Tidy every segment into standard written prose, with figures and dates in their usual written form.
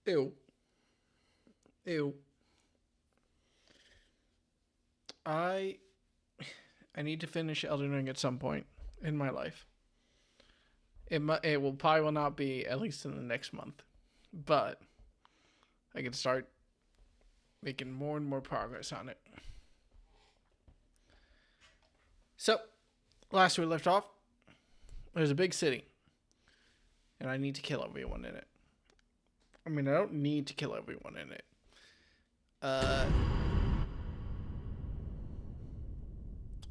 Ew. Ew. I I need to finish Elden Ring at some point in my life. It will probably will not be at least in the next month, but I can start making more and more progress on it. So, last we left off, there's a big city, and I need to kill everyone in it. I mean, I don't need to kill everyone in it.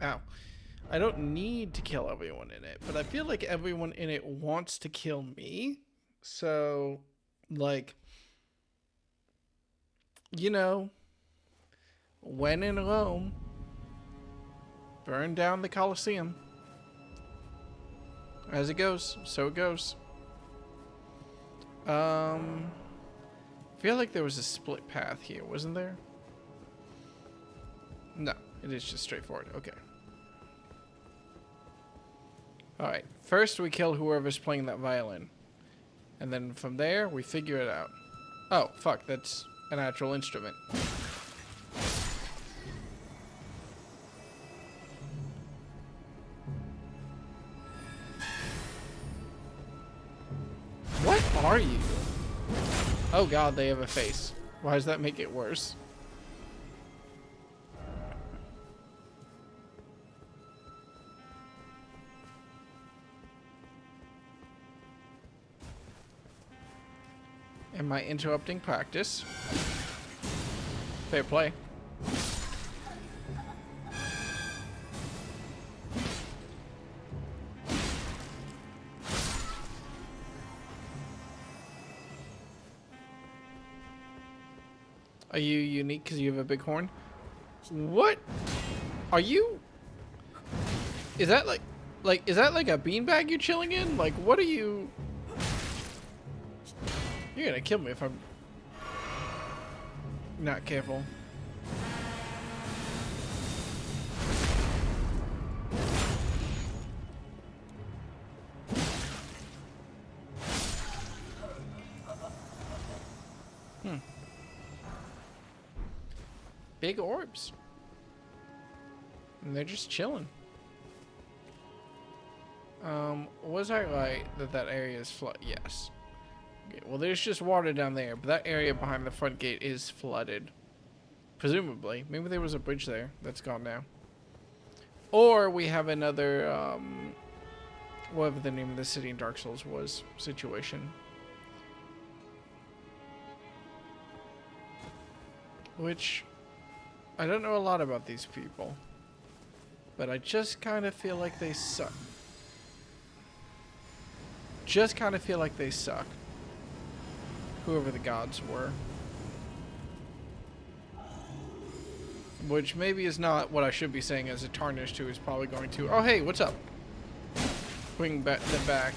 Ow. I don't need to kill everyone in it, but I feel like everyone in it wants to kill me. So, like, you know, when in Rome, burn down the Colosseum. As it goes, so it goes. I feel like there was a split path here, wasn't there? No, it is just straightforward. Okay. Alright, first we kill whoever's playing that violin. And then from there, we figure it out. Oh, fuck, that's an actual instrument. What are you? Oh god, they have a face. Why does that make it worse? Am I interrupting practice? Fair play. Are you unique because you have a big horn? What? Are you? Is that is that like a beanbag you're chilling in? Like, what are you? You're gonna kill me if I'm not careful. Big orbs. And they're just chilling. Was I right that that area is flooded? Yes. Okay, well, there's just water down there, but that area behind the front gate is flooded. Presumably. Maybe there was a bridge there that's gone now. Or we have another, whatever the name of the city in Dark Souls was, situation. Which, I don't know a lot about these people. But I just kind of feel like they suck. Just kind of feel like they suck. Whoever the gods were. Which maybe is not what I should be saying, as a tarnished who is probably going to, oh hey, what's up? Bring back them back.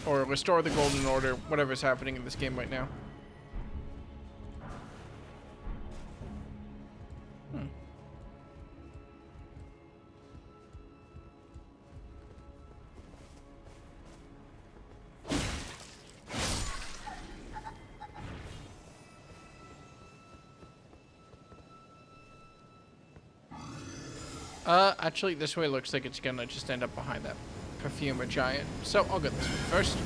Or restore the golden order, whatever's happening in this game right now. Actually, this way looks like it's gonna just end up behind that perfumer giant. So, I'll go this way first.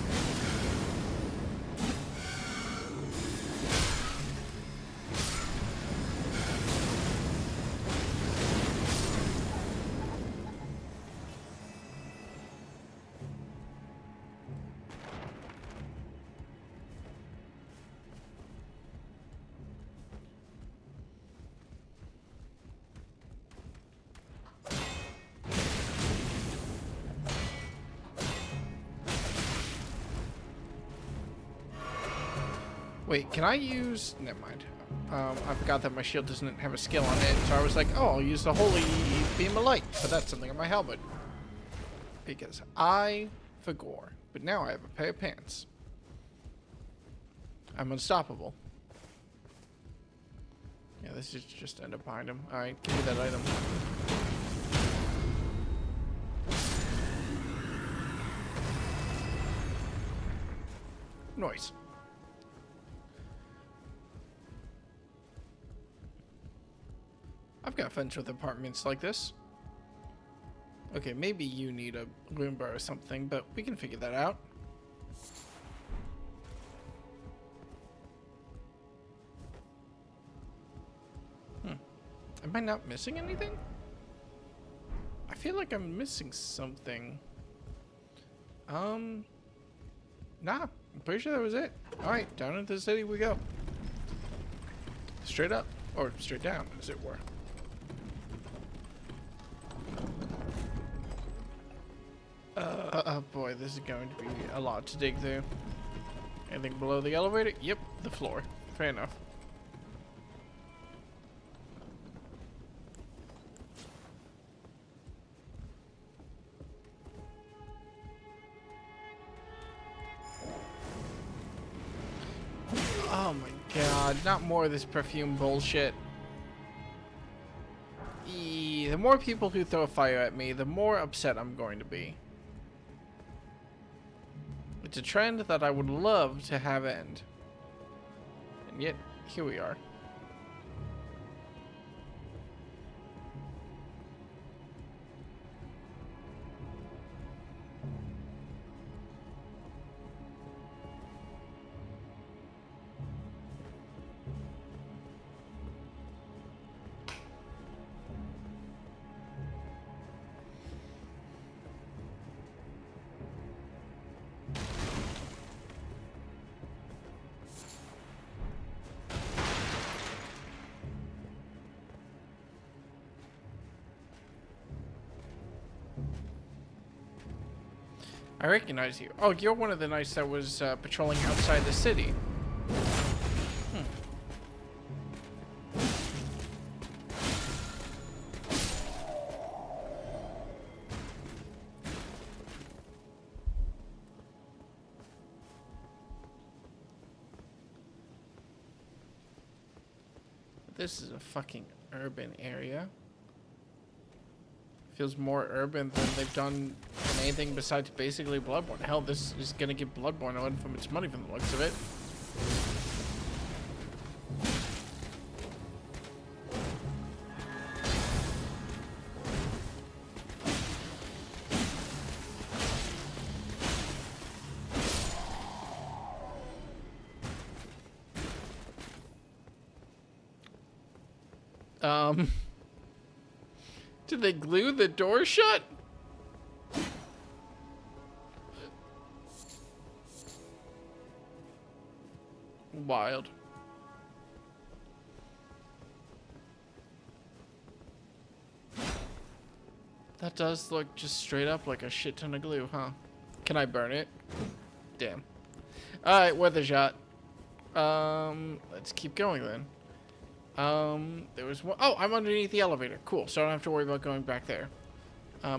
Wait, can I use... Never mind. I forgot that my shield doesn't have a skill on it, so I was like, oh, I'll use the holy beam of light, but that's something on my helmet. Because I forgot, but now I have a pair of pants. I'm unstoppable. Yeah, this is just end up behind him. Alright, give me that item. Noise. got friends with apartments like this. Okay, maybe you need a Roomba or something, but we can figure that out. Am I not missing anything? I feel like I'm missing something. Nah, I'm pretty sure that was it. Alright, down into the city we go. Straight up, or straight down, as it were. Oh boy, this is going to be a lot to dig through. Anything below the elevator? Yep, the floor. Fair enough. Oh my god, not more of this perfume bullshit. The more people who throw fire at me, the more upset I'm going to be. It's a trend that I would love to have end. And yet, here we are. I recognize you. Oh, you're one of the knights that was patrolling outside the city. This is a fucking urban area. Feels more urban than they've done in anything besides basically Bloodborne. Hell, this is gonna give Bloodborne a from its money from the looks of it. Did they glue the door shut? Wild. That does look just straight up like a shit ton of glue, huh? Can I burn it? Damn. Alright, worth a shot. Let's keep going then. There was one. Oh, I'm underneath the elevator. Cool, so I don't have to worry about going back there.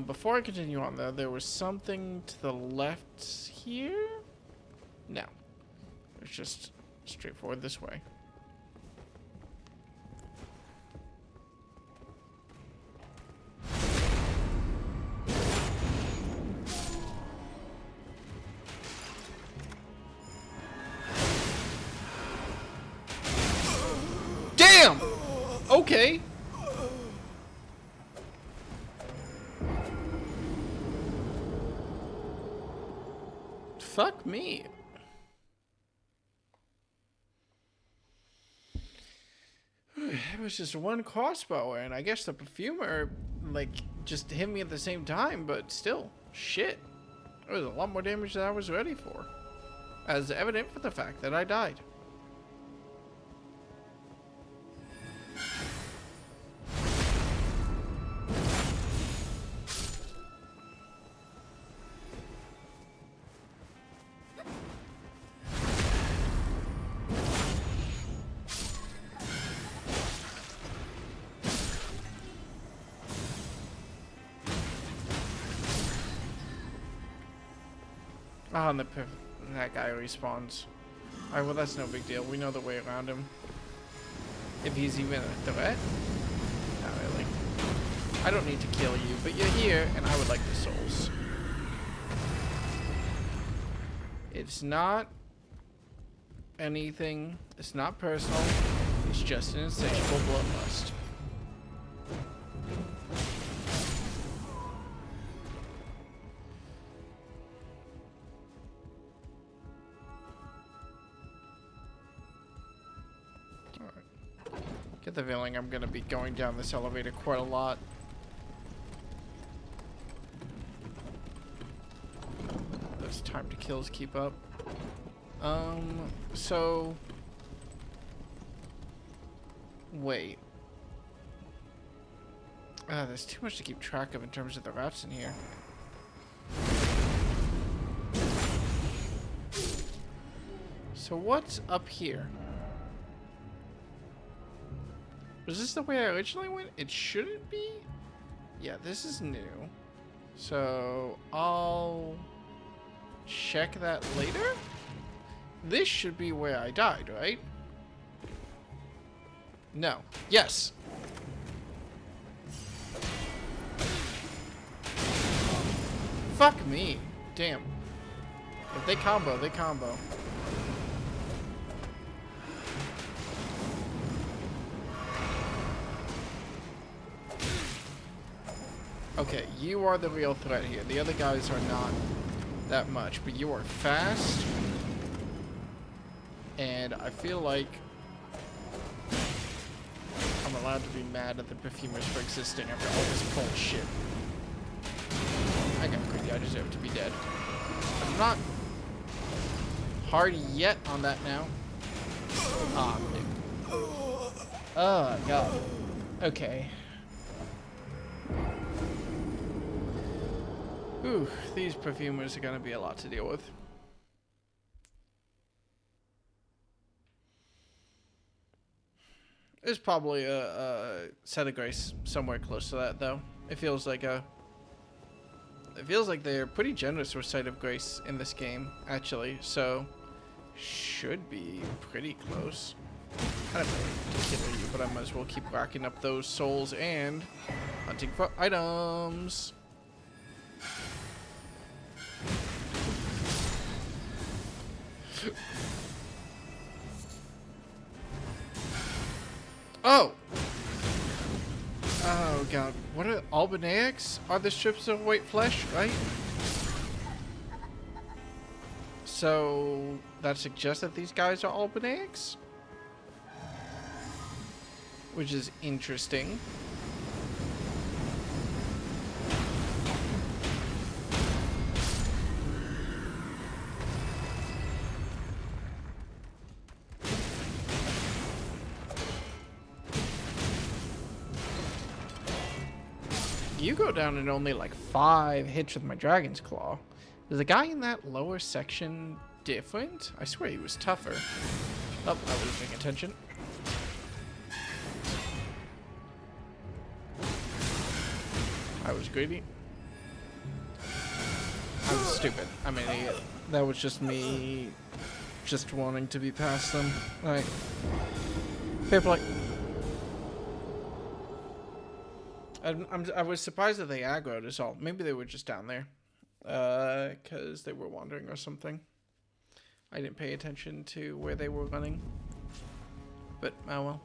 Before I continue on though, there was something to the left here? No. It's just straightforward this way. Damn! Okay. Fuck me. It was just one crossbow, and I guess the perfumer, like, just hit me at the same time, but still, shit. It was a lot more damage than I was ready for. As evident for the fact that I died. Oh, and that guy respawns. Alright, well that's no big deal. We know the way around him. If he's even a threat. Not really. I don't need to kill you, but you're here, and I would like the souls. It's not anything. It's not personal. It's just an insatiable bloodlust. Get the feeling I'm gonna be going down this elevator quite a lot. Those time to kills keep up. So... Wait. There's too much to keep track of in terms of the rats in here. So what's up here? Was this the way I originally went? It shouldn't be? Yeah, this is new. So I'll check that later? This should be where I died, right? No. Yes. Fuck me. Damn. If they combo, they combo. Okay, you are the real threat here. The other guys are not that much, but you are fast. And I feel like I'm allowed to be mad at the perfumers for existing after all this bullshit. I got greedy. I deserve to be dead. I'm not hard yet on that now. Ah, dude. Oh, God. Okay. Ooh, these perfumers are gonna be a lot to deal with. There's probably a set of grace somewhere close to that, though. It feels like they're pretty generous with sight of grace in this game, actually. So, should be pretty close. I don't know to kill you, but I might as well keep racking up those souls and hunting for items. Oh! Oh god, what are Albanaics? Are the strips of white flesh, right? So that suggests that these guys are Albanaics? Which is interesting. You go down in only like 5 hits with my Dragon's Claw. Is the guy in that lower section different? I swear he was tougher. Oh, I wasn't paying attention. I was greedy. I was stupid. I'm an idiot. That was just me just wanting to be past them. Alright. Fair play. I was surprised that they aggroed us all. Maybe they were just down there. Because they were wandering or something. I didn't pay attention to where they were running. But, oh well.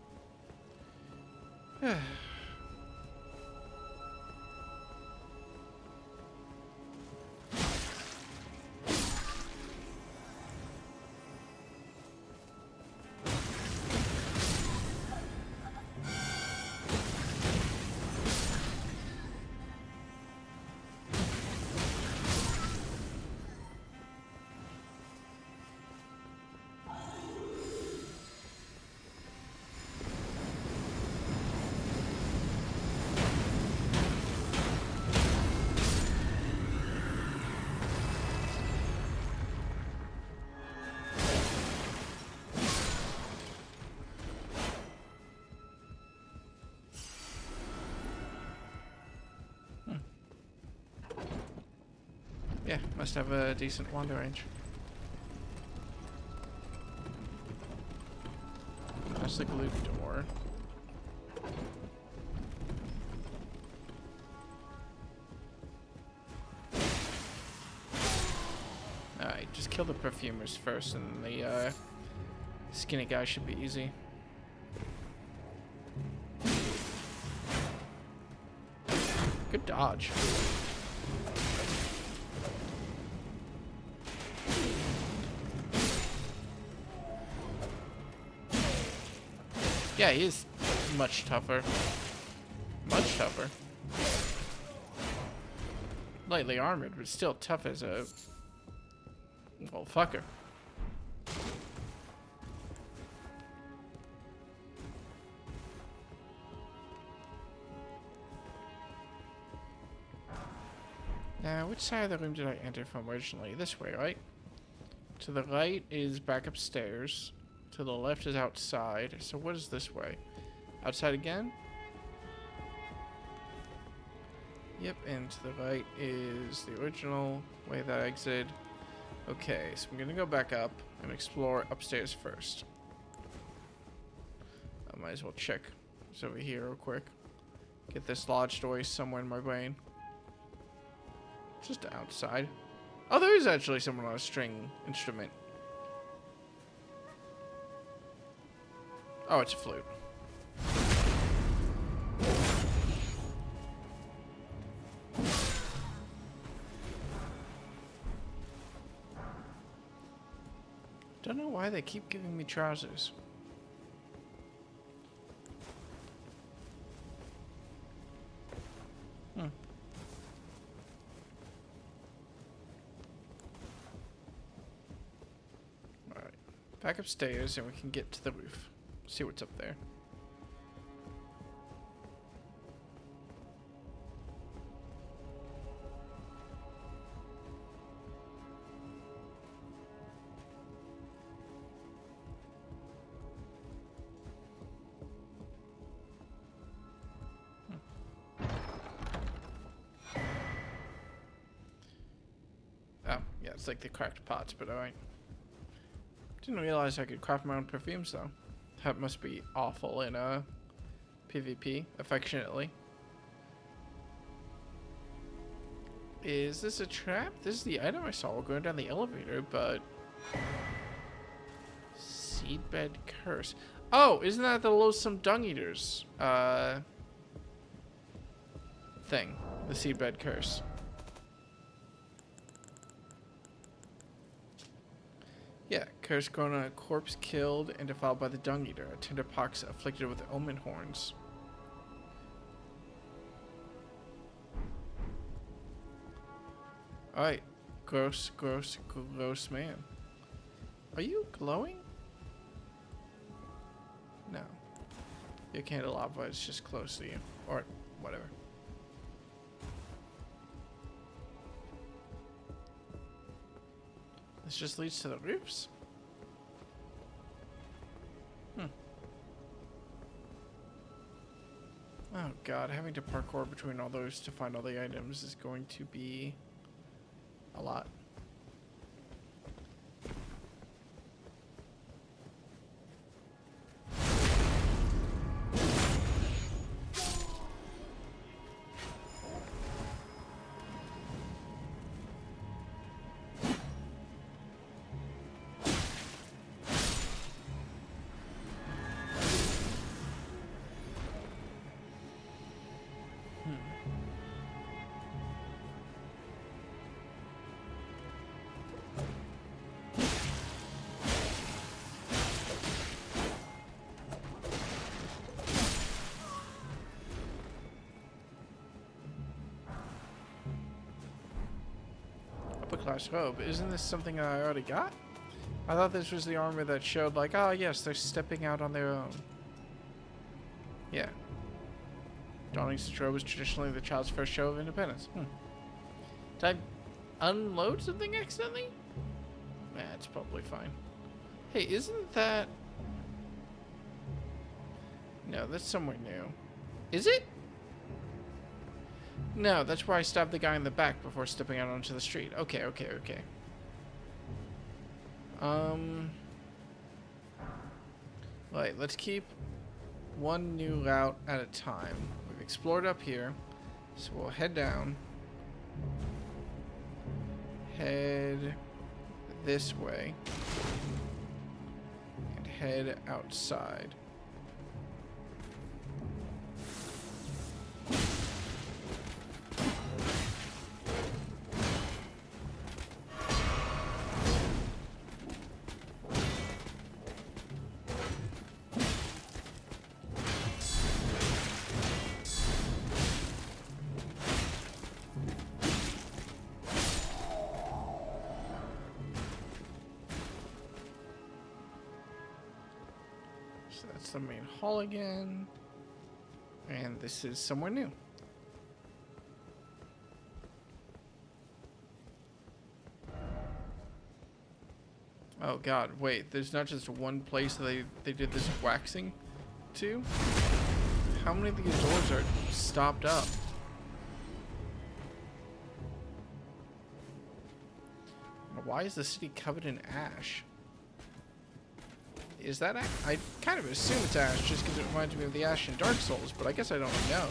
Yeah, must have a decent wander range. That's the glue door. Alright, just kill the perfumers first, and the skinny guy should be easy. Good dodge. Yeah, he's much tougher. Much tougher. Lightly armored, but still tough as a... well, fucker. Now, which side of the room did I enter from originally? This way, right? To the right is back upstairs. To the left is outside. So what is this way? Outside again? Yep, and to the right is the original way that I exited. Okay, so I'm gonna go back up and explore upstairs first. I might as well check what's over here real quick. Get this lodged away somewhere in my brain. Just outside. Oh, there is actually someone on a string instrument. Oh, it's a flute. Don't know why they keep giving me trousers. Alright. Back upstairs and we can get to the roof. See what's up there. Oh, yeah, it's like the cracked pots, but alright. Didn't realize I could craft my own perfumes, though. That must be awful in PvP, affectionately. Is this a trap? This is the item I saw while going down the elevator, but... Seedbed curse. Oh, isn't that the loathsome dung eaters thing? The seedbed curse. Yeah, curse grown on a corpse killed and defiled by the dung eater, a tinderpox afflicted with omen horns. Alright, gross, gross, gross man. Are you glowing? No. Your candelabra is just close to you. Or whatever. This just leads to the roofs? Oh god, having to parkour between all those to find all the items is going to be a lot. Class robe. Isn't this something I already got? I thought this was the armor that showed like, oh yes, they're stepping out on their own. Yeah. Donning such robe is traditionally the child's first show of independence. Did I unload something accidentally? Nah, it's probably fine. Hey, isn't that... No, that's somewhere new. Is it? No, that's where I stabbed the guy in the back before stepping out onto the street. Okay, okay, okay. Right, let's keep one new route at a time. We've explored up here, so we'll head down. Head this way. And head outside. That's the main hall again. And this is somewhere new. Oh god, wait, there's not just one place that they did this waxing to? How many of these doors are stopped up? Why is the city covered in ash? Is that I kind of assume it's ash just because it reminds me of the ash in Dark Souls, but I guess I don't know.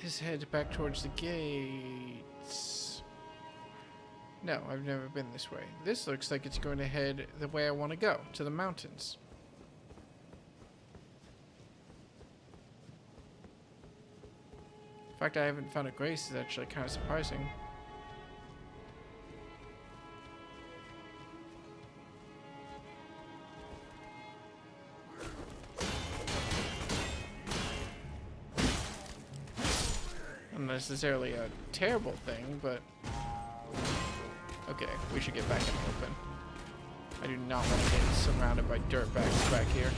Let's head back towards the gates. No, I've never been this way. This looks like it's going to head the way I want to go, to the mountains. The fact I haven't found a grace is actually kind of surprising. Not necessarily a terrible thing, but okay, we should get back in the open. I do not want to get surrounded by dirtbags back here.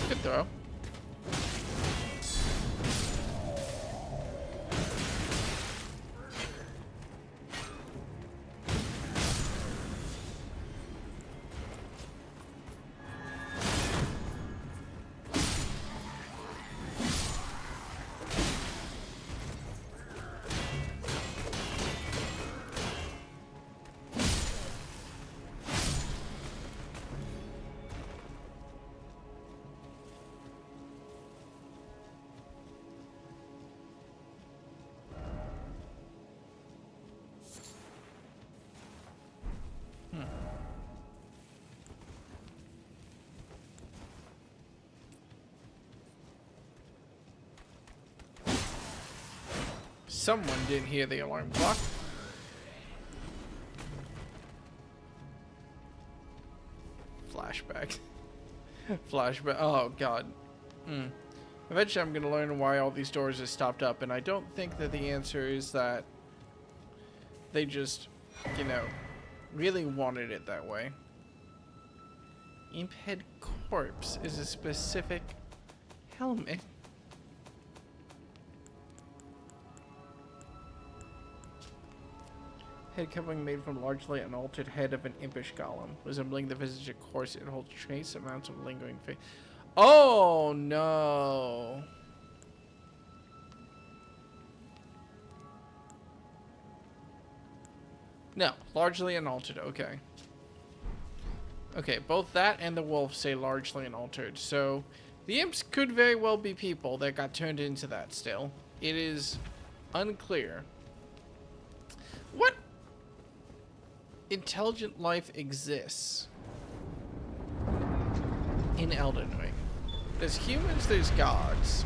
Good throw. Someone didn't hear the alarm clock. Flashback. Flashback. Oh, God. Eventually, I'm going to learn why all these doors are stopped up, and I don't think that the answer is that they just, you know, really wanted it that way. Imped Corpse is a specific helmet. Head covering made from largely unaltered head of an impish golem, resembling the visage of course. It holds trace amounts of lingering fate. Oh no! No, largely unaltered. Okay. Okay, both that and the wolf say largely unaltered. So the imps could very well be people that got turned into that. Still, it is unclear. What intelligent life exists in Elden Ring? There's humans, there's gods.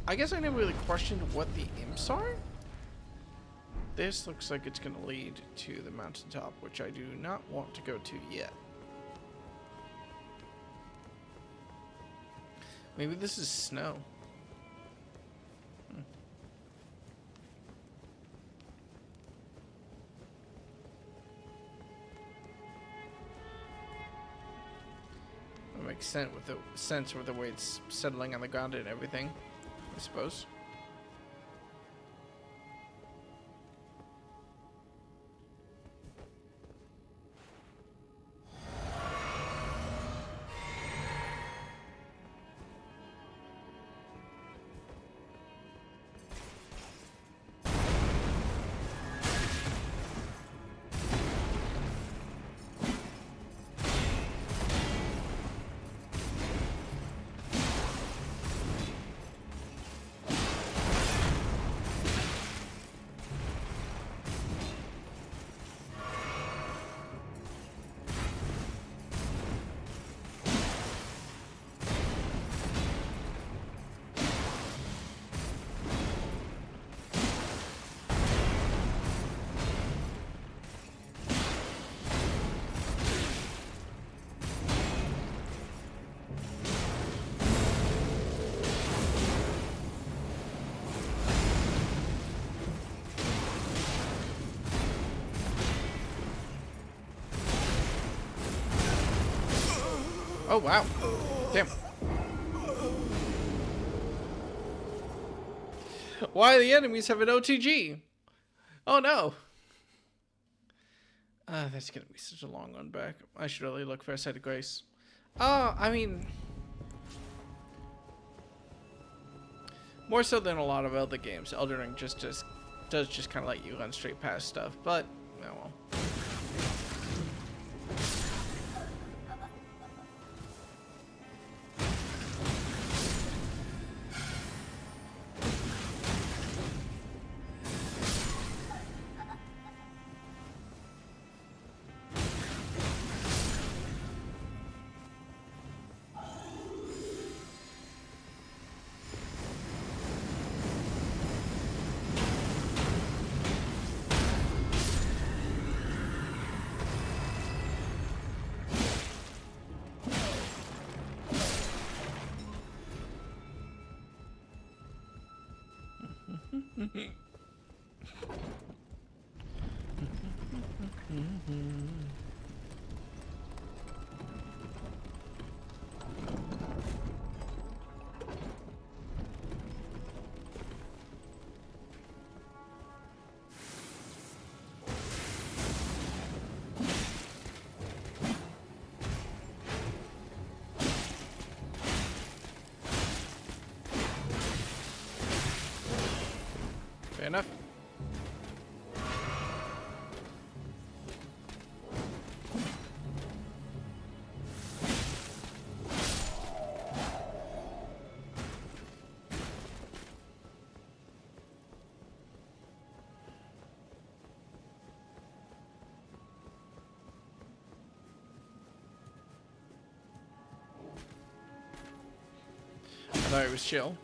I guess I never really questioned what the imps are. This looks like it's going to lead to the mountaintop, which I do not want to go to yet. Maybe this is snow. Makes sense with the way it's settling on the ground and everything, I suppose. Oh, wow. Damn. Why the enemies have an OTG? Oh, no. That's gonna be such a long one back. I should really look for a Site of Grace. I mean... more so than a lot of other games, Elden Ring does just kind of let you run straight past stuff, but, oh well. Fair enough. I thought it was chill.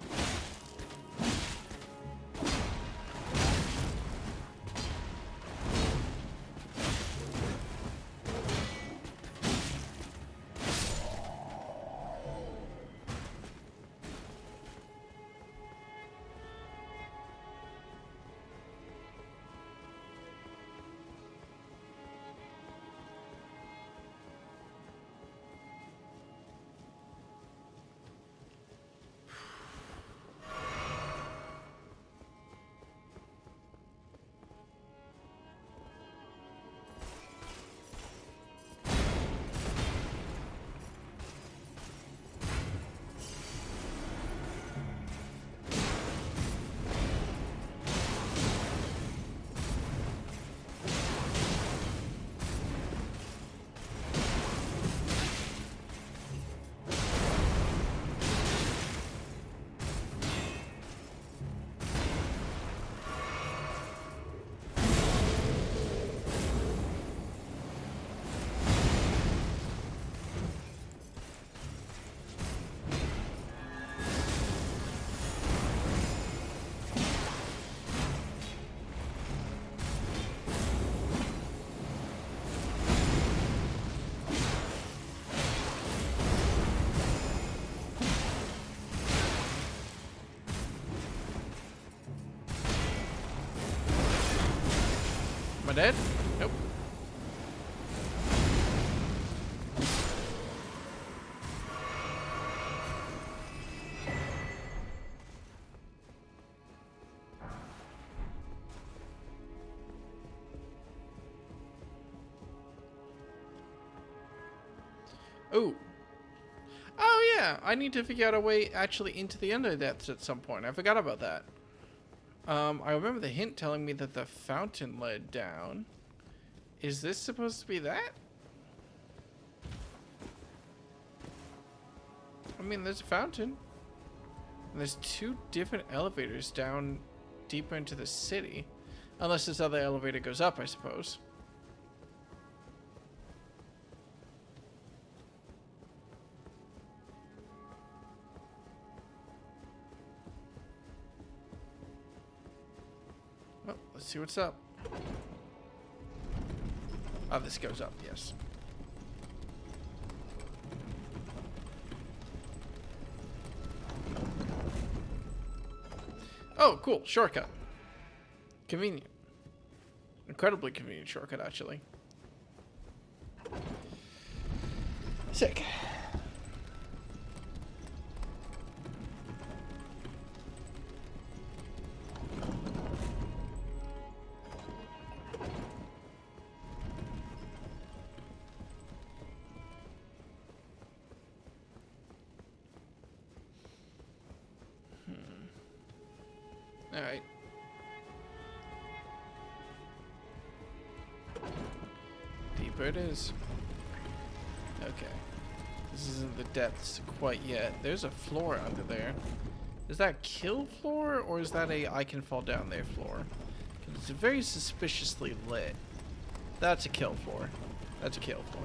Am I dead? Nope. Ooh. Oh yeah, I need to figure out a way actually into the Under Depths at some point. I forgot about that. I remember the hint telling me that the fountain led down. Is this supposed to be that? I mean, there's a fountain. And there's two different elevators down deeper into the city. Unless this other elevator goes up, I suppose. Well, let's see what's up. Oh, this goes up, yes. Oh, cool. Shortcut. Convenient. Incredibly convenient shortcut, actually. Sick. Alright. Deeper it is. Okay. This isn't the depths quite yet. There's a floor under there. Is that kill floor, or is that a I can fall down there floor? 'Cause it's very suspiciously lit. That's a kill floor. That's a kill floor.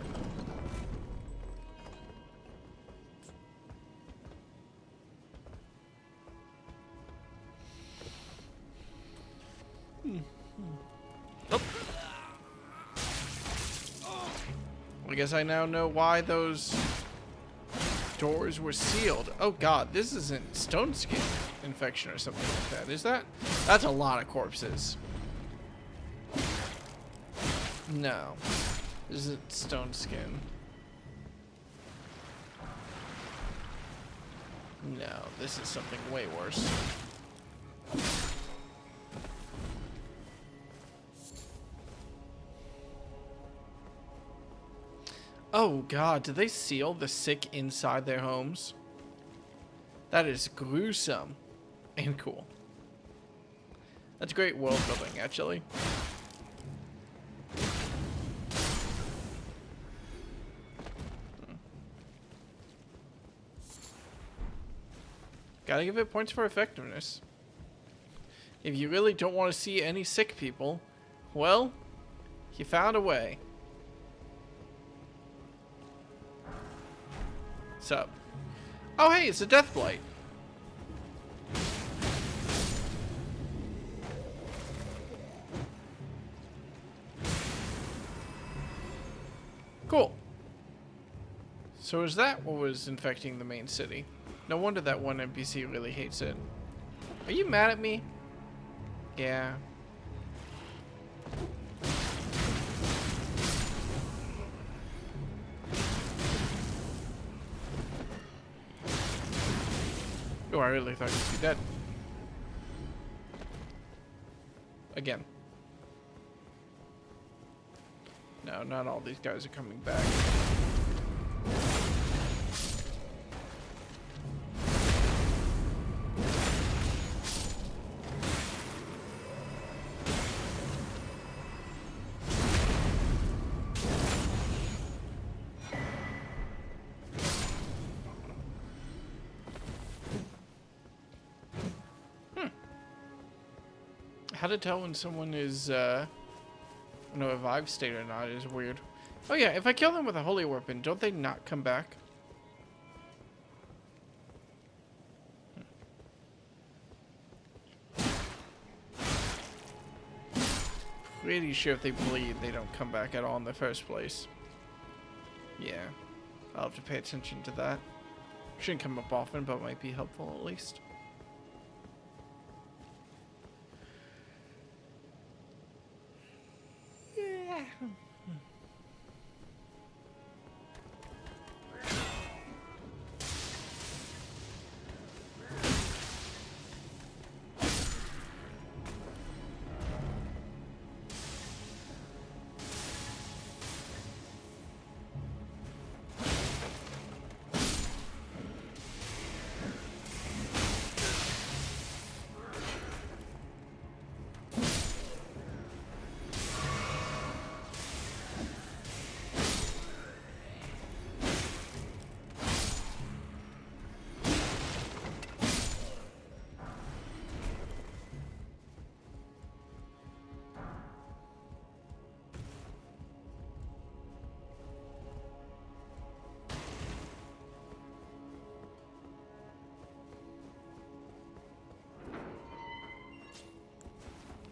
Oh. I guess I now know why those doors were sealed. Oh god, this isn't stone skin infection or something like that, is that? That's a lot of corpses. No. This isn't stone skin. No, this is something way worse. Oh god, did they seal the sick inside their homes? That is gruesome and cool. That's great world building, actually. Gotta give it points for effectiveness. If you really don't want to see any sick people, well, you found a way. What's up? Oh hey, it's a death blight. Cool. So is that what was infecting the main city? No wonder that one NPC really hates it. Are you mad at me? Yeah. Oh, I really thought you'd be dead. Again. No, not all these guys are coming back. How to tell when someone is in a revived state or not is weird. Oh yeah, if I kill them with a holy weapon, don't they not come back? Pretty sure if they bleed, they don't come back at all in the first place. Yeah, I'll have to pay attention to that. Shouldn't come up often, but might be helpful at least.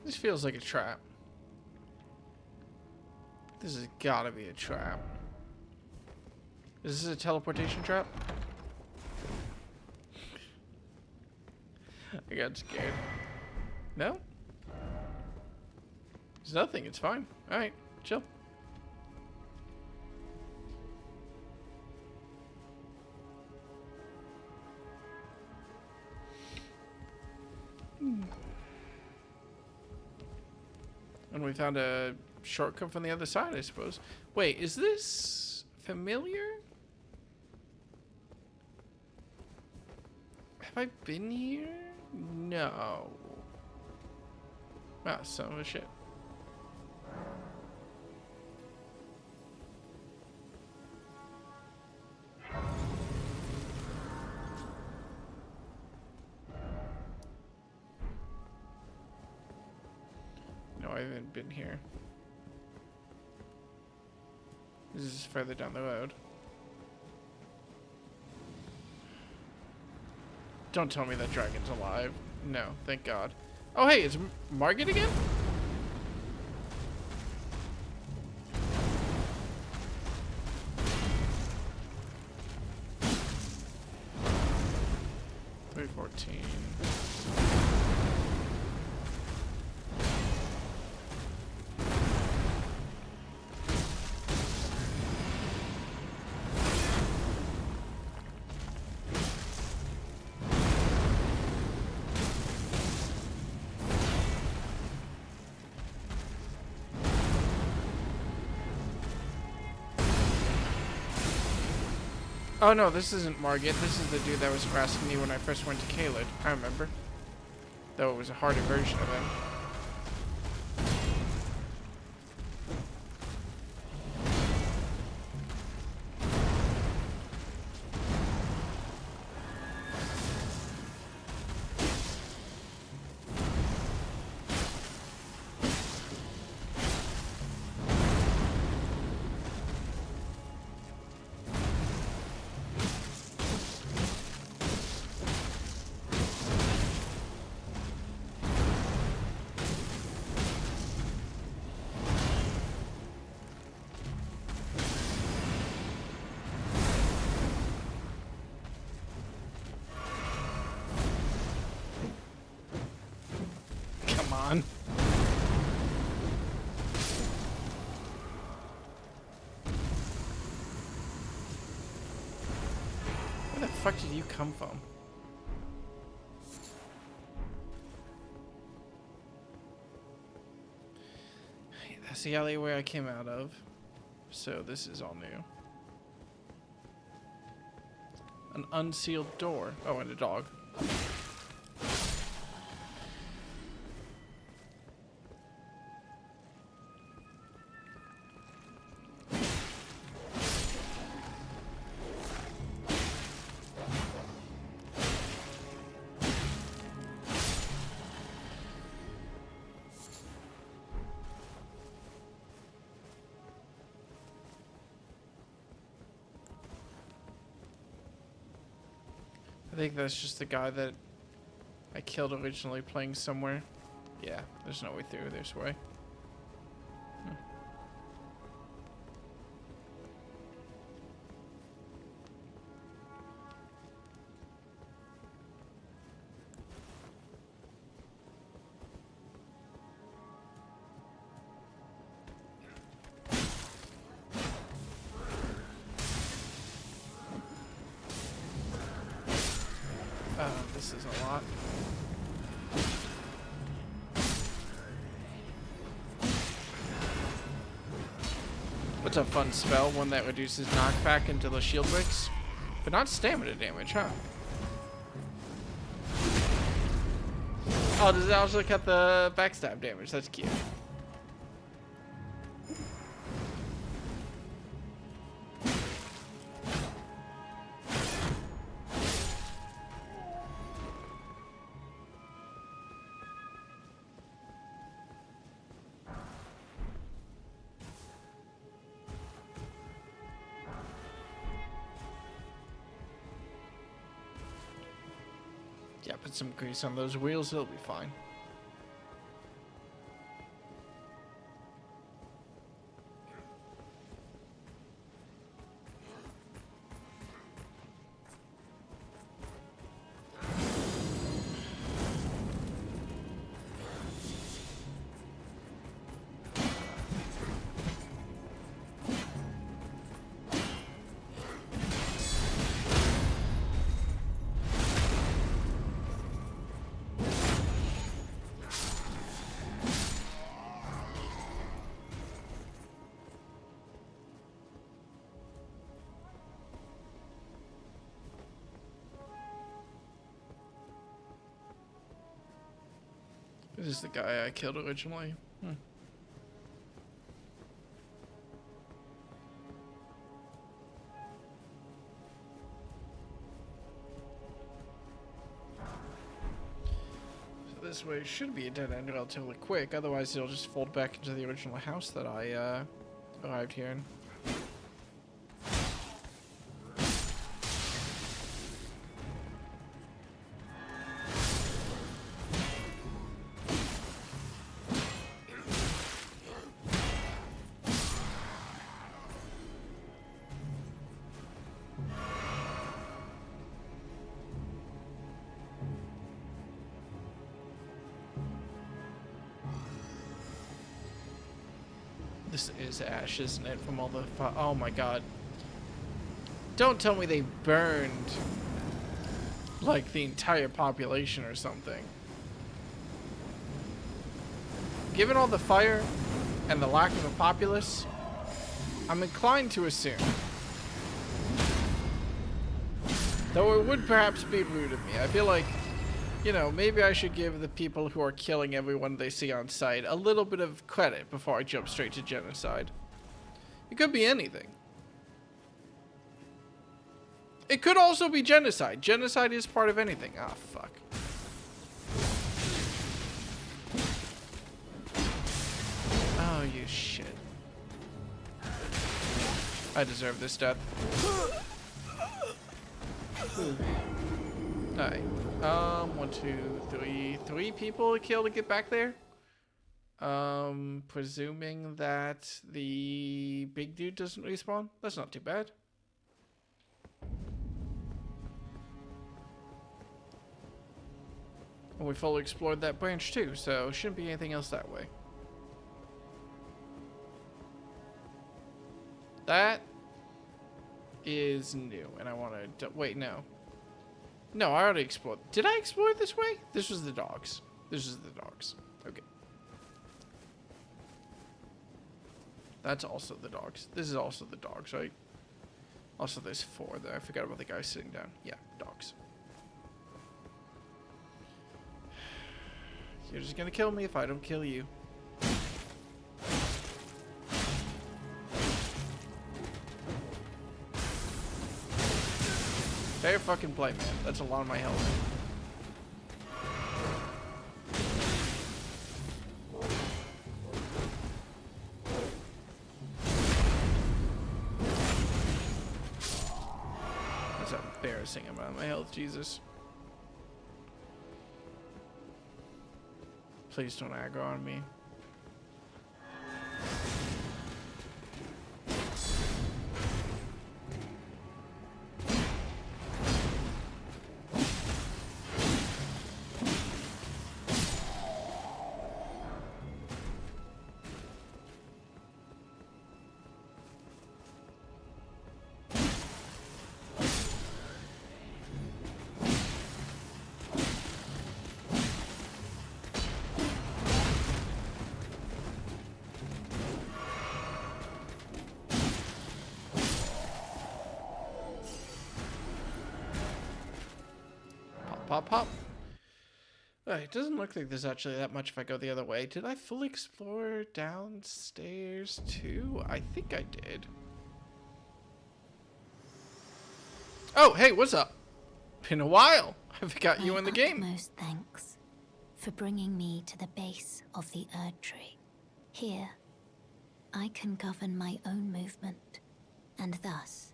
This feels like a trap. This has gotta be a trap. Is this a teleportation trap? I got scared. No? There's nothing, it's fine. Alright, chill. And we found a shortcut from the other side, I suppose. Wait, is this familiar? Have I been here? No. Ah, son of a shit. No, I haven't been here. This is further down the road. Don't tell me that dragon's alive. No, thank God. Oh, hey, it's Margit again? $314. Oh no, this isn't Margit. This is the dude that was harassing me when I first went to Caelid. I remember. Though it was a harder version of him. On. Where the fuck did you come from? That's the alleyway I came out of. So this is all new. An unsealed door. Oh, and a dog. I think that's just the guy that I killed originally playing somewhere. Yeah, there's no way through this way. This is a lot. What's a fun spell? One that reduces knockback until the shield breaks, but not stamina damage, huh? Oh, does it also cut the backstab damage? That's cute. Yeah, put some grease on those wheels, it'll be fine. This is the guy I killed originally. So this way should be a dead end relatively quick, otherwise it'll just fold back into the original house that I arrived here in. This is ash, isn't it? From all the oh my god. Don't tell me they burned like the entire population or something. Given all the fire and the lack of a populace, I'm inclined to assume, though it would perhaps be rude of me, I feel like, you know, maybe I should give the people who are killing everyone they see on sight a little bit of credit before I jump straight to genocide. It could be anything. It could also be genocide. Genocide is part of anything. Ah, fuck. Oh, you shit. I deserve this death. Alright. 1, 2, 3. 3 people to kill to get back there? Presuming that the big dude doesn't respawn? That's not too bad. And we fully explored that branch too, so shouldn't be anything else that way. That is new, and I want to... Wait, no. No, I already explored. Did I explore it this way? This was the dogs. This is the dogs. Okay. That's also the dogs. This is also the dogs, right? Also, there's 4 there. I forgot about the guy sitting down. Yeah, dogs. You're just gonna kill me if I don't kill you. Fair fucking play, man. That's a lot of my health. That's an embarrassing amount of my health, Jesus. Please don't aggro on me. Pop, pop. It doesn't look like there's actually that much if I go the other way. Did I fully explore downstairs too? I think I did. Oh, hey, what's up? Been a while. I forgot you in the game. Most thanks for bringing me to the base of the Erd Tree. Here, I can govern my own movement, and thus,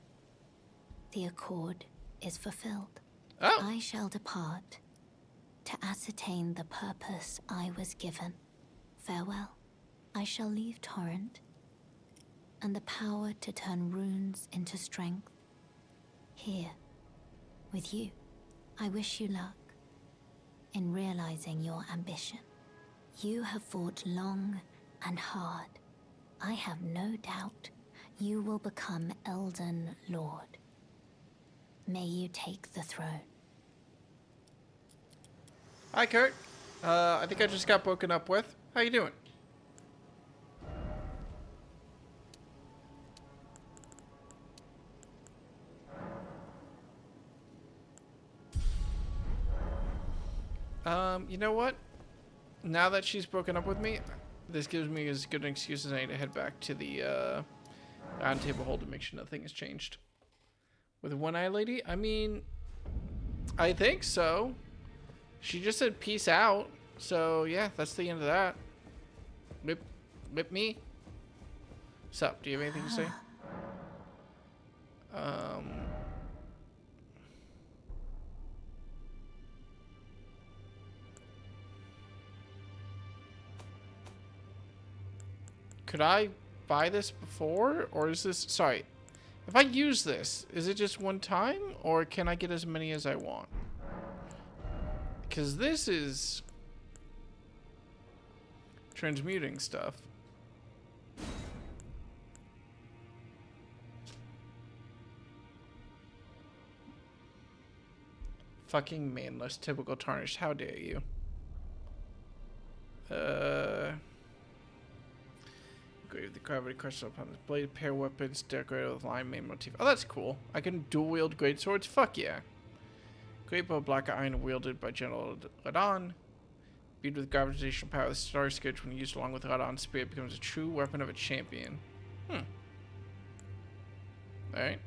the accord is fulfilled. Oh. I shall depart to ascertain the purpose I was given. Farewell. I shall leave Torrent and the power to turn runes into strength. Here, with you, I wish you luck in realizing your ambition. You have fought long and hard. I have no doubt you will become Elden Lord. May you take the throne. Hi, Kurt. I think I just got broken up with. How you doing? You know what? now that she's broken up with me, this gives me as good an excuse as any to head back to the round table hole to make sure nothing has changed. With One Eye Lady? I mean, I think so. She just said peace out. So, yeah, that's the end of that. Whip me. Sup, do you have anything to say? Could I buy this before? Or is this... Sorry. If I use this, is it just one time? Or can I get as many as I want? Because this is... transmuting stuff. Fucking manless, typical tarnished. How dare you? Grave the gravity crystal upon this blade. Pair weapons decorated with lime main motif. Oh, that's cool. I can dual wield great swords. Fuck yeah. Great bow, black iron, wielded by General Ladon. Imbued with gravitational power, the Star Scourge, when used along with Ladon's spirit, becomes a true weapon of a champion. Alright.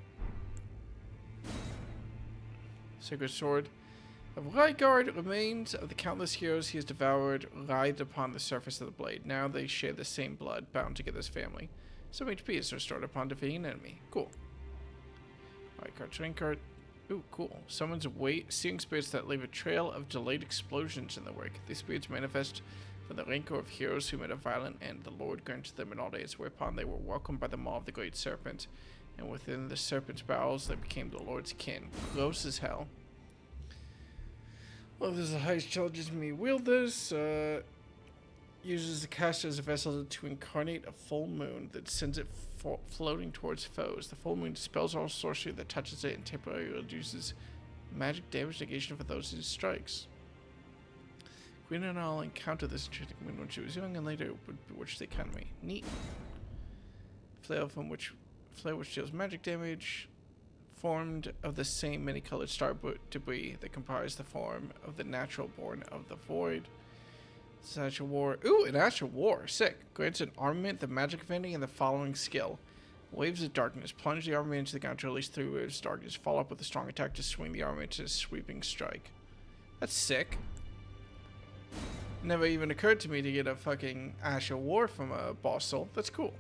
Sacred Sword of Rygard. Remains of the countless heroes he has devoured writhed upon the surface of the blade. Now they share the same blood, bound together as family. Some HP is restored upon defeating an enemy. Cool. Rygard, train card. Ooh, cool. Summons searing spirits that leave a trail of delayed explosions in the wake. These spirits manifest from the rancor of heroes who met a violent end. The Lord granted them in all days, whereupon they were welcomed by the maw of the great serpent. And within the serpent's bowels, they became the Lord's kin. Gross as hell. Well, this is the highest challenges me wield this. Uses the caster as a vessel to incarnate a full moon that sends it floating towards foes. The full moon dispels all sorcery that touches it and temporarily reduces magic damage negation for those it strikes. Queen and I'll encounter this enchanting moon when she was young, and later would bewitch the economy. Neat. Flail which deals magic damage. Formed of the same many-colored star debris that comprise the form of the natural born of the void. It's an actual war. Ooh, an actual war. Sick. Grants an armament, the magic affinity, and the following skill. Waves of darkness. Plunge the armament into the ground to release 3 waves of darkness. Follow up with a strong attack to swing the armament to a sweeping strike. That's sick. Never even occurred to me to get a fucking Ash of War from a boss soul. That's cool.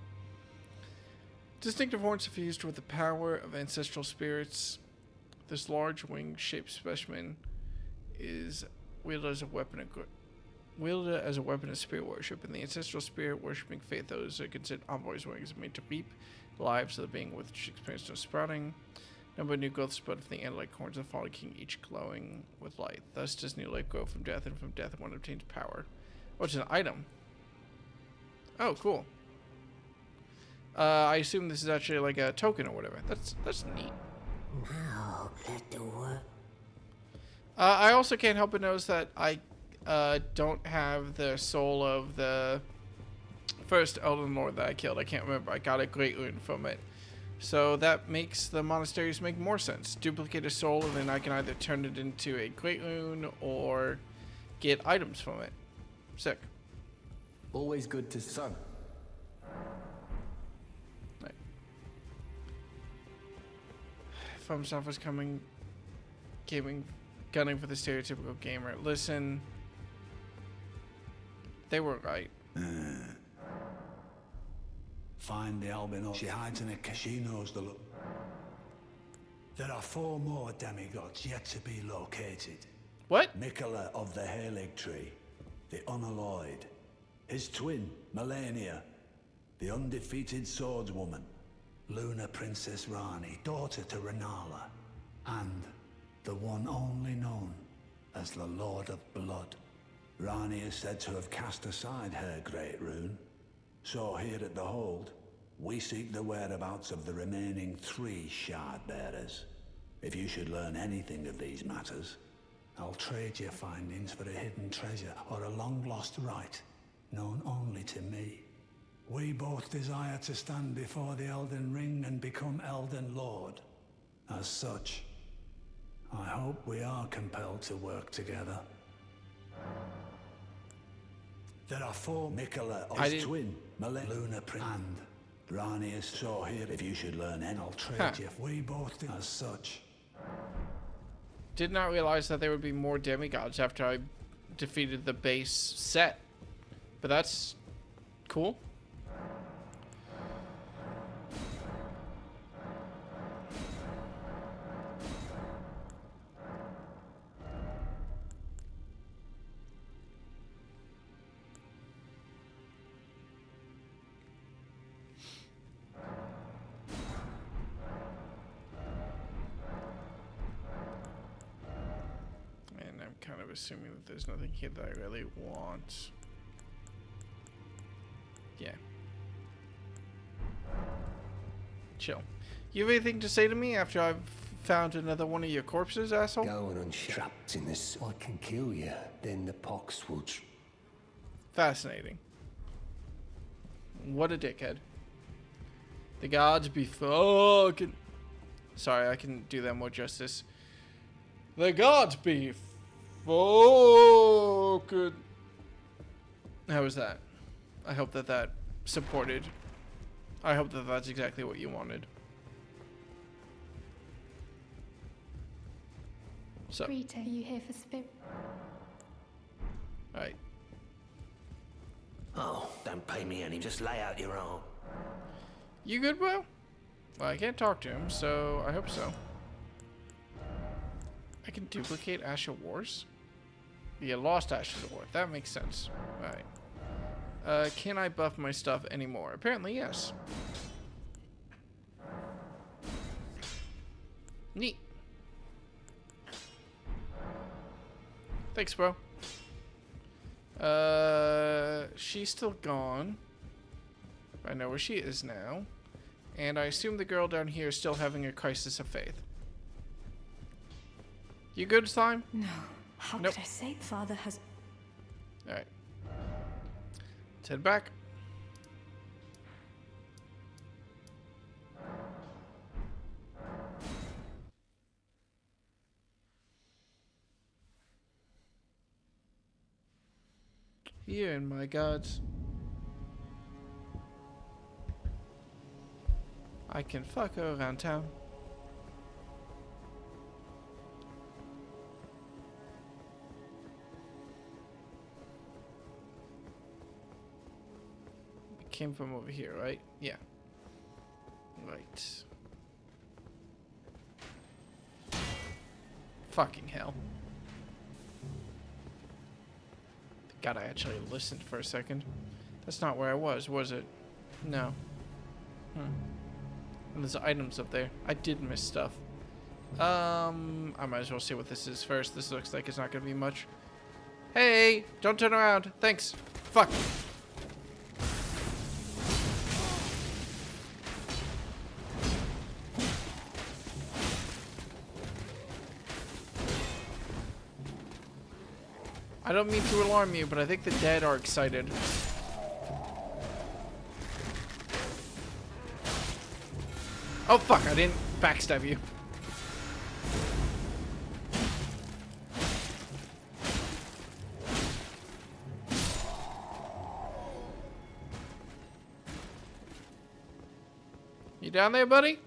Distinctive horns suffused with the power of ancestral spirits. This large wing-shaped specimen is wielded as a weapon of spirit worship. In the ancestral spirit worshipping faith, those are considered envoys' wings made to reap the lives of the being which experience no sprouting. Number of new growth spread from the antler-like horns of the fallen king, each glowing with light. Thus does new life grow from death, and from death one obtains power. Oh, it's an item. Oh, cool. I assume this is actually like a token or whatever. That's neat. Now let the work. I also can't help but notice that I don't have the soul of the first Elden Lord that I killed. I can't remember. I got a great rune from it. So that makes the monasteries make more sense. Duplicate a soul and then I can either turn it into a great rune or get items from it. Sick. Always good to son. From stuff was gunning for the stereotypical gamer. Listen, they were right. Find the albino. She hides in a she knows the look. There are 4 more demigods yet to be located. What? Mikola of the Halig Tree, the Unalloyed, his twin, Melania, the undefeated swordswoman, Luna Princess Rani, daughter to Renala, and the one only known as the Lord of Blood. Rani is said to have cast aside her great rune, so here at the Hold, we seek the whereabouts of the remaining 3 shard bearers. If you should learn anything of these matters, I'll trade your findings for a hidden treasure or a long-lost right, known only to me. We both desire to stand before the Elden Ring and become Elden Lord. As such, I hope we are compelled to work together. There are four Mikola, I his didn't- twin, Luna Prince, and Rani is so here. If you should learn any, I'll trade Huh. you. We both do as such. Did not realize that there would be more demigods after I defeated the base set. But that's cool. And I'm kind of assuming that there's nothing here that I really want. Yeah. Chill. You have anything to say to me after I've found another one of your corpses, asshole? Going on trapped in this, I can kill you. Then the pox will. Fascinating. What a dickhead. The gods be fucking... Sorry, I can do that more justice. The gods be fucking... How was that? I hope that that supported. I hope that that's exactly what you wanted. So, Rita, are you here for spirit? alright. Oh, don't pay me any. Just lay out your arm. You good, bro? Well, I can't talk to him, so I hope so. I can duplicate Ash of Wars? Yeah, lost Ashes of War. That makes sense. Alright. Can I buff my stuff anymore? Apparently, yes. Neat. Thanks, bro. She's still gone. I know where she is now. And I assume the girl down here is still having a crisis of faith. You good, Slime? No. How Nope. could I say Father has... Alright. Let's head back. Here in my gods. I can fuck her around town. It came from over here, right? Yeah. Right. Fucking hell. God, I actually listened for a second. That's not where I was it? No. And there's items up there. I did miss stuff. I might as well see what this is first. This looks like it's not gonna be much. Hey! Don't turn around. Thanks. Fuck. I don't mean to alarm you, but I think the dead are excited. Oh fuck, I didn't backstab you. You down there, buddy?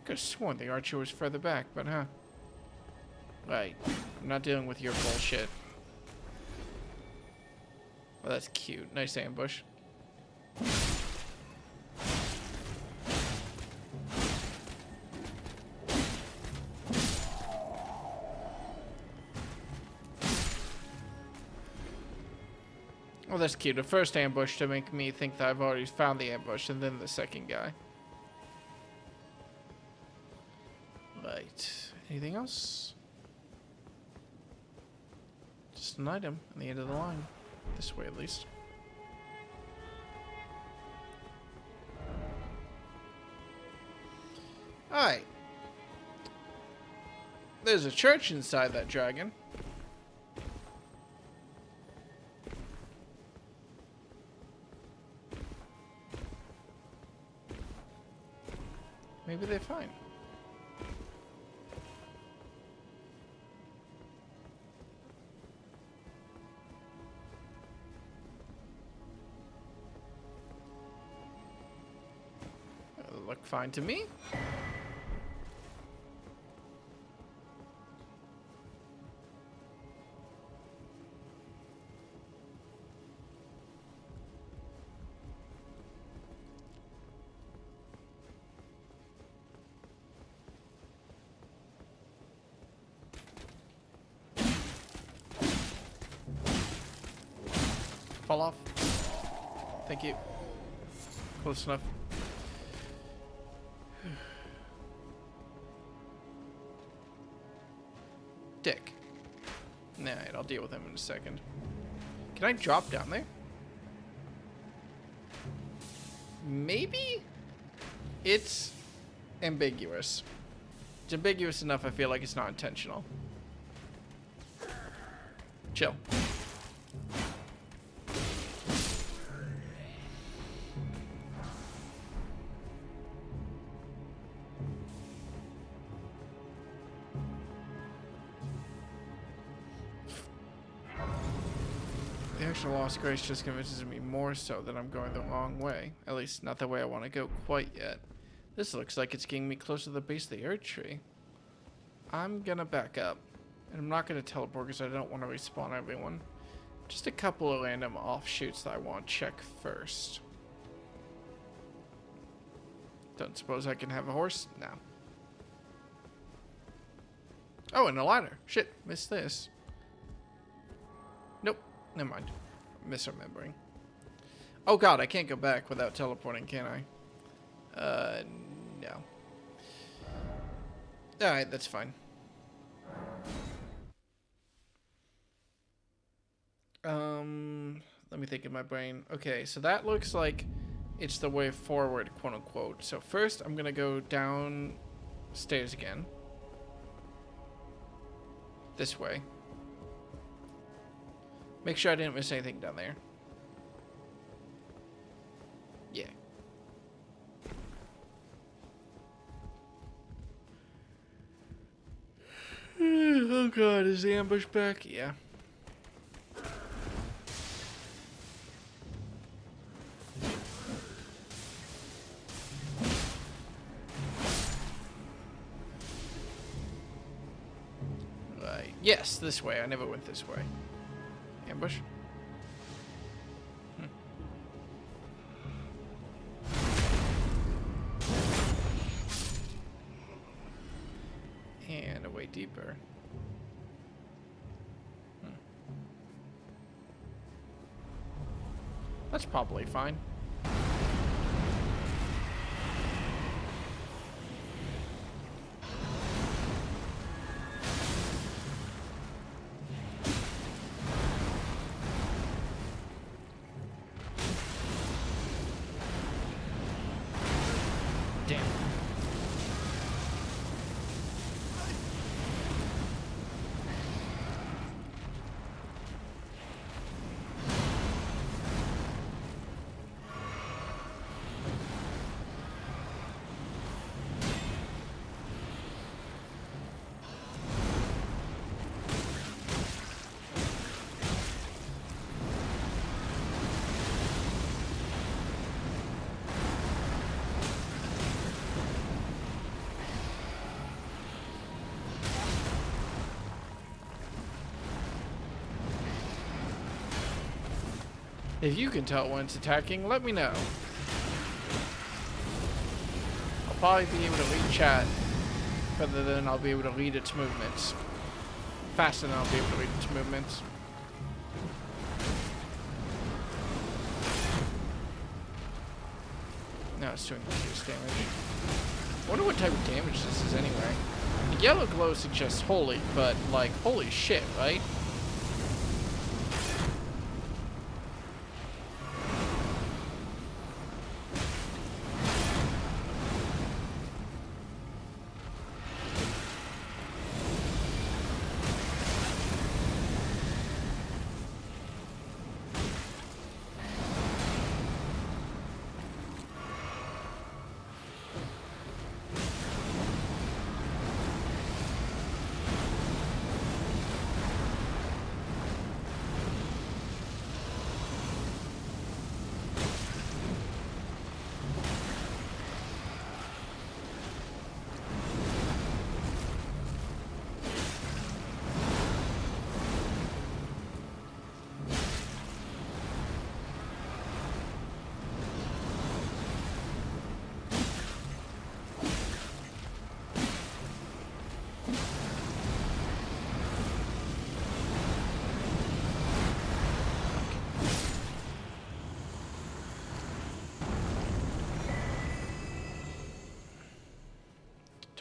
Could have sworn the archer was further back, but huh. Right. I'm not dealing with your bullshit. Well, that's cute. Nice ambush. Oh, that's cute. The first ambush to make me think that I've already found the ambush, and then the second guy. Right. Anything else? Just an item on the end of the line. This way, at least. Alright. There's a church inside that dragon. Maybe they're fine. look fine to me. Fall off. Thank you. Close enough. Dick. Nah, I'll deal with him in a second. Can I drop down there? Maybe? It's ambiguous. It's ambiguous enough I feel like it's not intentional. Chill. The actual Lost Grace just convinces me more so that I'm going the wrong way. At least, not the way I want to go quite yet. This looks like it's getting me closer to the base of the Earth Tree. I'm gonna back up. And I'm not gonna teleport because I don't want to respawn everyone. Just a couple of random offshoots that I want to check first. Don't suppose I can have a horse? No. Oh, and a ladder. Shit, missed this. Nope. Never mind. Misremembering. Oh god, I can't go back without teleporting, can I? No. Alright, that's fine. Let me think in my brain. Okay, so that looks like it's the way forward, quote unquote. So first, I'm gonna go downstairs again. This way. Make sure I didn't miss anything down there. Yeah. Oh god, is the ambush back? Yeah. Right. Yes, this way. I never went this way. Ambush. And a way deeper. That's probably fine. Damn. If you can tell when it's attacking, let me know. I'll probably be able to read chat rather than I'll be able to read its movements. Faster than I'll be able to read its movements. Now it's doing reduced damage. I wonder what type of damage this is anyway. The yellow glow suggests holy, but like, holy shit, right?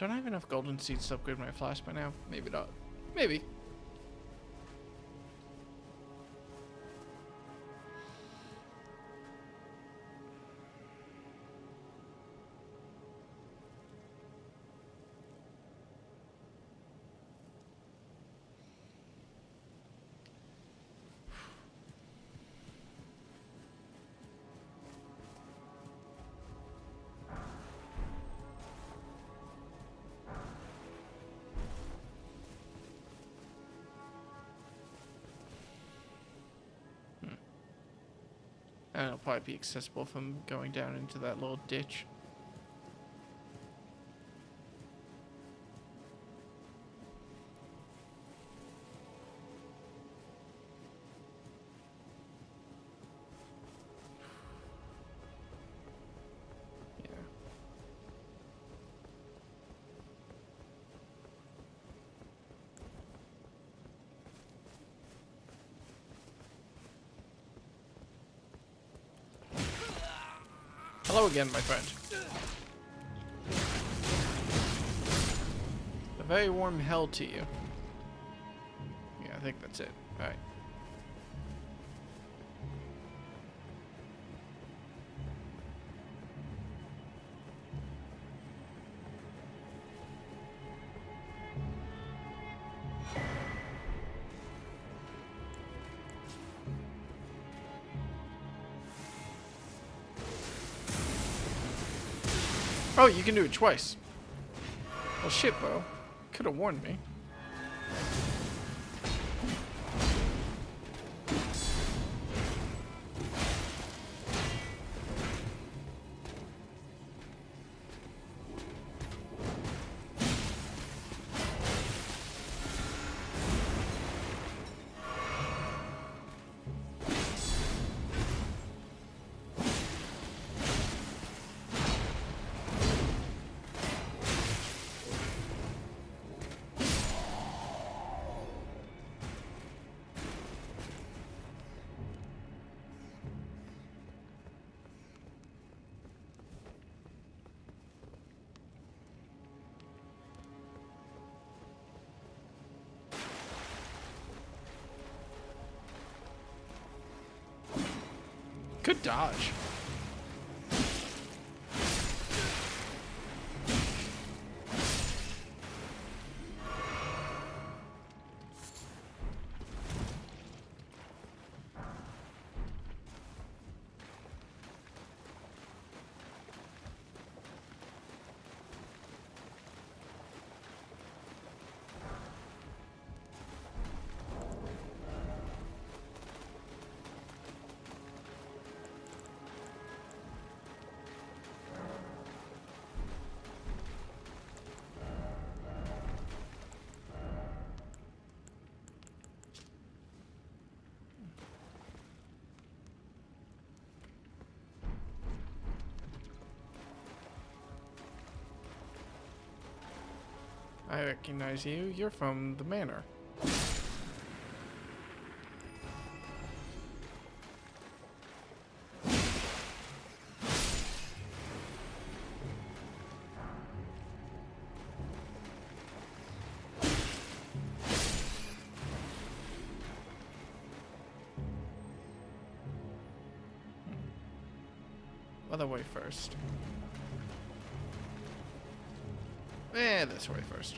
Don't I have enough golden seeds to upgrade my flask by now? Maybe not. Maybe. And it'll probably be accessible from going down into that little ditch. Yeah. Hello again, my friend. A very warm hell to you. Yeah, I think that's it. Alright. Oh, you can do it twice. Well, shit, bro. Could have warned me. Good dodge. I recognize you. You're from the manor. Other way first. This way first.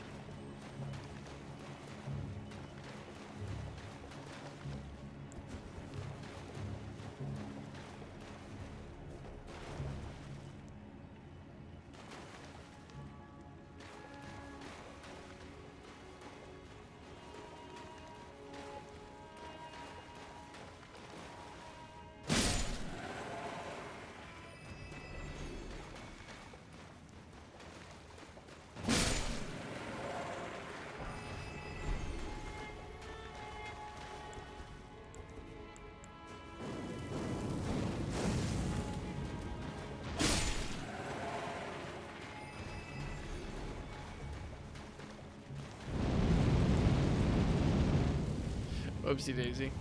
Oopsie daisy.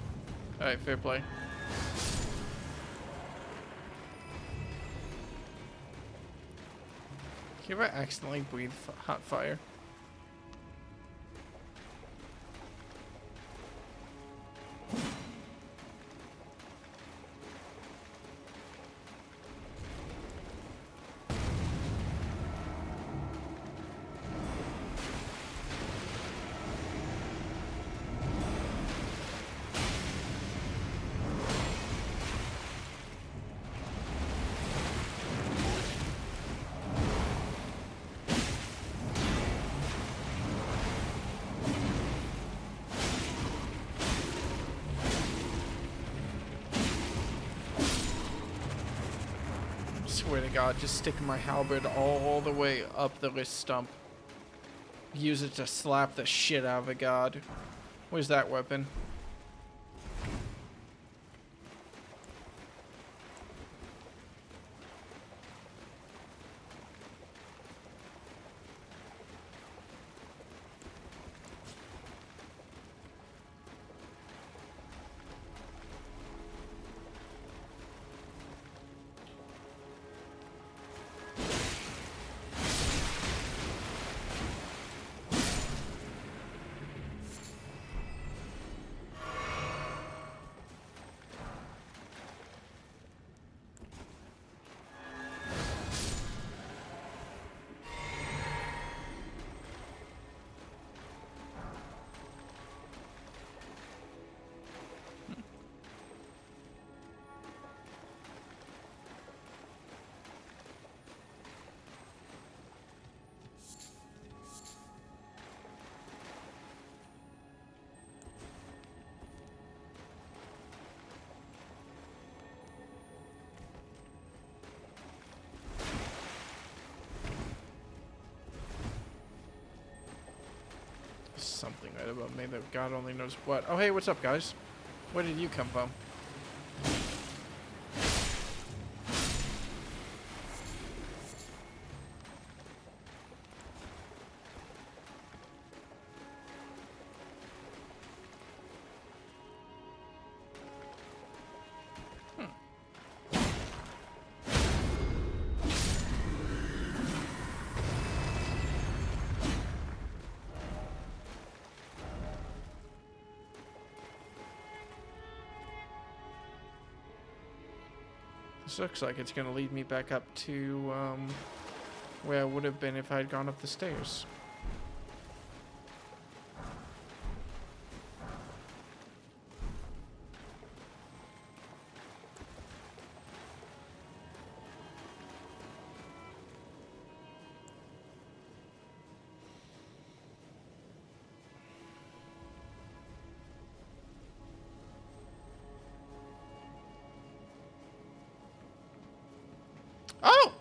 Alright, fair play. You ever accidentally breathe hot fire? Swear to God, just stick my halberd all the way up the wrist stump. Use it to slap the shit out of a god. Where's that weapon? Something right about me that God only knows what. Oh, hey, what's up, guys? Where did you come from? This looks like it's going to lead me back up to where I would have been if I had gone up the stairs. Oh!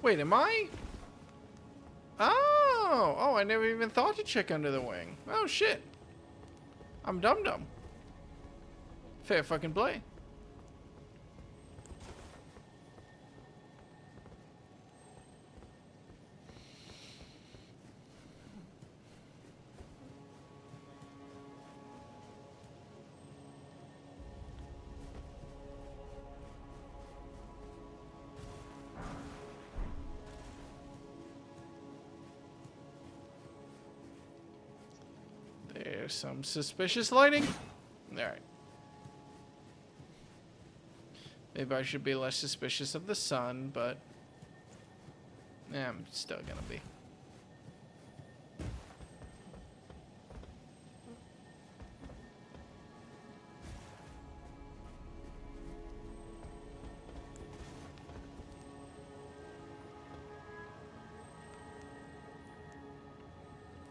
Wait, am I? Oh! Oh, I never even thought to check under the wing. Oh, shit. I'm dum-dum. Fair fucking play. There's some suspicious lighting. Alright. Maybe I should be less suspicious of the sun, but I'm still gonna be.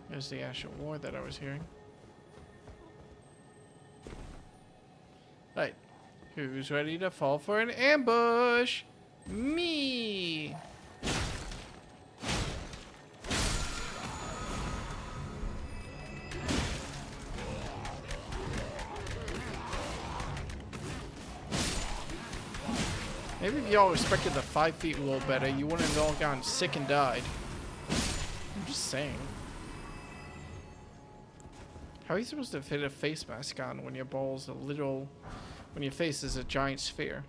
There's the Ash of War that I was hearing. Right. Who's ready to fall for an ambush? Me! Maybe if y'all respected the 5 feet rule better, you wouldn't have all gotten sick and died. I'm just saying. How are you supposed to fit a face mask on when your ball's a little... when your face is a giant sphere?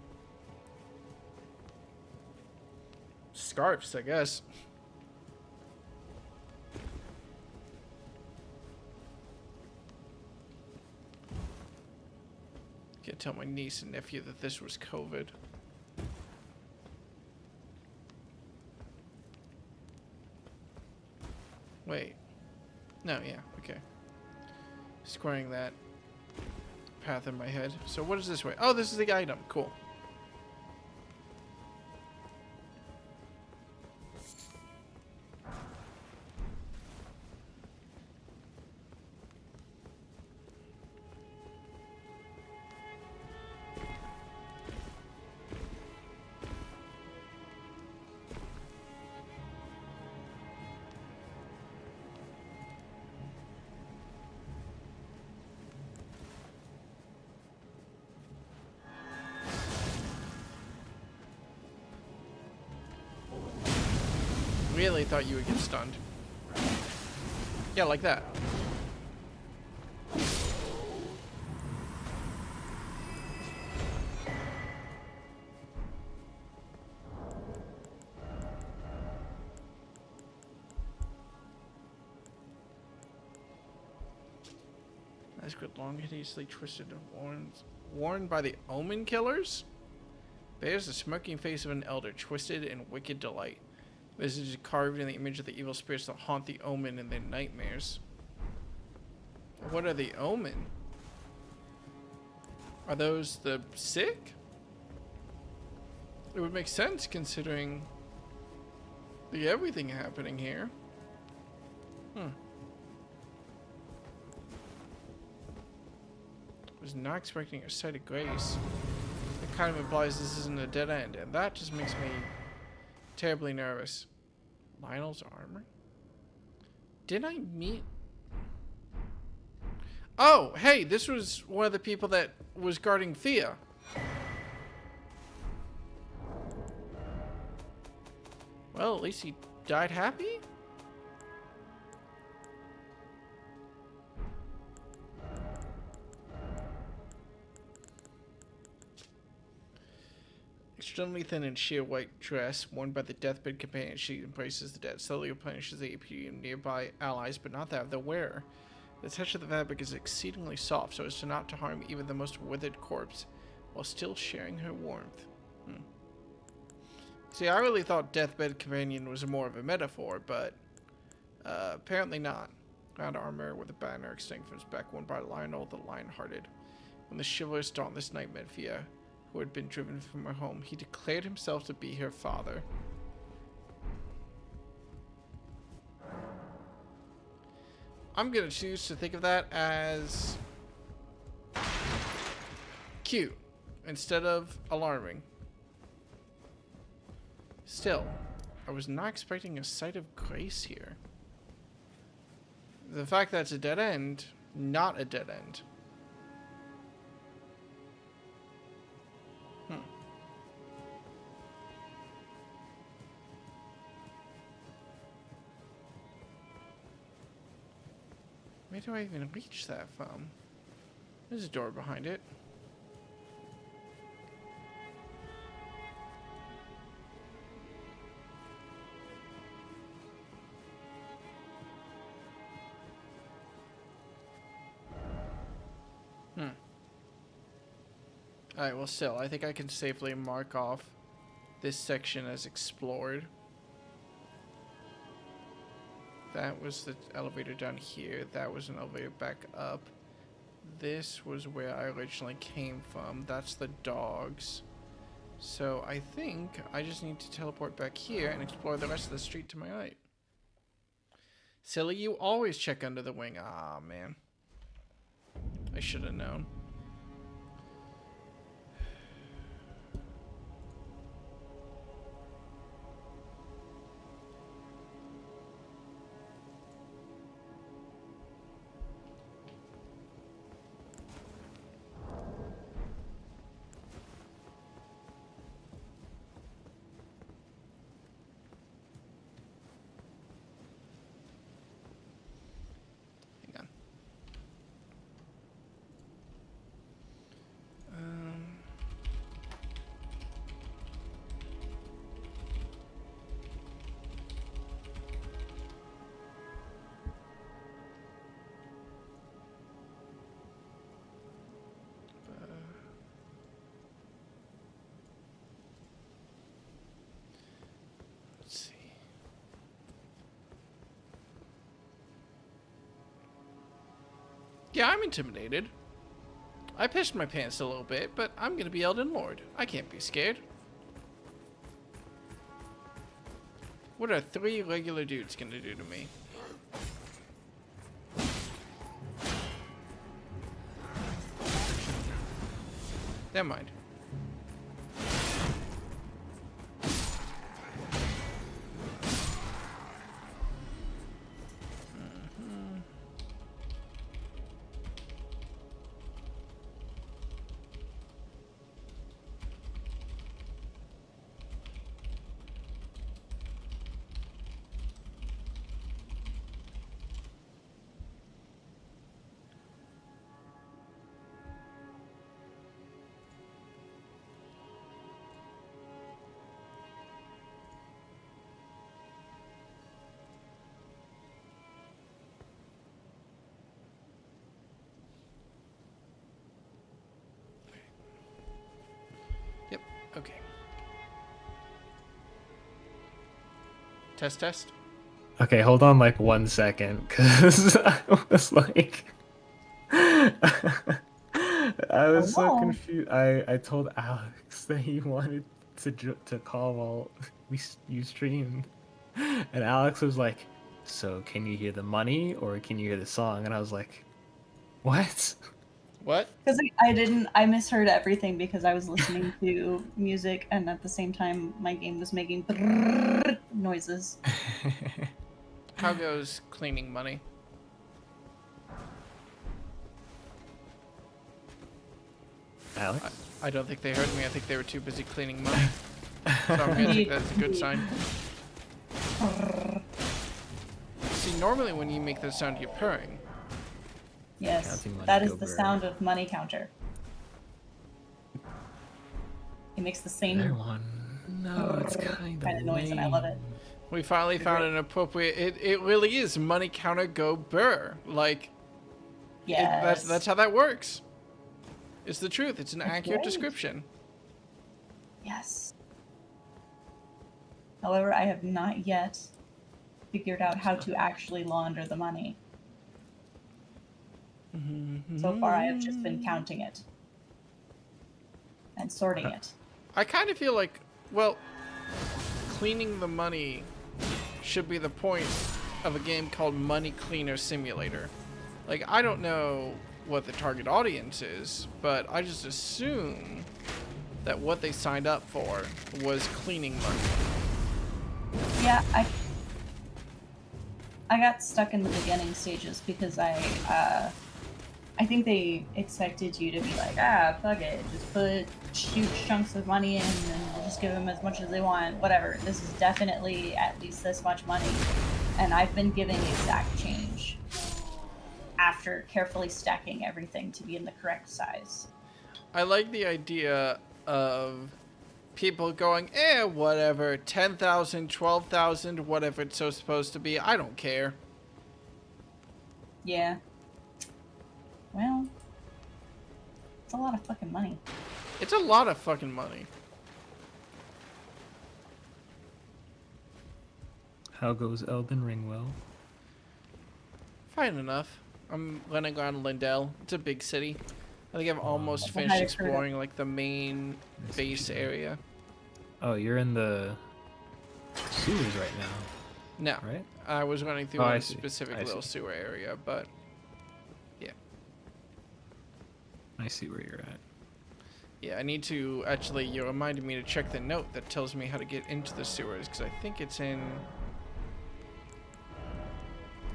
Scarves, I guess. Can't tell my niece and nephew that this was COVID. Wait. No, yeah, okay. Squaring that path in my head. So what is this way? Oh, this is the item. Cool. Really thought you would get stunned. Yeah, like that. That's good. Long, hideously twisted horns worn by the Omen Killers? There's the smirking face of an elder, twisted in wicked delight. This is carved in the image of the evil spirits that haunt the Omen in their nightmares. What are the Omen? Are those the sick? It would make sense considering the everything happening here. Was not expecting a sight of grace. It kind of implies this isn't a dead end, and that just makes me terribly nervous. Lionel's armor? Did I meet... Oh, hey, this was one of the people that was guarding Thea. Well, at least he died happy? Extremely thin and sheer white dress worn by the deathbed companion, she embraces the dead, slowly replenishes the AP of nearby allies, but not that of the wearer. The touch of the fabric is exceedingly soft, so as to not to harm even the most withered corpse, while still sharing her warmth. See, I really thought deathbed companion was more of a metaphor, but apparently not. Ground armor with a banner extending from his back, worn by Lionel the Lion-Hearted. When the chivalrous dauntless knight met Thea, who had been driven from her home, he declared himself to be her father. I'm gonna choose to think of that as cute instead of alarming. Still, I was not expecting a sight of grace here. The fact that it's a dead end, not a dead end. Where do I even reach that from? There's a door behind it. Alright, well still, I think I can safely mark off this section as explored. That was the elevator down here. That was an elevator back up. This was where I originally came from. That's the dogs. So I think I just need to teleport back here and explore the rest of the street to my right. Silly, you always check under the wing. Ah, man. I should have known. Yeah, I'm intimidated. I pissed my pants a little bit, but I'm gonna be Elden Lord. I can't be scared. What are 3 regular dudes gonna do to me? Never mind. Yep, okay. Test, test. Okay, hold on like 1 second, because I was like, I was so confused. I told Alex that he wanted to call while you streamed, and Alex was like, "So can you hear the money or can you hear the song?" And I was like, "What?" What? Because I misheard everything because I was listening to music and at the same time my game was making noises. How goes cleaning money? Alex? I don't think they heard me. I think they were too busy cleaning money. So I'm gonna take that as a good sign. See, normally when you make that sound, you're purring. Yes, Counting money, that is go the bird. sound of money counter. It makes the There same one. No, it's kind of noise, and I love it. We finally found an appropriate. It really is money counter go burr. Like, Yes. that's how that works. It's the truth. It's an accurate right. description. Yes. However, I have not yet figured out how to actually launder the money. So far, I have just been counting it and sorting it. I kind of feel like, well, cleaning the money should be the point of a game called Money Cleaner Simulator. Like, I don't know what the target audience is, but I just assume that what they signed up for was cleaning money. Yeah, I got stuck in the beginning stages because I think they expected you to be like, fuck it, just put huge chunks of money in and just give them as much as they want, whatever. This is definitely at least this much money, and I've been giving exact change after carefully stacking everything to be in the correct size. I like the idea of people going, whatever, 10,000, 12,000, whatever it's so supposed to be, I don't care. Yeah. Well, it's a lot of fucking money. It's a lot of fucking money. How goes Elden Ring, Will? Fine enough. I'm running around Lindell. It's a big city. I think I've almost Well, finished I heard exploring like the main Yes, base you area. Oh, you're in the sewers right now, No, right? I was running through Oh, I one see. specific I little see. sewer area, but yeah. I see where you're at. Yeah, I need to, actually, you reminded me to check the note that tells me how to get into the sewers, because I think it's in...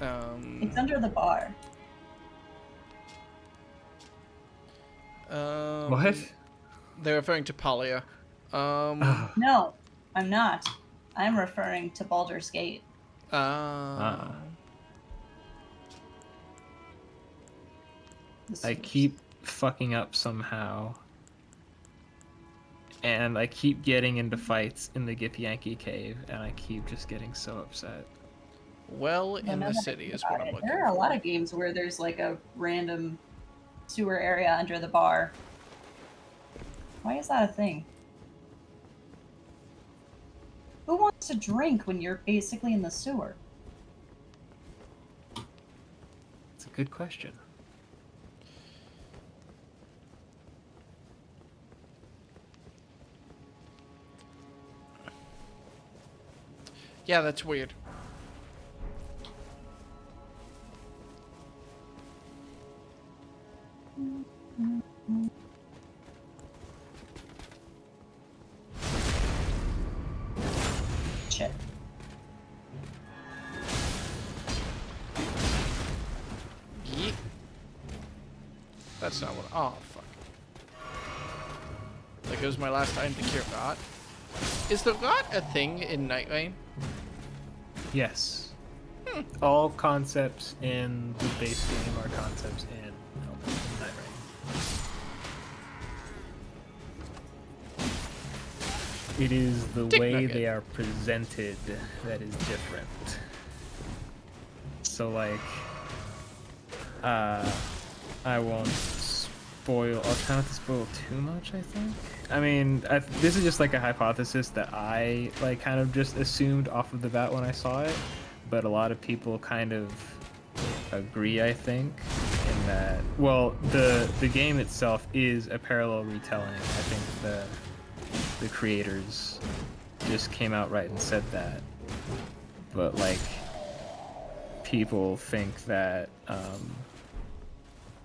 It's under the bar. What? They're referring to Palia. No, I'm not. I'm referring to Baldur's Gate. Ah. The I sewers. keep fucking up somehow. And I keep getting into fights in the Githyanki cave, and I keep just getting so upset. Well in Now the that I city think is about what I'm it, looking there are a for. lot of games where there's like a random sewer area under the bar. Why is that a thing? Who wants to drink when you're basically in the sewer? It's a good question. Yeah, that's weird. Shit. Yeet. That's not what. Oh, fuck. There goes my last item to cure rot. Is the rot a thing in Night Rain? Yes. All concepts in the base game are concepts in Night Rain. It is the Dick way nugget. they are presented that is different. So like, I won't spoil. I'll try not to spoil too much, I think. I mean, this is just like a hypothesis that I like kind of just assumed off of the bat when I saw it, but a lot of people kind of agree, I think, in that. Well, the game itself is a parallel retelling. I think the creators just came out right and said that, but like, people think that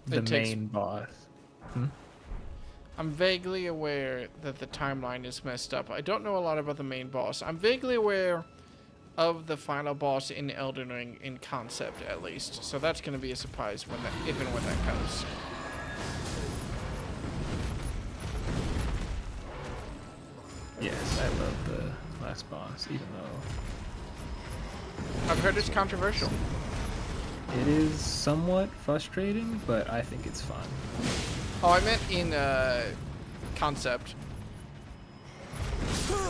the main boss. I'm vaguely aware that the timeline is messed up. I don't know a lot about the main boss. I'm vaguely aware of the final boss in Elden Ring in concept, at least. So that's going to be a surprise when that, if and when that comes. Yes, I love the last boss, even though I've heard it's controversial. it is somewhat frustrating, but I think it's fun. Oh, I meant in concept.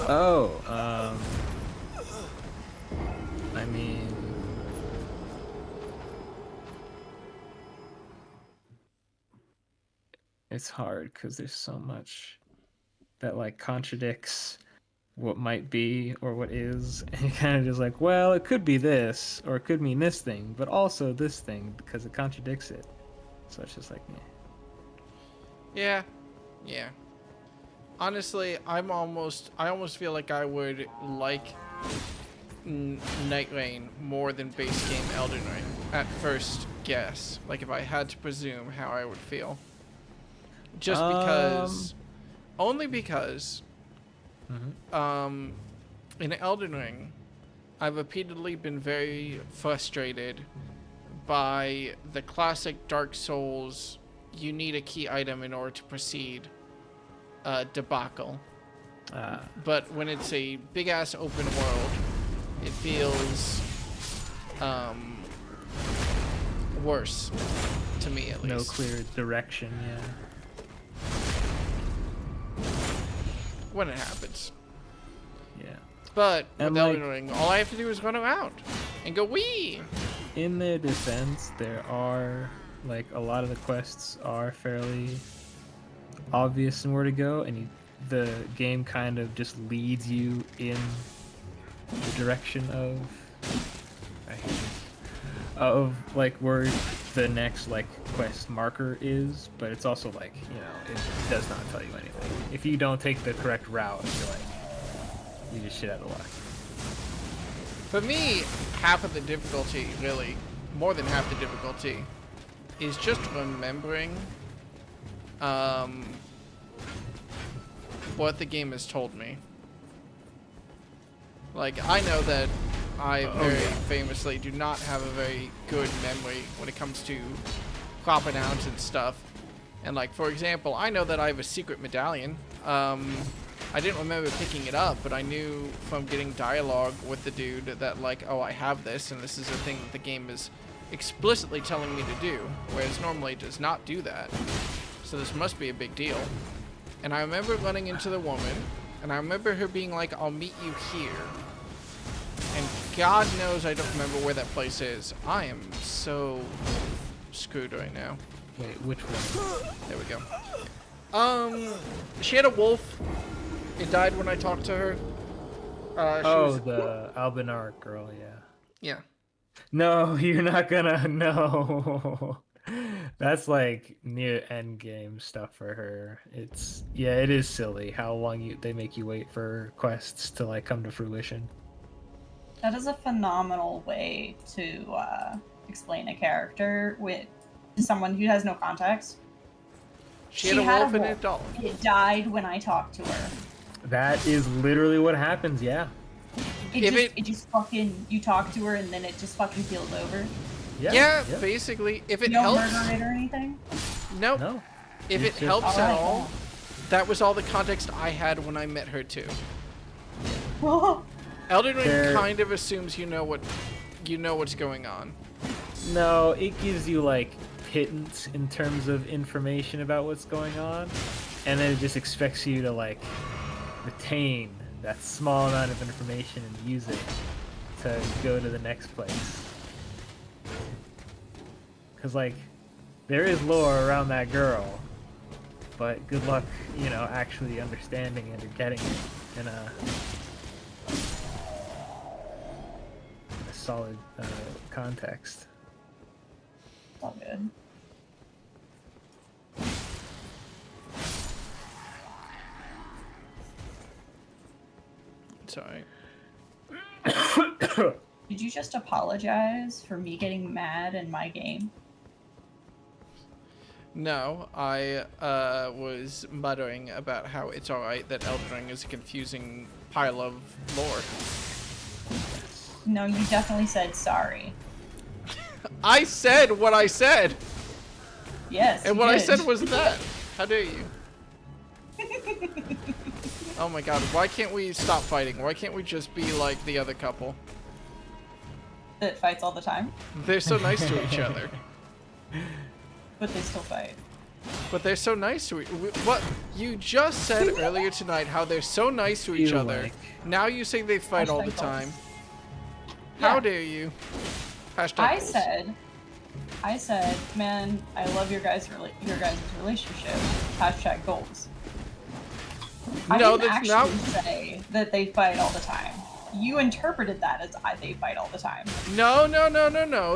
Oh, I mean, it's hard because there's so much that like contradicts what might be or what is, and you're kind of just like, well, it could be this, or it could mean this thing, but also this thing because it contradicts it. So it's just like, meh. Yeah. Yeah. Honestly, I almost feel like I would like Night Rain more than base game Elden Ring at first guess. Like if I had to presume how I would feel. Just because, only because, in Elden Ring, I've repeatedly been very frustrated by the classic Dark Souls, you need a key item in order to proceed, debacle. But when it's a big ass open world, it feels worse to me, at least. No clear direction, yeah. When it happens. Yeah. But And with Elden like, Ring, all I have to do is run around and go wee. in their defense, there are like a lot of the quests are fairly obvious in where to go, and the game kind of just leads you in the direction of like where the next like quest marker is, but it's also like, you know, it does not tell you anything. If you don't take the correct route, you're like, you just shit out of luck. For me, half of the difficulty, really, more than half the difficulty, is just remembering what the game has told me. Like, I know that I very famously do not have a very good memory when it comes to cropping out and stuff. And like, for example, I know that I have a secret medallion. I didn't remember picking it up, but I knew from getting dialogue with the dude that like, oh, I have this, and this is a thing that the game is explicitly telling me to do, whereas normally it does not do that. So this must be a big deal. And I remember running into the woman, and I remember her being like, I'll meet you here. And God knows I don't remember where that place is. I am so screwed right now. Wait, which one? There we go. She had a wolf. It died when I talked to her. The Albinar girl, yeah. Yeah. No, you're not gonna know. That's like near end game stuff for her. It's, yeah, it is silly how long they make you wait for quests to like come to fruition. That is a phenomenal way to explain a character to someone who has no context. She had a wolf and a dog. It died when I talked to her. That is literally what happens, yeah. It just fucking, you talk to her and then it just fucking feels over. Yeah, basically, if it you don't helps. murder it or anything? Nope. No. If it helps at all, that was all the context I had when I met her too. Elden Ring kind of assumes you know what's going on. No, it gives you like pittance in terms of information about what's going on, and then it just expects you to like retain that small amount of information and use it to go to the next place. Because like there is lore around that girl, but good luck, actually understanding it or getting it in a solid context. All good. Sorry. Did you just apologize for me getting mad in my game? No, I was muttering about how it's alright that Elden Ring is a confusing pile of lore. No, you definitely said sorry. I said what I said! Yes, and you what I did. said was that. How dare you? Oh my god, why can't we stop fighting? Why can't we just be like the other couple? That fights all the time. They're so nice to each other. But they still fight. But they're so nice to what? You just said earlier tonight how they're so nice to each other. Like. Now you say they fight all the time. Yeah. How dare you? Hashtag I said, man, I love your guys' relationship. Hashtag goals. I didn't actually say that they fight all the time. You interpreted that as they fight all the time. No.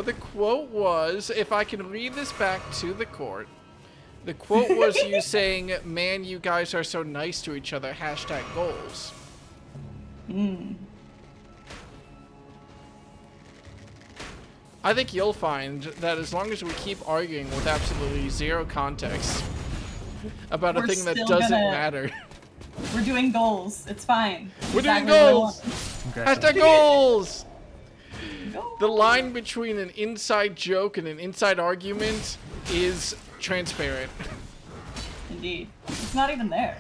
The quote was, if I can read this back to the court, the quote was you saying, man, you guys are so nice to each other. Hashtag goals. I think you'll find that as long as we keep arguing with absolutely zero context about a thing that doesn't matter. We're doing goals. It's fine. We're doing goals! Hashtag goals! Goals! The line between an inside joke and an inside argument is transparent. Indeed. It's not even there.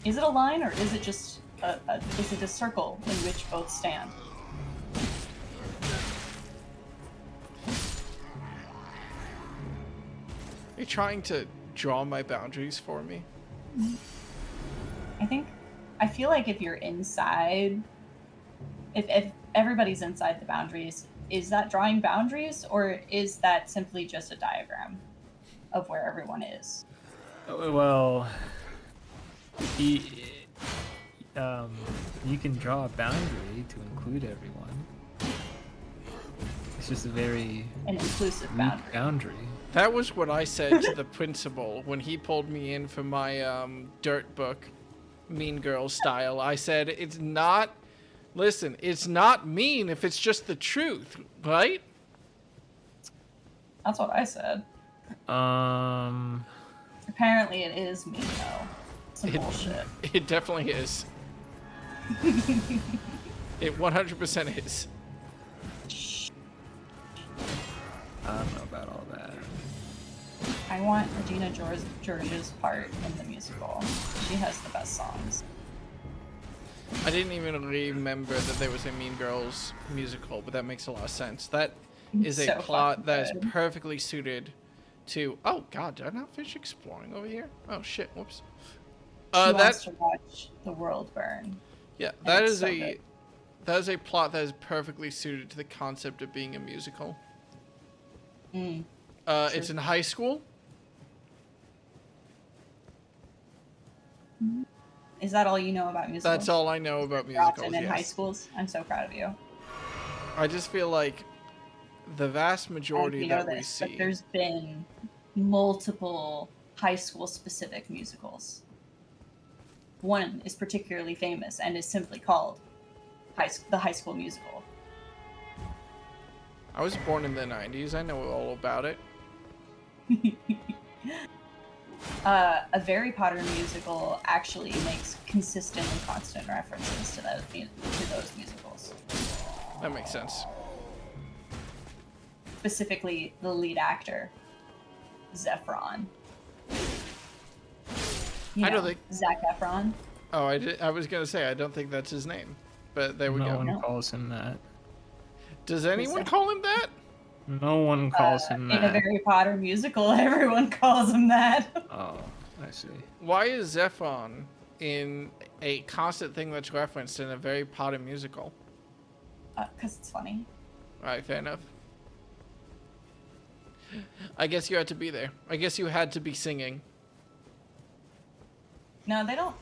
Is it a line or is it just is it a circle in which both stand? Are you trying to draw my boundaries for me? I feel like if you're inside, if everybody's inside the boundaries, is that drawing boundaries or is that simply just a diagram of where everyone is? Well, you can draw a boundary to include everyone. It's just a very an inclusive boundary. That was what I said to the principal when he pulled me in for my dirt book, Mean Girls style. I said, it's not mean if it's just the truth, right? That's what I said. Apparently it is mean, though. Some bullshit. It definitely is. It 100% is. I don't know about all that. I want Regina George's part in the musical. She has the best songs. I didn't even remember that there was a Mean Girls musical, but that makes a lot of sense. That is a plot that is perfectly suited to... Oh, God, did I not finish exploring over here? Oh, shit, whoops. She wants to watch the world burn. Yeah, that is a plot that is perfectly suited to the concept of being a musical. It's in high school. Is that all you know about musicals? That's all I know about musicals, in high schools? I'm so proud of you. I just feel like the vast majority that we see... But there's been multiple high school specific musicals. One is particularly famous and is simply called the High School Musical. I was born in the 90s. I know all about it. A Harry Potter musical actually makes consistent and constant references to those musicals. That makes sense. Specifically, the lead actor, Zephron. I know Zac Efron. Oh, I was gonna say I don't think that's his name, but there we No go. one calls him that. Does anyone call him that? No one calls him In a that. Harry Potter musical, everyone calls him that. Oh, I see. Why is Zephon in a constant thing that's referenced in a Harry Potter musical? Because it's funny. Alright, fair enough. I guess you had to be there. I guess you had to be singing. No, they don't.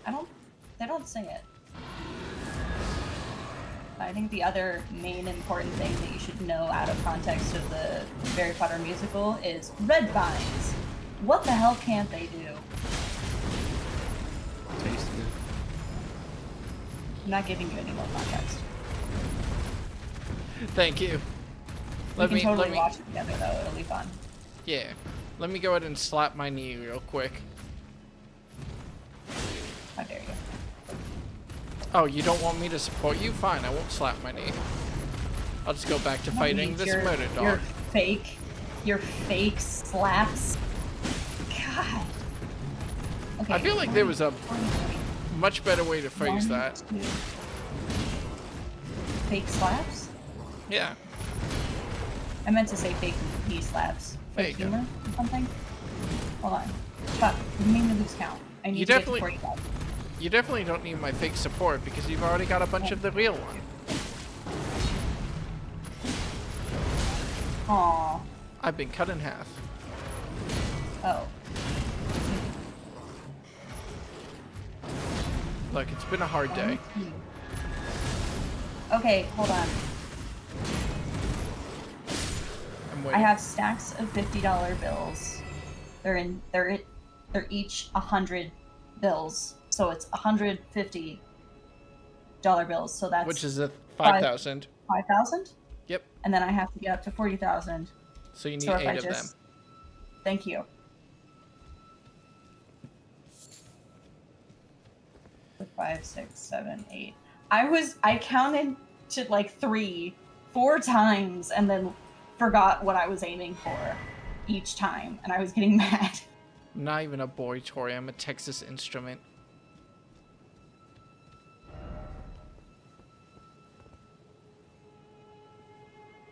They don't sing it. I think the other main important thing that you should know out of context of the Harry Potter musical is red vines. What the hell can't they do? Tastes good. I'm not giving you any more context. Thank you. We can totally watch it together though. It'll be fun. Yeah. Let me go ahead and slap my knee real quick. How dare you? Oh, you don't want me to support you? Fine, I won't slap my knee. I'll just go back to fighting this murder dog. Your fake slaps. God. Okay. I feel like there was a much better way to phrase that. Fake slaps? Yeah. I meant to say fake knee slaps. There you Fake go. humor or something? Hold on. Fuck. You made me lose count. I need You to get definitely- to 45. You definitely don't need my fake support because you've already got a bunch of the real one. Aww. I've been cut in half. Oh. Look, it's been a hard day. Okay, hold on. I'm I waiting. have stacks of $50 bills. They're each 100 bills. So it's $150 bills. So that's Which is a 5,000. 5,000? Yep. And then I have to get up to 40,000. So you need So if 8 I of them. just Thank you. 5, 6, 7, 8. I counted to like 4 times and then forgot what I was aiming for each time, and I was getting mad. I'm not even a boy Tory, I'm a Texas Instrument.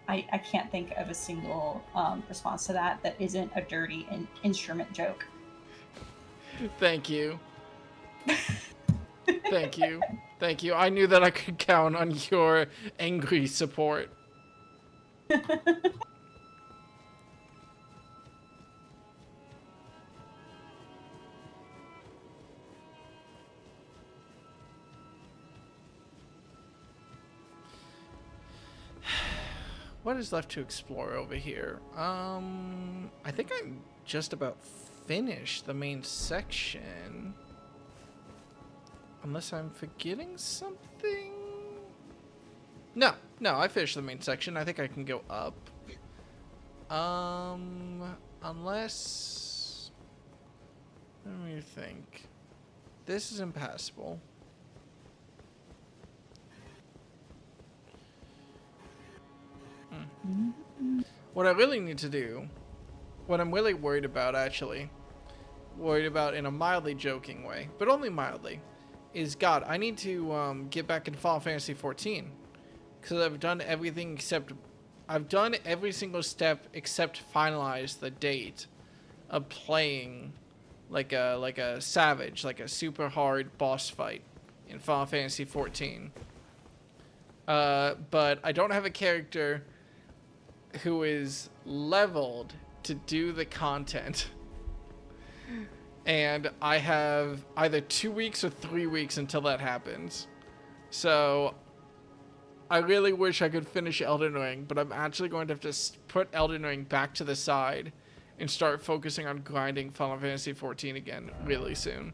I can't think of a single response to that that isn't a dirty instrument joke. Thank you. Thank you. Thank you. I knew that I could count on your angry support. What is left to explore over here? I think I'm just about finished the main section. Unless I'm forgetting something? No, I finished the main section. I think I can go up. Unless... Let me think. This is impassable. What I really need to do, what I'm really worried about actually, in a mildly joking way, but only mildly, is God, I need to get back in Final Fantasy 14. Because I've done everything except, I've done every single step except finalize the date of playing like a savage, like a super hard boss fight in Final Fantasy 14. But I don't have a character who is leveled to do the content. And I have either 2 weeks or 3 weeks until that happens. So I really wish I could finish Elden Ring, but I'm actually going to have to put Elden Ring back to the side and start focusing on grinding Final Fantasy 14 again really soon.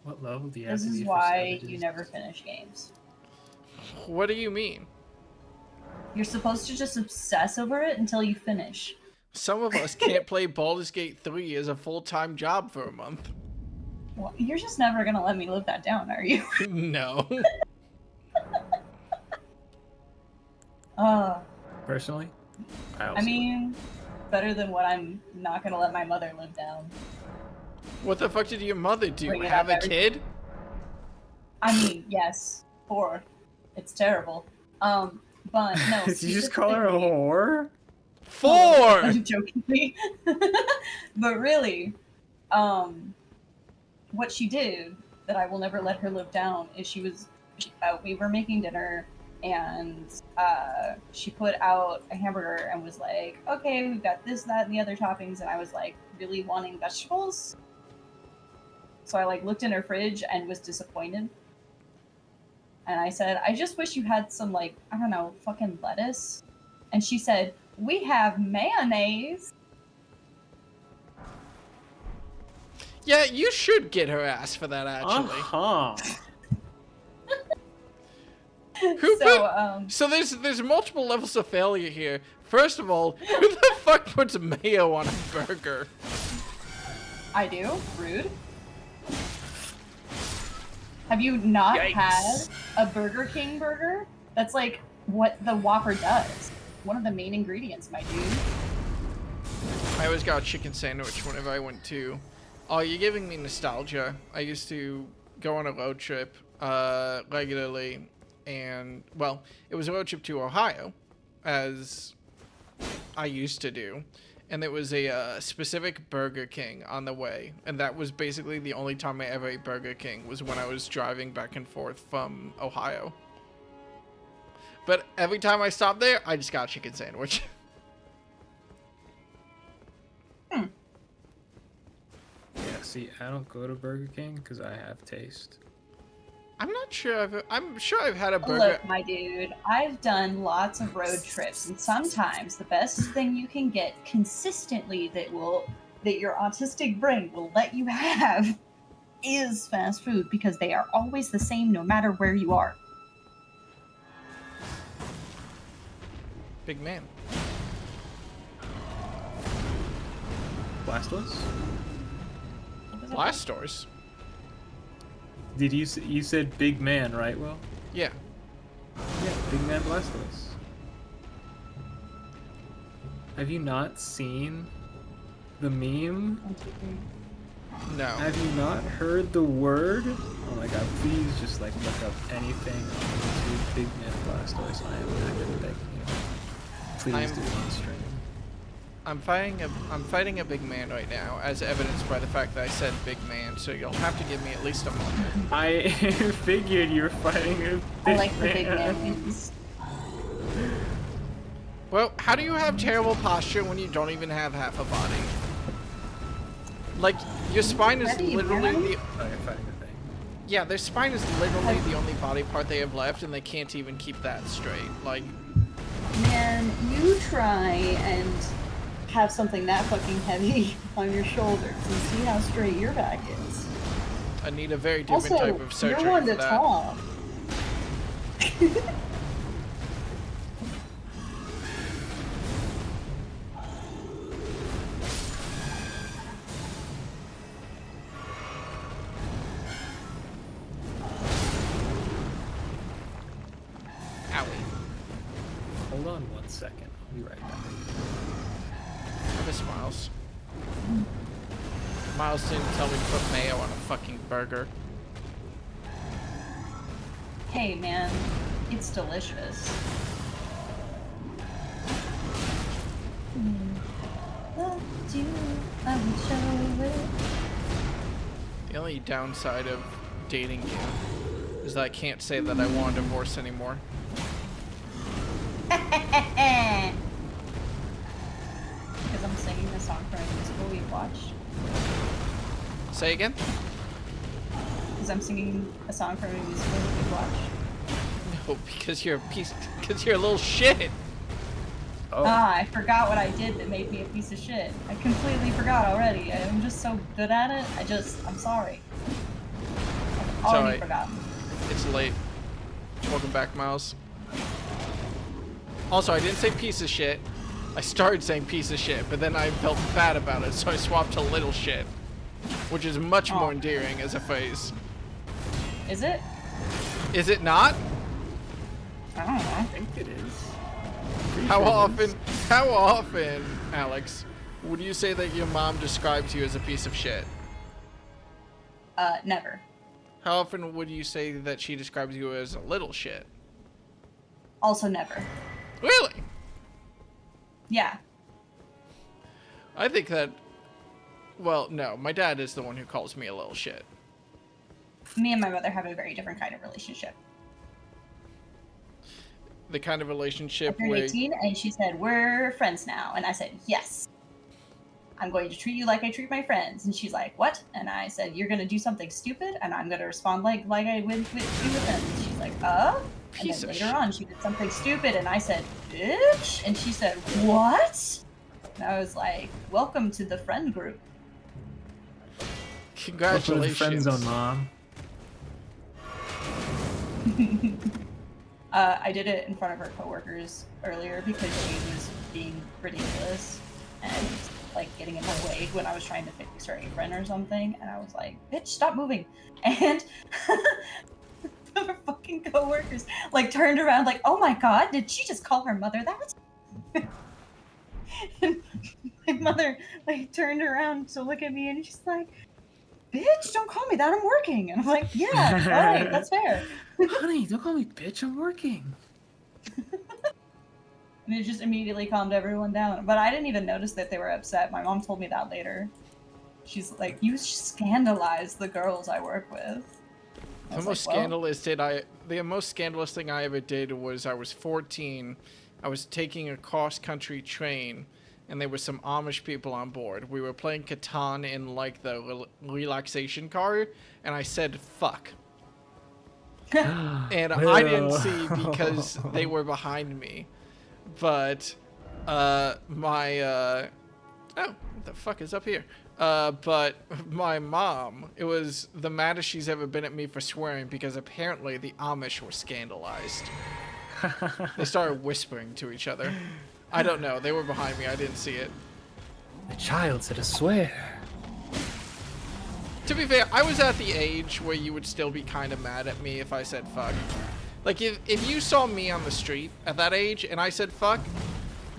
What level do you have This to is be why for you never finish games. What do you mean? You're supposed to just obsess over it until you finish. Some of us can't play Baldur's Gate 3 as a full-time job for a month. Well, you're just never gonna let me live that down, are you? No. Personally, I mean, better than what I'm not gonna let my mother live down. What the fuck did your mother do? Bring it Have up a kid? I mean, yes, 4. It's terrible. But no. Did you just call her a specifically- whore? 4! Jokingly. But really, what she did that I will never let her live down is we were making dinner and she put out a hamburger and was like, okay, we've got this, that, and the other toppings, and I was like really wanting vegetables. So I like looked in her fridge and was disappointed. And I said, I just wish you had some, like, I don't know, fucking lettuce. And she said, we have mayonnaise. Yeah, you should get her ass for that, actually. Uh-huh. So there's multiple levels of failure here. First of all, who the fuck puts mayo on a burger? I do. Rude. Have you not Yikes. had a Burger King burger? That's like what the Whopper does. One of the main ingredients, my dude. I always got a chicken sandwich whenever I went to... Oh, you're giving me nostalgia. I used to go on a road trip regularly, and, well, it was a road trip to Ohio, as I used to do, and there was a specific Burger King on the way, and that was basically the only time I ever ate Burger King, was when I was driving back and forth from Ohio. But every time I stopped there, I just got a chicken sandwich. Yeah, see, I don't go to Burger King because I have taste. I'm sure I've had a burger. Look, my dude, I've done lots of road trips, and sometimes the best thing you can get consistently that your autistic brain will let you have is fast food, because they are always the same no matter where you are. Big man. Blastos? Blast stores. Did you said big man, right, Will? Yeah. Yeah, big man Blastos. Have you not seen the meme? No. Have you not heard the word? Oh my god, please just like look up anything on YouTube. Big man Blastos. I am begging you. Please do it on stream. I'm fighting a big man right now, as evidenced by the fact that I said big man, so you'll have to give me at least a moment. I figured you were fighting a big I like the man. big man. Well, how do you have terrible posture when you don't even have half a body? Like, your spine is Ready, literally man. the... Oh, you're fighting the thing. Yeah, their spine is literally the only body part they have left, and they can't even keep that straight. Like... Man, you try and have something that fucking heavy on your shoulders and see how straight your back is. I need a very different Also, type of surgery you're one for to that. talk. Owie. Hold on 1 second. I'll be right back. I miss Miles. Miles didn't tell me to put mayo on a fucking burger. Hey man, it's delicious. Loved you, I would show it. The only downside of dating you is that I can't say that I want a divorce anymore. Because I'm singing the song from a musical we watched. Say again? Because I'm singing a song from a musical we watched. No, because you're a little shit. Oh, Ah, I forgot what I did that made me a piece of shit. I completely forgot already. I'm just so good at it. I'm sorry. I've already alright. forgotten. It's late. Welcome back, Miles. Also, I didn't say piece of shit. I started saying piece of shit, but then I felt bad about it, so I swapped to little shit, which is much more endearing as a phrase. Is it? Is it not? I don't know. I think it is. How often, Alex, would you say that your mom describes you as a piece of shit? Never. How often would you say that she describes you as a little shit? Also never. Really? Yeah. I think that, well, no, my dad is the one who calls me a little shit. Me and my mother have a very different kind of relationship. The kind of relationship I turned where 18 and she said, we're friends now. And I said, yes. I'm going to treat you like I treat my friends. And she's like, what? And I said, you're going to do something stupid and I'm going to respond like I would do with them. And she's like, And then later on, she did something stupid and I said, bitch. And she said, what? And I was like, welcome to the friend group. Congratulations. Welcome to the friend zone, Mom. I did it in front of her coworkers earlier because she was being ridiculous and like getting in my way when I was trying to fix her apron or something, and I was like, bitch, stop moving. And her fucking coworkers like turned around like, oh my god, did she just call her mother that? And my mother like turned around to look at me and she's like, bitch, don't call me that, I'm working. And I'm like, yeah, alright, that's fair. Honey, don't call me bitch, I'm working. And it just immediately calmed everyone down. But I didn't even notice that they were upset. My mom told me that later. She's like, you scandalize the girls I work with. The most scandalous thing I ever did was I was 14. I was taking a cross-country train, and there were some Amish people on board. We were playing Catan in like the relaxation car, and I said fuck. And I didn't see because they were behind me. But oh, what the fuck is up here? But my mom, it was the maddest she's ever been at me for swearing because apparently the Amish were scandalized. They started whispering to each other. I don't know. They were behind me. I didn't see it. The child said a swear. To be fair, I was at the age where you would still be kind of mad at me if I said fuck. Like, if you saw me on the street at that age and I said fuck,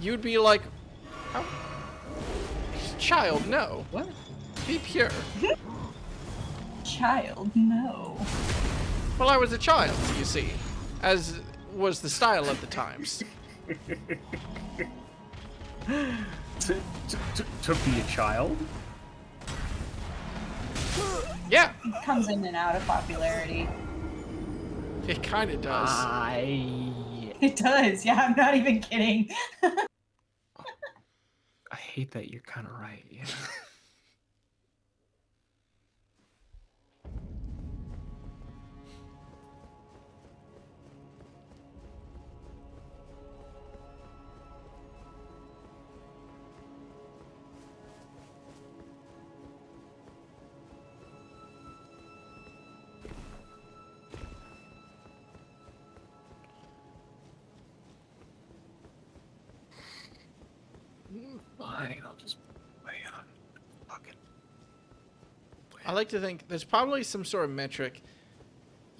you'd be like, oh, child, no. What? Be pure. Child, no. Well, I was a child, you see, as was the style of the times. To be a child? Yeah. It comes in and out of popularity. It kind of does. It does, yeah, I'm not even kidding. I hate that you're kind of right, yeah. Fine, I'll just play on fucking. I like to think there's probably some sort of metric.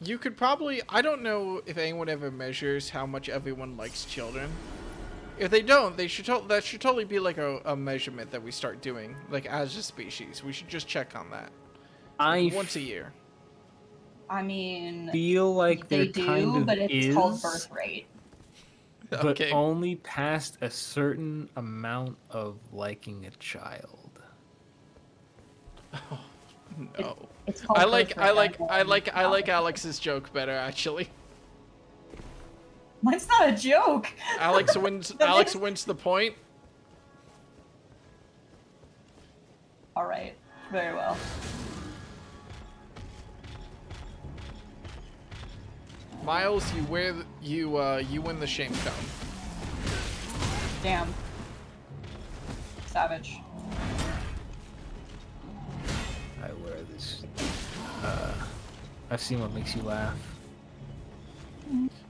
You could probably, I don't know if anyone ever measures how much everyone likes children. If they don't, that should totally be like a measurement that we start doing, like as a species. We should just check on that. Once a year. I mean, Feel like they there do, kind of but it's is, called birth rate. but Okay. only past a certain amount of liking a child. No. It's called I birth like rate. Alex's joke better actually. Mine's not a joke. Alex wins the point. All right, very well. Miles, you win the shame cone. Damn. Savage. I wear this. I've seen what makes you laugh.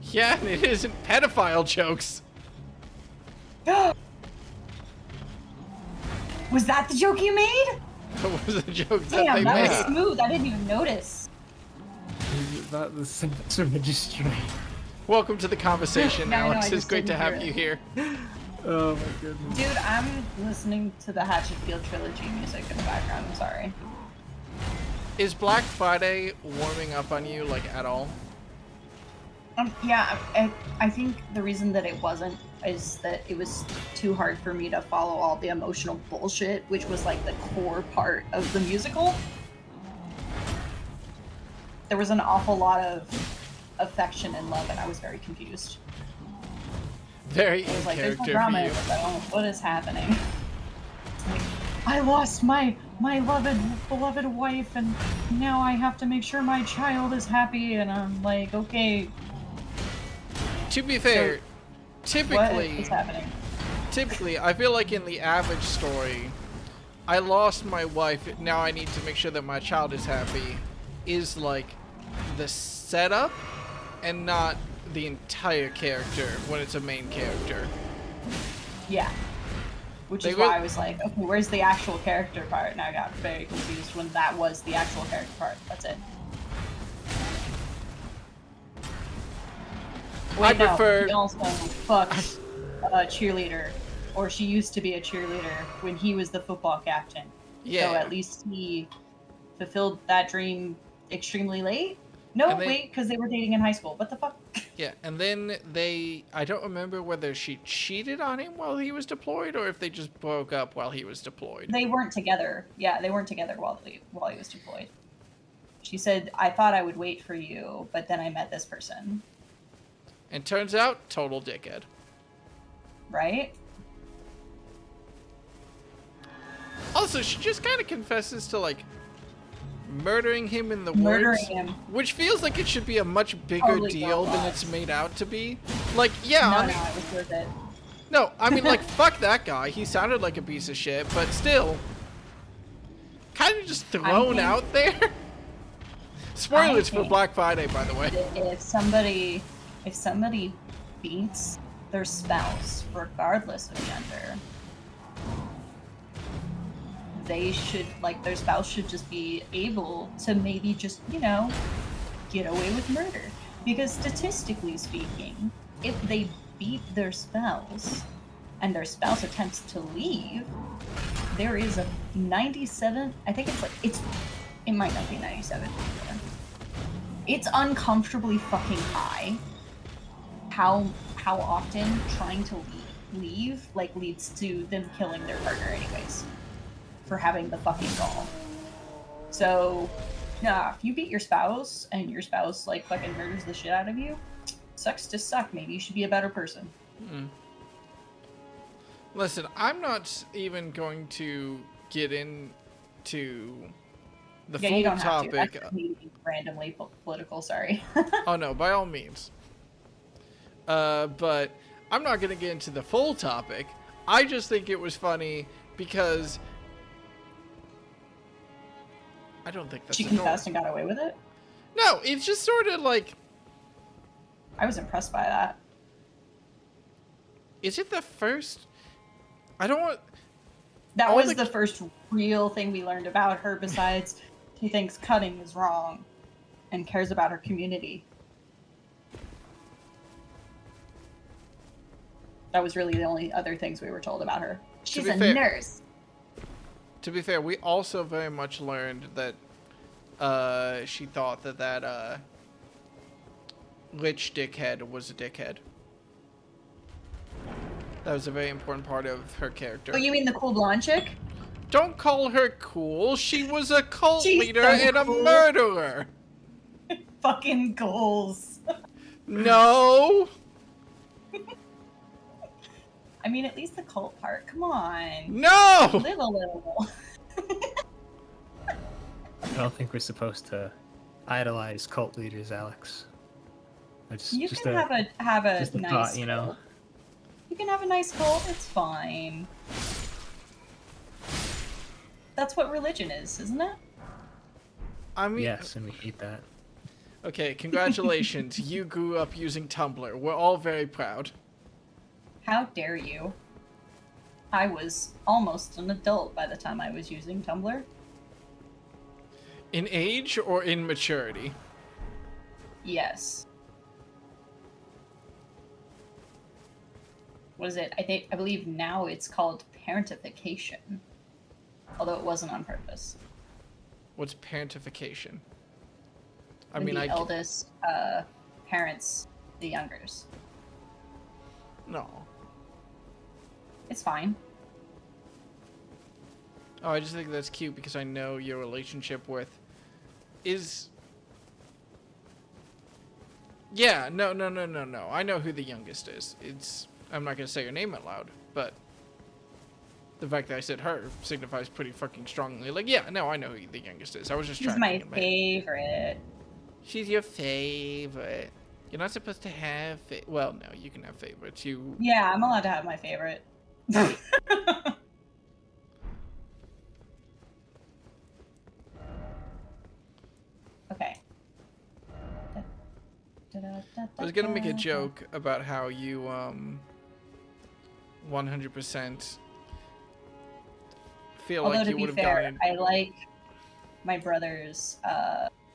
Yeah, and it isn't pedophile jokes. Was that the joke you made? That was a joke that Damn, they that made. was smooth. I didn't even notice. Is that the sentence registry? Welcome to the conversation, No, Alex. I It's just great to didn't have hear you it. here. Oh my goodness. Dude, I'm listening to the Hatchetfield trilogy music in the background. I'm sorry. Is Black Friday warming up on you, like, at all? Yeah, I think the reason that it wasn't is that it was too hard for me to follow all the emotional bullshit, which was like the core part of the musical. There was an awful lot of affection and love, and I was very confused. Very I was in like, there's no character drama for in you. this. I don't know what is happening. It's like, I lost my beloved wife, and now I have to make sure my child is happy, and I'm like, okay, To be fair, what typically, is happening? I feel like in the average story, I lost my wife, now I need to make sure that my child is happy, is like the setup and not the entire character when it's a main character. Yeah. Which They is will- why I was like, okay, where's the actual character part? And I got very confused when that was the actual character part. That's it. Wait, no, prefer- he also fucked a cheerleader, or she used to be a cheerleader when he was the football captain. Yeah. So at least he fulfilled that dream extremely late. No, And they- wait, because they were dating in high school. What the fuck? Yeah, and then I don't remember whether she cheated on him while he was deployed or if they just broke up while he was deployed. They weren't together. Yeah, they weren't together while he was deployed. She said, I thought I would wait for you, but then I met this person. And turns out, total dickhead. Right? Also, she just kind of confesses to, like, murdering him in the Murdering woods. him. Which feels like it should be a much bigger Totally deal than robots. it's made out to be. Like, yeah, No, I no, mean, it was worth it. no, I mean, like, fuck that guy. He sounded like a piece of shit, but still, kind of just thrown think- out there. Spoilers for think- Black Friday, by the way. If somebody beats their spouse, regardless of gender, they should, like, their spouse should just be able to maybe just, you know, get away with murder. Because statistically speaking, if they beat their spouse and their spouse attempts to leave, there is a 97, I think it might not be 97. It's uncomfortably fucking high how often trying to leave like leads to them killing their partner anyways for having the fucking gall. So, nah, if you beat your spouse and your spouse like fucking murders the shit out of you, sucks to suck. Maybe you should be a better person. Listen, I'm not even going to get into the Yeah, full you don't have topic. to. That's me being randomly political, sorry. Oh no, by all means. But I'm not gonna get into the full topic. I just think it was funny because I don't think that's She a confessed and got away with it? No, it's just sort of like, I was impressed by that. is it the first? I don't want. That All was the- the first real thing we learned about her besides she thinks cutting is wrong and cares about her community. That was really the only other things we were told about her. She's be a fair- nurse. To be fair, we also very much learned that she thought that Lich dickhead was a dickhead. That was a very important part of her character. Oh, you mean the cool blonde chick? Don't call her cool. She was a cult She's leader so and a cool. murderer. Fucking goals. No. I mean, at least the cult part. Come on. No. Live a little. I don't think we're supposed to idolize cult leaders, Alex. You can have a just a nice thought, you know. cult. You can have a nice cult. It's fine. That's what religion is, isn't it? I mean, Yes, and we hate that. Okay, congratulations. You grew up using Tumblr. We're all very proud. How dare you? I was almost an adult by the time I was using Tumblr. In age or in maturity? Yes. What is it? I believe now it's called parentification. Although it wasn't on purpose. What's parentification? I When mean, the eldest parents the youngers. No. It's fine. Oh, I just think that's cute because I know your relationship with is... Yeah, no. I know who the youngest is. It's... I'm not going to say her name out loud, but the fact that I said her signifies pretty fucking strongly. Like, yeah, no, I know who the youngest is. I was just She's trying my to favorite. She's your favorite. You're not supposed to have... Well, no, you can have favorites. You... Yeah, I'm allowed to have my favorite. Okay. I was gonna make a joke about how you 100% feel Although like to you be would have fair, gone in. I like my brother's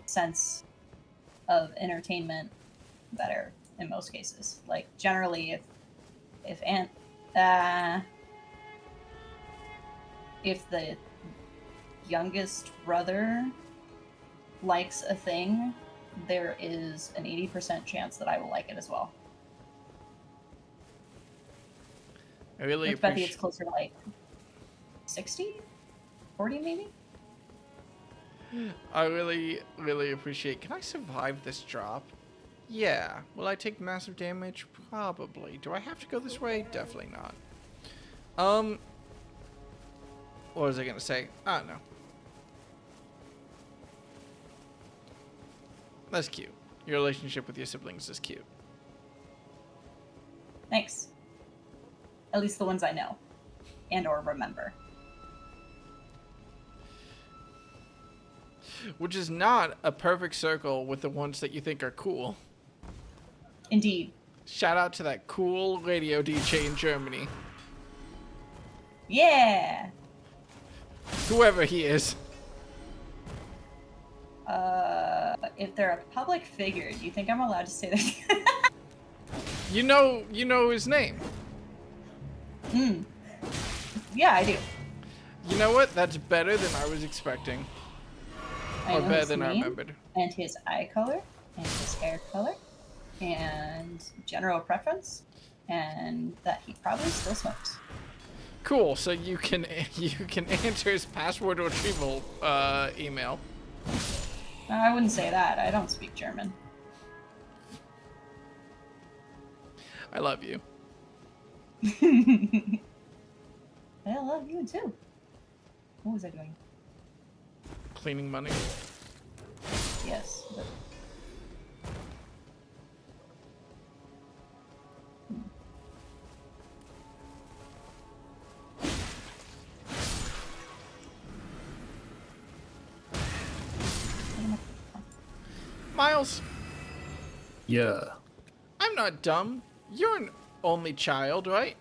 sense of entertainment better in most cases. Like generally, if the youngest brother likes a thing, there is an 80% chance that I will like it as well. I really With Bethy, appreciate. it's closer to like 60, 40 maybe. I really appreciate. Can I survive this drop? Yeah. Will I take massive damage? Probably. Do I have to go this way? Definitely not. What was I gonna say? I don't know. That's cute. Your relationship with your siblings is cute. Thanks. At least the ones I know and or remember. Which is not a perfect circle with the ones that you think are cool. Indeed. Shout out to that cool radio DJ in Germany. Yeah. Whoever he is. If they're a public figure, do you think I'm allowed to say that? You know his name. Yeah, I do. You know what? That's better than I was expecting. I Or know better his than I name, remembered. and his eye color, and his hair color, and general preference, and that he probably still smokes. Cool. So you can answer his password retrieval email. I wouldn't say that. I don't speak German. I love you. I love you too. What was I doing? Cleaning money. Yes. But... Miles, Yeah. I'm not dumb. You're an only child, right?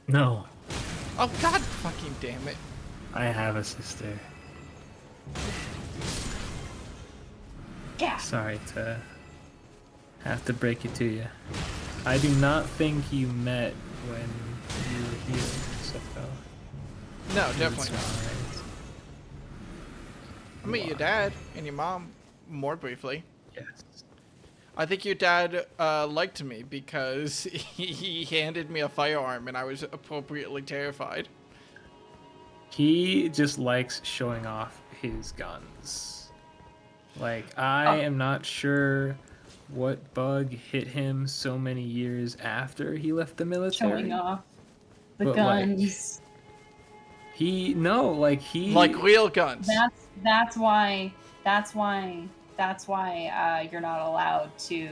No, Oh, god fucking damn it. I have a sister. Yeah. Sorry to have to break it to you. I do not think you met when you were here, so No, it's definitely not. alright. I met your dad and your mom more briefly. Yes. I think your dad liked me because he handed me a firearm and I was appropriately terrified. He just likes showing off his guns. Like, I am not sure what bug hit him so many years after he left the military. Showing off the But, like, guns. Like real guns. That's why you're not allowed to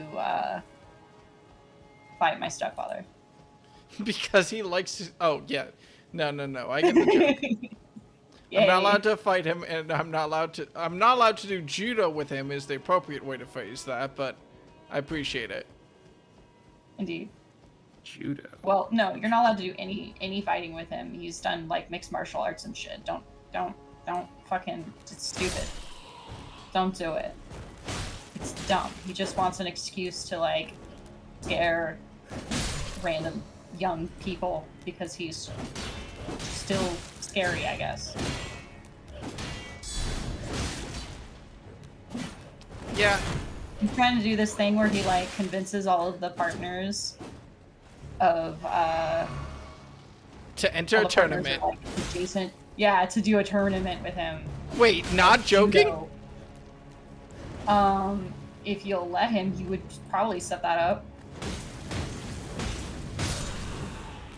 fight my stepfather. Because he likes to... Oh, yeah. No. I get the joke. I'm not Yay. allowed to fight him, and I'm not allowed to do judo with him is the appropriate way to phrase that, but I appreciate it. Indeed. Judo. Well, no, you're not allowed to do any fighting with him. He's done like mixed martial arts and shit. Don't fucking, it's stupid. Don't do it. It's dumb. He just wants an excuse to like scare random young people because he's still scary, I guess. Yeah. He's trying to do this thing where he like convinces all of the partners of To enter all a the partners tournament. are, like, adjacent. Yeah, to do a tournament with him. Wait, not joking? Judo. If you'll let him, he would probably set that up.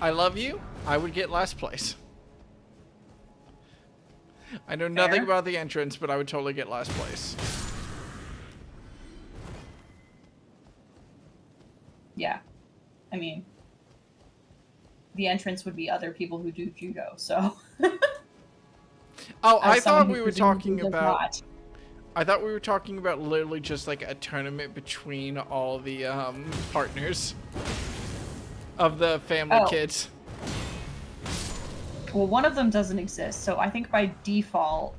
I love you. I would get last place. I know nothing Fair. about the entrance, but I would totally get last place. Yeah. I mean, the entrance would be other people who do judo, so. Oh, I As someone thought who we were presumably talking does about. not. I thought we were talking about literally just like a tournament between all the partners of the family Oh. kids. Well, one of them doesn't exist, so I think by default,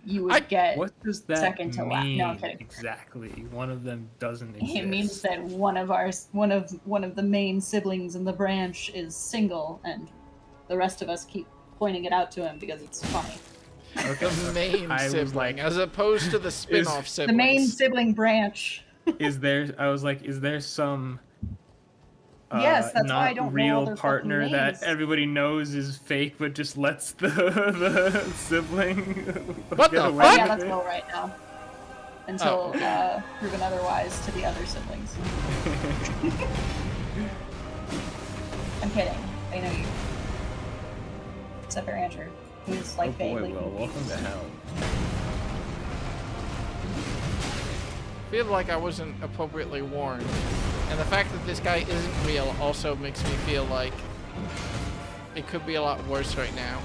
you would get What does that second to last. mean No, I'm kidding. exactly? One of them doesn't exist. It means that one of the main siblings in the branch is single, and the rest of us keep pointing it out to him because it's funny. Okay. The main I was sibling, like, as opposed to the spin-off The siblings. main sibling branch. is there? I was like, is there some? Yes, that's not why I don't know real all their partner fucking that names. everybody knows is fake, but just lets the sibling What get the away Oh fuck? yeah, with that's it. Will right now. Until proven otherwise to the other siblings. I'm kidding. They know you. Except for Andrew, who's Oh like boy, vaguely Will, welcome confused. to hell. I feel like I wasn't appropriately warned. And the fact that this guy isn't real also makes me feel like it could be a lot worse right now.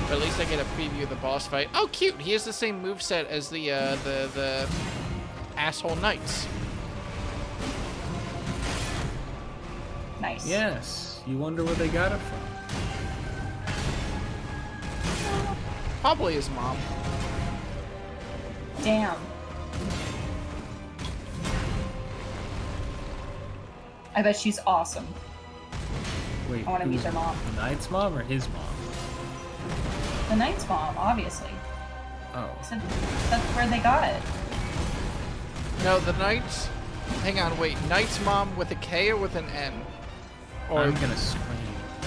But at least I get a preview of the boss fight. Oh, cute! He has the same moveset as the asshole knights. Nice. Yes, you wonder where they got it from. Probably his mom. Damn. I bet she's awesome. Wait, I wanna meet who's their mom. The Knight's mom or his mom? The Knight's mom, obviously. Oh, So that's where they got it. No, the knights. Hang on, wait. Knight's mom with a K or with an N? Or I'm gonna scream.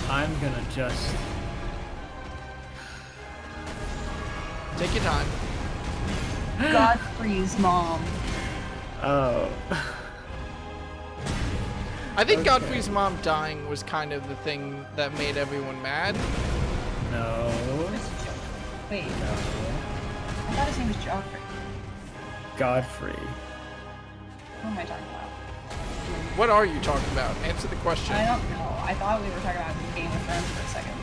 I'm gonna just. take your time. Godfrey's mom. Oh. I think Okay. Godfrey's mom dying was kind of the thing that made everyone mad. No. Wait, No. I thought his name was Joffrey. Godfrey. Who am I talking about? What are you talking about? Answer the question. I don't know. I thought we were talking about Game of Thrones for a second.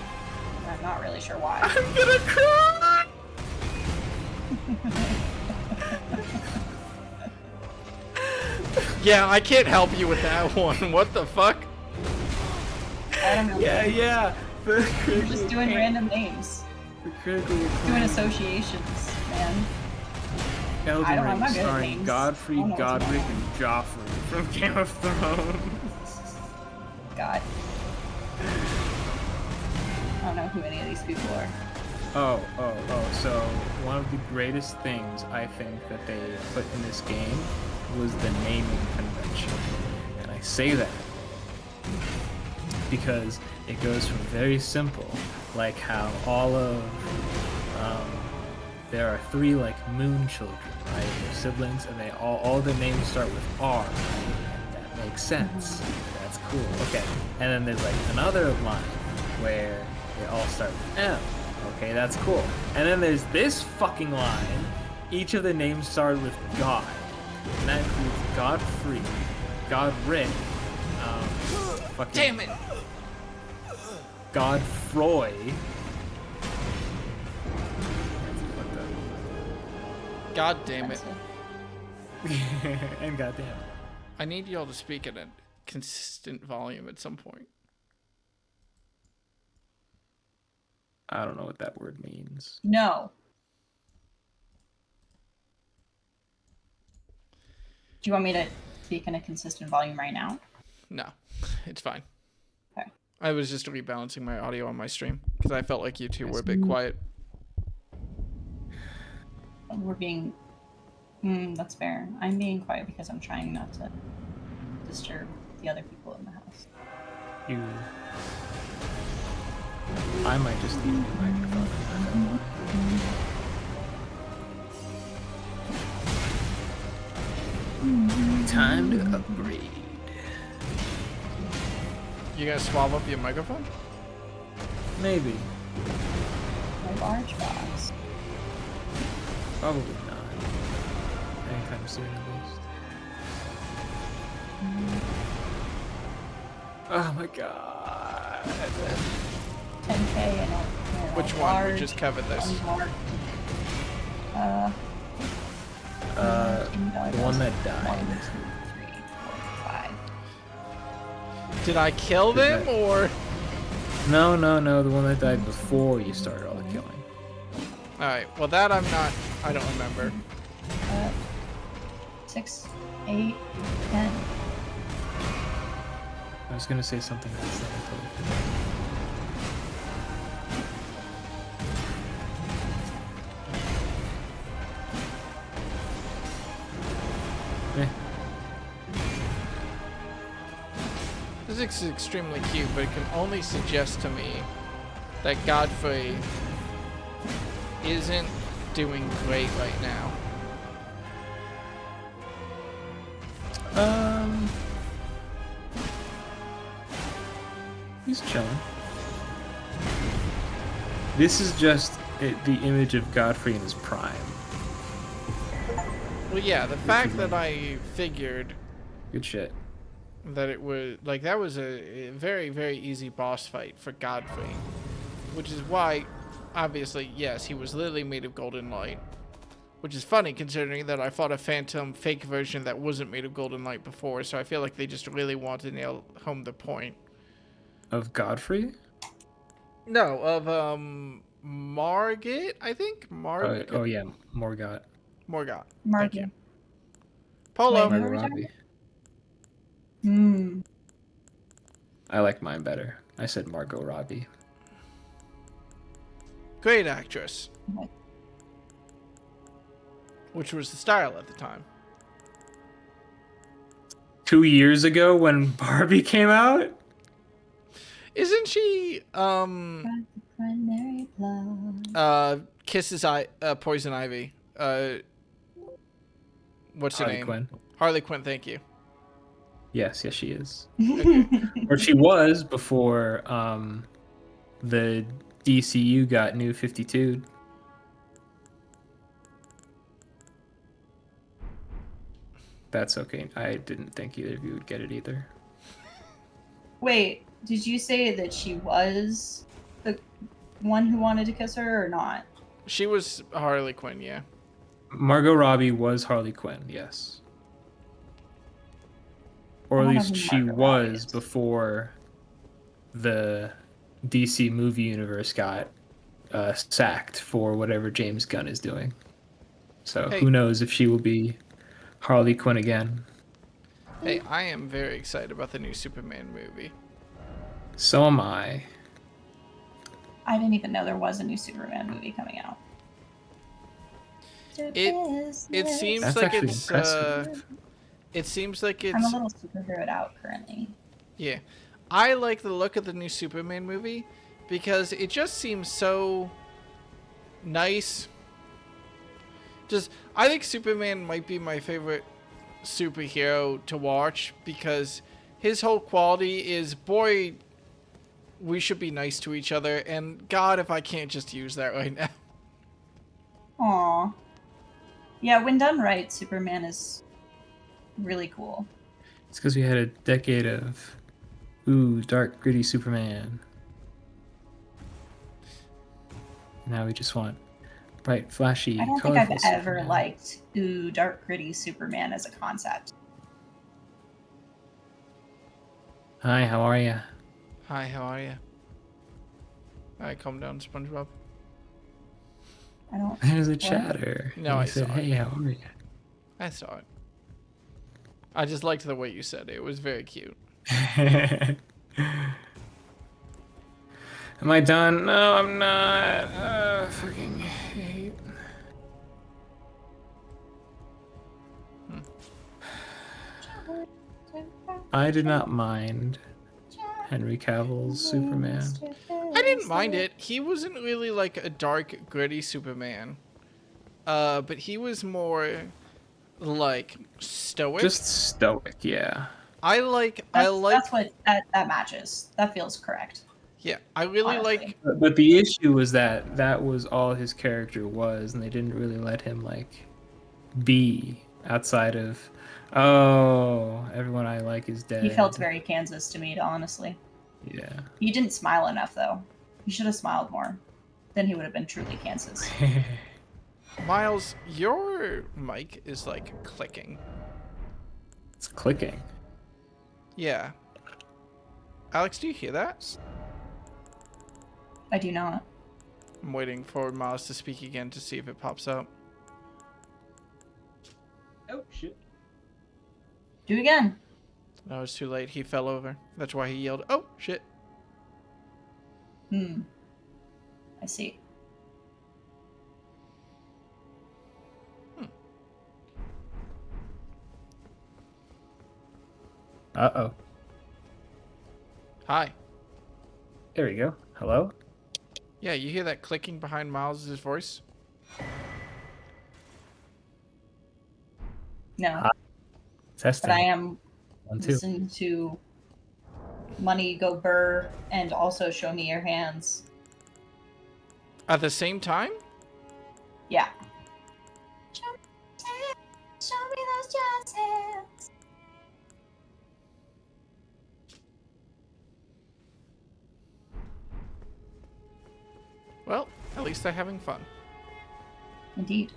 And I'm not really sure why. I'm gonna cry! Yeah, I can't help you with that one. What the fuck? I don't know. Yeah. The We're critical just doing acclaim- random names. The critical Doing acclaim associations, man. Elden I'm Ring not good at starring names. Godfrey, I don't know what's Godric, going and Joffrey from Game of Thrones. God. I don't know who any of these people are. Oh. So one of the greatest things I think that they put in this game was the naming convention. And I say that because it goes from very simple, like how all of, there are 3 like moon children, right? They're siblings, and they all their names start with R, and that makes sense. That's cool. Okay, and then there's like another line where they all start with M. Okay, that's cool. And then there's this fucking line. Each of the names started with God, and that includes Godfrey, Godric, fucking Damn it! Godfroy, God damn it. And goddamn. I need y'all to speak at a consistent volume at some point. I don't know what that word means. No. Do you want me to speak in a consistent volume right now? No, it's fine. Okay. I was just rebalancing my audio on my stream because I felt like you two were a bit quiet. We're being... that's fair. I'm being quiet because I'm trying not to disturb the other people in the house. I might just need a new microphone. I'm not gonna lie. Time to upgrade. You gonna swap up your microphone? Maybe. My large box. Probably not. Anytime soon, at least. Oh my god. 10K and a Which one? large, We just covered this. unmarked, the one that died. 1, 2, 3, 4, 5. Did I kill them or? No, the one that died before you started all the killing. Alright, well that I don't remember. 6, 8, 10. I was gonna say something else that I totally forgot. This is extremely cute, but it can only suggest to me that Godfrey isn't doing great right now. He's chilling. This is just the image of Godfrey in his prime. Well, yeah, the fact that I figured Good shit. that it was like that was a very, very easy boss fight for Godfrey, which is why, obviously, yes, he was literally made of golden light, which is funny considering that I fought a phantom fake version that wasn't made of golden light before, so I feel like they just really want to nail home the point. Of Godfrey? No, of Margit, I think. Oh yeah, Morgott. Morgott. Thank Margit. you. Polo. Wait, Margot Robbie. I like mine better. I said Margot Robbie. Great actress. What? Which was the style at the time. 2 years ago when Barbie came out? Isn't she Primary blood. Kisses Poison Ivy? What's her Harley name? Quinn. Harley Quinn, thank you. Yes, she is. Or she was before the DCU got New 52. That's okay. I didn't think either of you would get it either. Wait, did you say that she was the one who wanted to kiss her or not? She was Harley Quinn, yeah. Margot Robbie was Harley Quinn, yes. Or at I don't know least who she Margot Robbie was is. before the DC movie universe got sacked for whatever James Gunn is doing. So Hey. who knows if she will be Harley Quinn again. Hey, I am very excited about the new Superman movie. So am I. I didn't even know there was a new Superman movie coming out. It seems That's like actually it's impressive. it seems like it's I'm a little superheroed out currently. yeah. I like the look of the new Superman movie because it just seems so nice. Just I think Superman might be my favorite superhero to watch because his whole quality is, boy, we should be nice to each other, and God, if I can't just use that right now. Aw. Yeah, when done right, Superman is really cool. It's because we had a decade of, ooh, dark, gritty Superman. Now we just want bright, flashy, I don't think I've colorful ever Superman. liked dark, gritty Superman as a concept. Hi, how are you? Hi, how are you? Alright, calm down, SpongeBob. I don't. There's a What? chatter. No, He I said, saw it. hey, how are you? I saw it. I just liked the way you said it. It was very cute. Am I done? No, I'm not. Fucking hate. I did not mind Henry Cavill's Superman. I didn't mind it. He wasn't really like a dark, gritty Superman. But he was more like stoic. Just stoic, yeah. That's what that matches. That feels correct. Yeah, I really Honestly. like. But the issue was that that was all his character was, and they didn't really let him like be outside of, oh, everyone I like is dead. He felt very Kansas to me, honestly. Yeah. He didn't smile enough, though. He should have smiled more. Then he would have been truly Kansas. Miles, your mic is like clicking. It's clicking. Yeah. Alex, do you hear that? I do not. I'm waiting for Miles to speak again to see if it pops up. Oh shit. Do it again. No, it's too late. He fell over. That's why he yelled, "Oh shit!" I see. Uh-oh. Hi. There we go. Hello? Yeah, you hear that clicking behind Miles' voice? No. Testing. But I am 1, 2. listening to Money Go Burr and also Show Me Your Hands. At the same time? Yeah. Show me those jazz hands. Well, at least they're having fun. Indeed.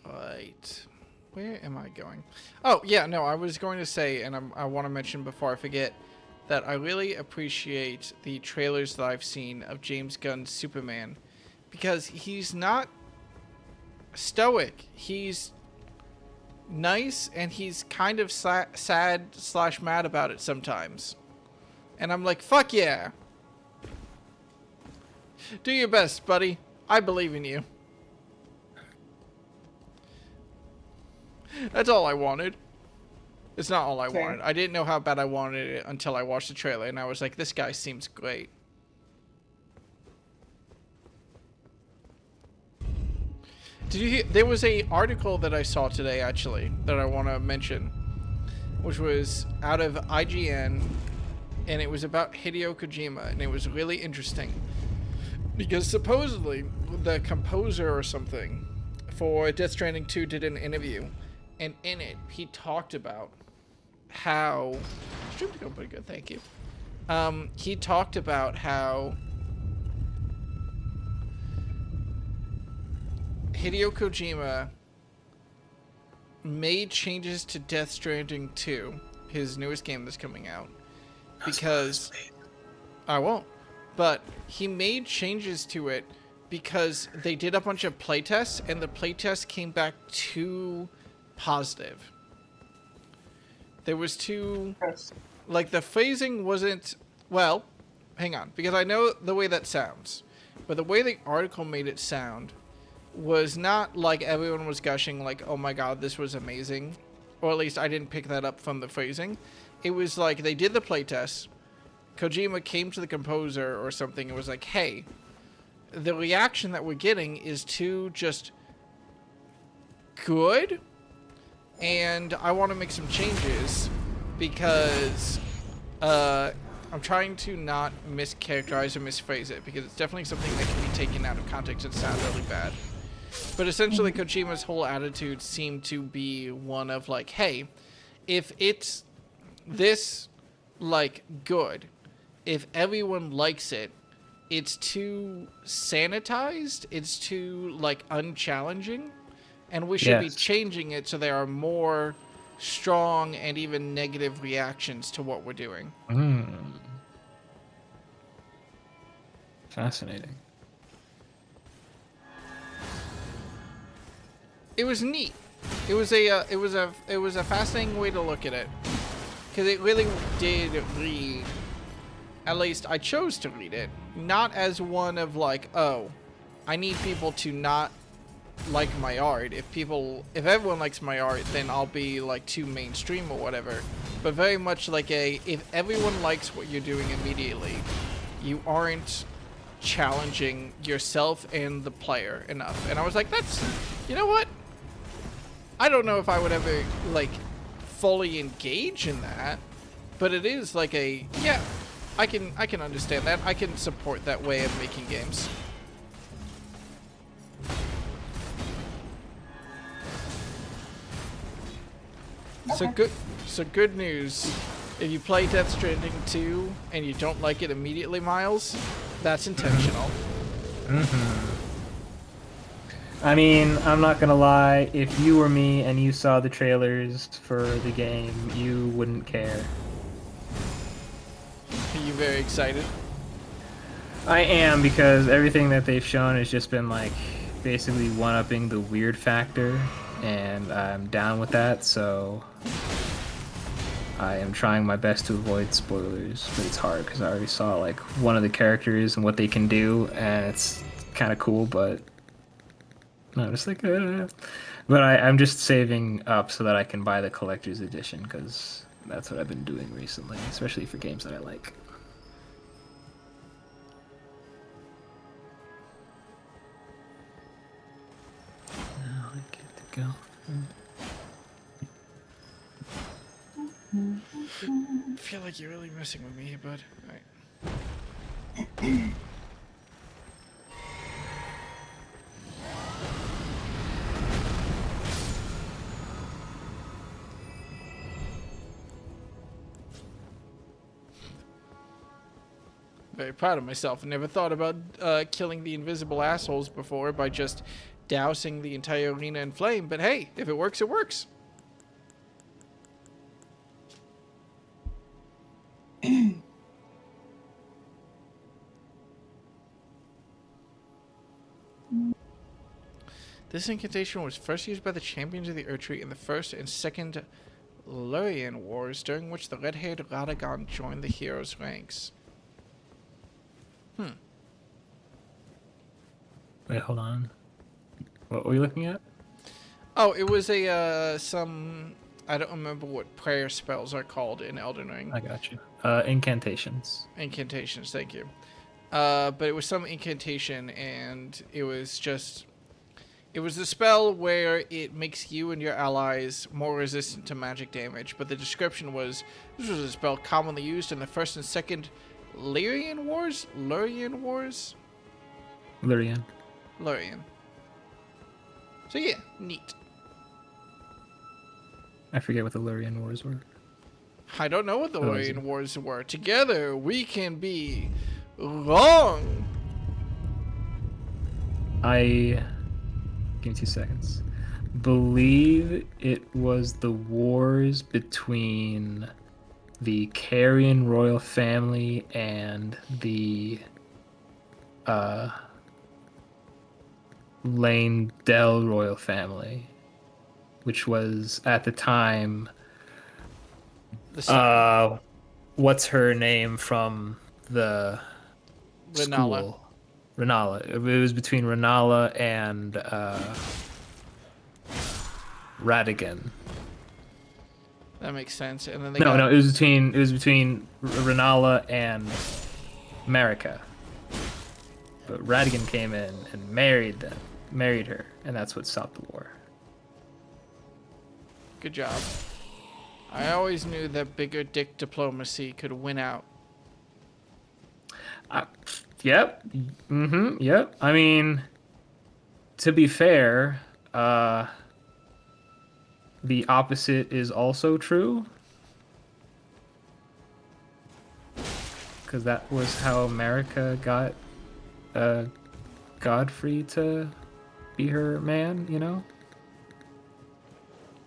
Right. Where am I going? Oh, yeah, no, I was going to say, and I want to mention before I forget, that I really appreciate the trailers that I've seen of James Gunn's Superman. Because he's not stoic. He's nice, and he's kind of sad/mad about it sometimes. And I'm like, fuck yeah. Do your best, buddy. I believe in you. That's all I wanted. It's not all I Fair. wanted. I didn't know how bad I wanted it until I watched the trailer, and I was like, this guy seems great. Did you hear? There was a article that I saw today, actually, that I want to mention, which was out of IGN, and it was about Hideo Kojima, and it was really interesting. Because supposedly, the composer or something for Death Stranding 2 did an interview, and in it, he talked about how... Stream's going pretty good, thank you. He talked about how Hideo Kojima made changes to Death Stranding 2, his newest game that's coming out, because... I won't. But he made changes to it because they did a bunch of playtests, and the playtests came back too positive. There was too... Like, the phrasing wasn't... Well, hang on, because I know the way that sounds. But the way the article made it sound was not like everyone was gushing like, oh my god, this was amazing. Or at least I didn't pick that up from the phrasing. It was like they did the playtest. Kojima came to the composer or something and was like, hey, the reaction that we're getting is too just good, and I want to make some changes because I'm trying to not mischaracterize or misphrase it, because it's definitely something that can be taken out of context and sound really bad. But essentially, Kojima's whole attitude seemed to be one of like, hey, if it's this, like, good, if everyone likes it, it's too sanitized, it's too, like, unchallenging, and we should be Yes. changing it so there are more strong and even negative reactions to what we're doing. Fascinating. It was neat. It was a fascinating way to look at it, because it really did read. At least I chose to read it not as one of like, oh, I need people to not like my art. If everyone likes my art, then I'll be like too mainstream or whatever. But very much like if everyone likes what you're doing immediately, you aren't challenging yourself and the player enough. And I was like, that's, you know what? I don't know if I would ever like fully engage in that, but it is like yeah, I can understand that. I can support that way of making games. So good news. If you play Death Stranding 2 and you don't like it immediately, Miles, that's intentional. I mean, I'm not gonna lie, if you were me and you saw the trailers for the game, you wouldn't care. Are you very excited? I am, because everything that they've shown has just been like basically one-upping the weird factor, and I'm down with that, so I am trying my best to avoid spoilers, but it's hard because I already saw like one of the characters and what they can do, and it's kind of cool, but I'm just like, but I'm just saving up so that I can buy the collector's edition, because that's what I've been doing recently, especially for games that I like. Now I get to go. I feel like you're really messing with me here, bud. Alright. Very proud of myself. I never thought about killing the invisible assholes before by just dousing the entire arena in flame, but hey, if it works, it works. This incantation was first used by the champions of the Erdtree in the First and Second Lurian Wars, during which the red-haired Radagon joined the heroes' ranks. Wait, hold on. What were you looking at? Oh, it was a, I don't remember what prayer spells are called in Elden Ring. I got you. Incantations. Incantations, thank you. But it was some incantation, and it was a spell where it makes you and your allies more resistant to magic damage, but the description was, this was a spell commonly used in the First and Second Lurian Wars? Lurian Wars? Lurian. Lurian. So yeah, neat. I forget what the Lurian Wars were. I don't know what the Lurian Wars were. Together, we can be wrong. Give me 2 seconds. Believe it was the wars between the Carian royal family and the Lane-Del royal family, which was at the time what's her name from the Renala. school? Renala. It was between Renala and Radigan. That makes sense. And then No, it was between Renala and Marika. But Radigan came in and married her, and that's what stopped the war. Good job. I always knew that bigger dick diplomacy could win out. Yep. Yep. I mean, to be fair, the opposite is also true. Because that was how America got Godfrey to be her man, you know?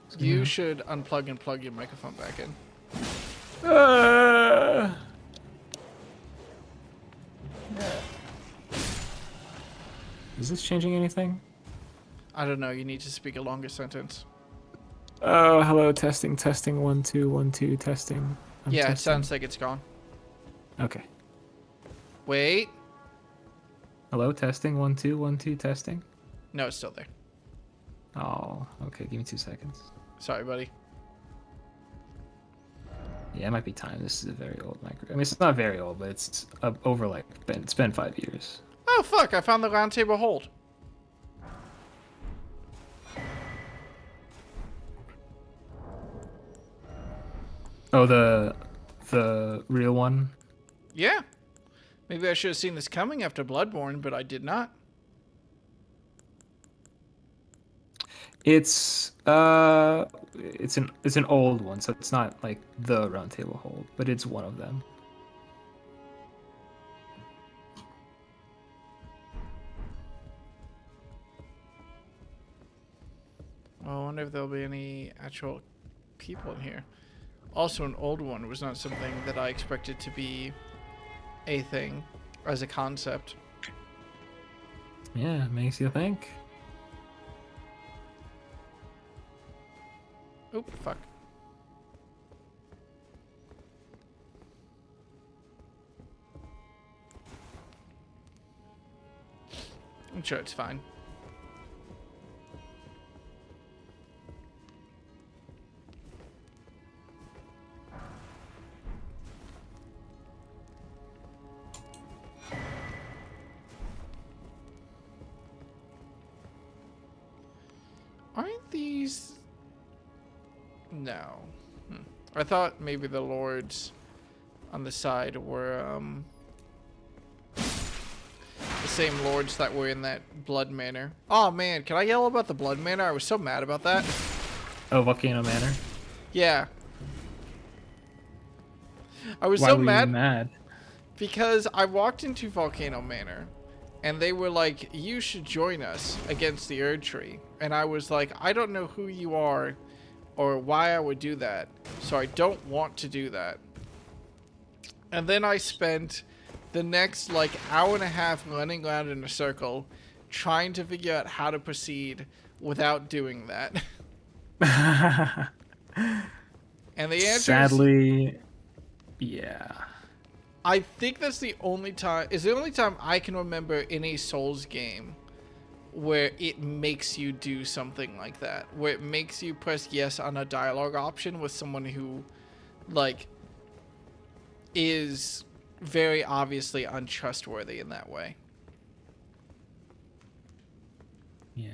So, You should unplug and plug your microphone back in. Is this changing anything? I don't know. You need to speak a longer sentence. Oh, hello, testing, testing, 1 2 1 2 testing. I'm Yeah, it testing. sounds like it's gone. Okay. Wait. Hello, testing, 1 2 1 2 testing. No, it's still there. Oh, okay. Give me 2 seconds. Sorry, buddy. Yeah, it might be time. This is a very old micro. I mean, it's not very old, but it's over like it's been 5 years. Oh fuck! I found the round table hold. Oh, the real one. Yeah. Maybe I should have seen this coming after Bloodborne, but I did not. It's an old one, so it's not like the round table hold, but it's one of them. Well, I wonder if there'll be any actual people in here. Also, an old one was not something that I expected to be a thing as a concept. Yeah, it makes you think. Oop, fuck. I'm sure it's fine. Aren't these... No. I thought maybe the lords on the side were, the same lords that were in that Blood Manor. Oh man, can I yell about the Blood Manor? I was so mad about that. Oh, Volcano Manor. Yeah. I was Why so were mad, you mad? because I walked into Volcano Manor and they were like, you should join us against the Erd Tree. And I was like, I don't know who you are or why I would do that, so I don't want to do that. And then I spent the next like hour and a half running around in a circle trying to figure out how to proceed without doing that. And the answer Sadly, yeah. I think that's the only time I can remember in a Souls game where it makes you do something like that, where it makes you press yes on a dialogue option with someone who like is very obviously untrustworthy in that way. Yeah.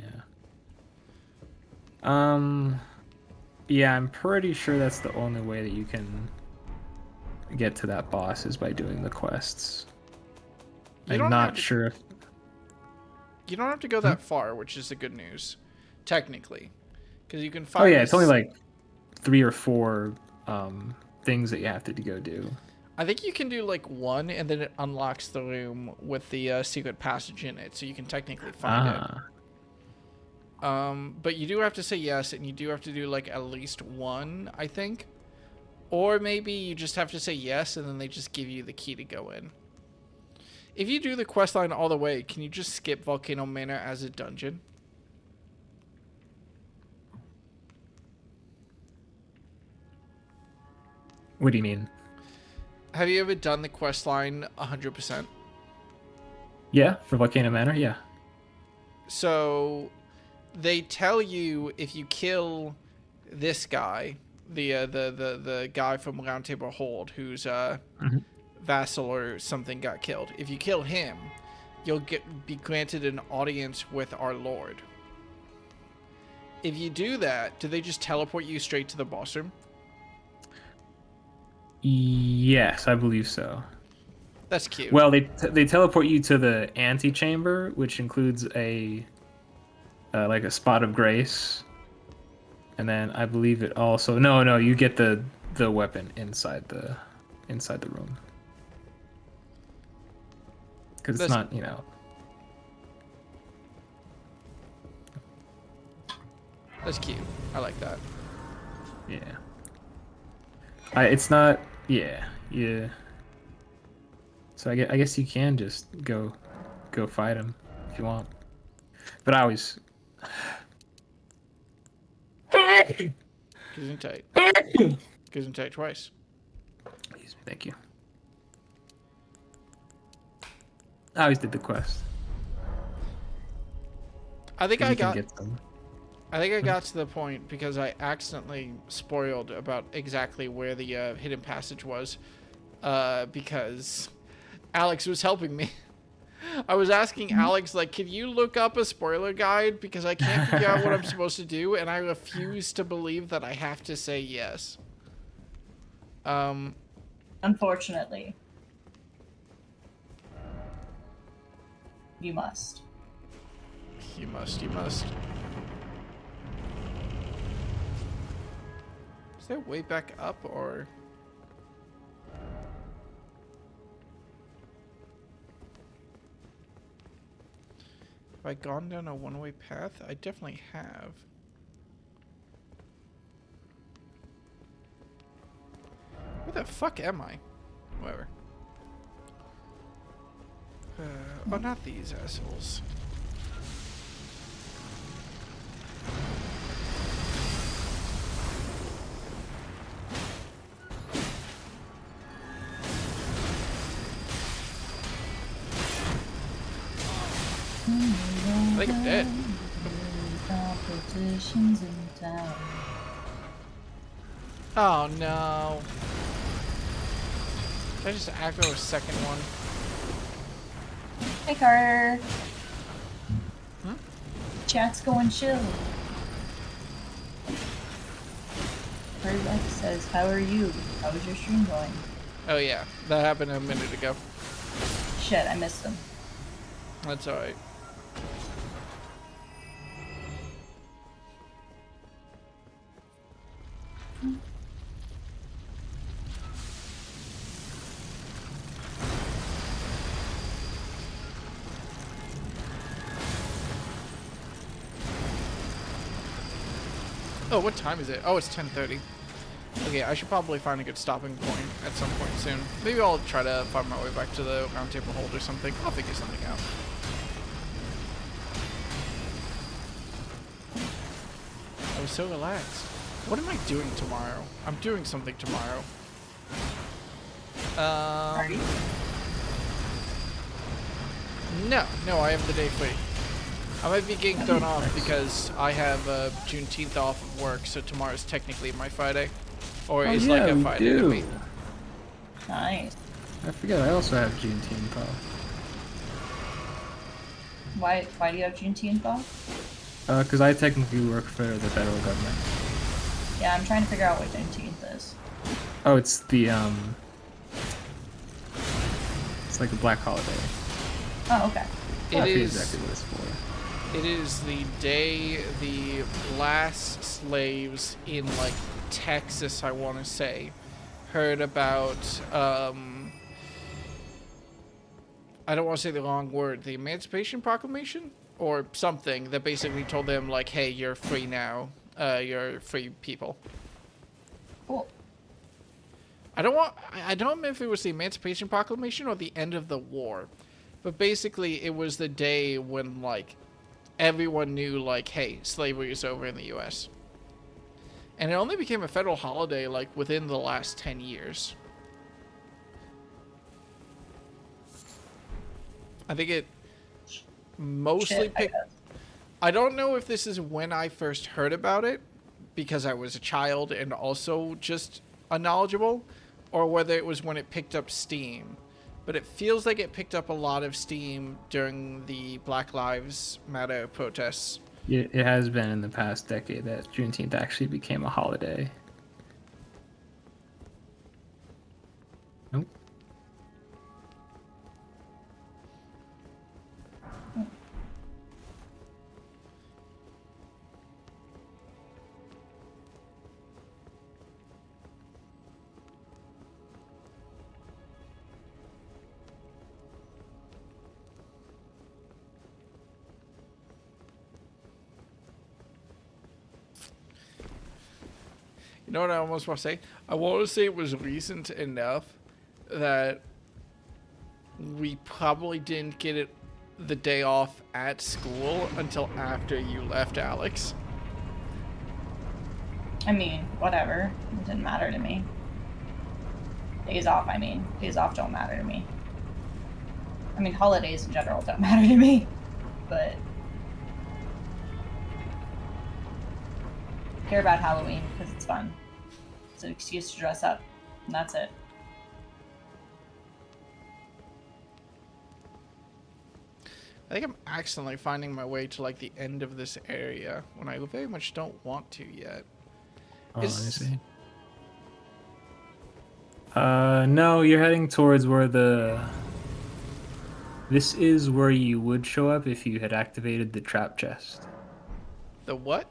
Yeah, I'm pretty sure that's the only way that you can get to that boss is by doing the quests. I'm not sure if... You don't have to go that far, which is the good news, technically, because you can find. Oh yeah, it's only like 3 or 4 things that you have to go do. I think you can do like 1, and then it unlocks the room with the secret passage in it, so you can technically find it. But you do have to say yes, and you do have to do like at least 1, I think, or maybe you just have to say yes, and then they just give you the key to go in. If you do the questline all the way, can you just skip Volcano Manor as a dungeon? What do you mean? Have you ever done the questline 100%? Yeah, for Volcano Manor, yeah. So they tell you if you kill this guy, the guy from Round Table Hold, who's vassal or something got killed. If you kill him, you'll be granted an audience with our Lord. If you do that, do they just teleport you straight to the boss room? Yes, I believe so. That's cute. Well, they teleport you to the antechamber, which includes a like a spot of grace, and then I believe it also. No, you get the weapon inside the room because it's That's- not, you know. That's cute. I like that. Yeah. It's not. Yeah. Yeah. So I guess you can just go fight him if you want. But I always. Gives him tight. Gives him tight twice. Thank you. I always did the quest. I think 'Cause I you can got. get some. I think I got to the point because I accidentally spoiled about exactly where the hidden passage was, because Alex was helping me. I was asking Alex, like, can you look up a spoiler guide because I can't figure out what I'm supposed to do, and I refuse to believe that I have to say yes. Unfortunately, you must. You must. You must. Is there a way back up, or? Have I gone down a one-way path? I definitely have. Where the fuck am I? Whatever. Oh, not these assholes. I think I'm dead. Competitions in town. Oh no. Did I just aggro a second one? Hey Carter. Hmm? Chat's going chill. Bird Life says, how are you? How is your stream going? Oh yeah, that happened a minute ago. Shit, I missed them. That's alright. Oh, what time is it? Oh, it's 10:30. Okay, I should probably find a good stopping point at some point soon. Maybe I'll try to find my way back to the round table hold or something. I'll figure something out. I was so relaxed. What am I doing tomorrow? I'm doing something tomorrow. Are you? No, I have the day free. I might be getting thrown off because I have Juneteenth off of work, so tomorrow's technically my Friday. Or it's like a Friday to me. Nice. I forget I also have Juneteenth off. Why do you have Juneteenth off? Because I technically work for the federal government. Yeah, I'm trying to figure out what Juneteenth is. Oh, it's the it's like a black holiday. Oh, okay. I forget exactly what it's for. It is the day the last slaves in like Texas, I want to say, heard about I don't want to say the wrong word, the Emancipation Proclamation or something that basically told them like, hey, you're free now, you're free people. Cool. I don't know if it was the Emancipation Proclamation or the end of the war, but basically it was the day when like everyone knew like, hey, slavery is over in the U.S. And it only became a federal holiday like within the last 10 years. I think it mostly picked. I don't know if this is when I first heard about it because I was a child and also just unknowledgeable, or whether it was when it picked up steam. But it feels like it picked up a lot of steam during the Black Lives Matter protests. It has been in the past decade that Juneteenth actually became a holiday. Nope. You know what I almost want to say? I want to say it was recent enough that we probably didn't get it the day off at school until after you left, Alex. I mean, whatever. It didn't matter to me. Days off, I mean. Days off don't matter to me. I mean, holidays in general don't matter to me. But I care about Halloween because it's fun. It's an excuse to dress up. And that's it. I think I'm accidentally finding my way to like the end of this area when I very much don't want to yet. Oh, let me see. No, you're heading towards where this is where you would show up if you had activated the trap chest. The what?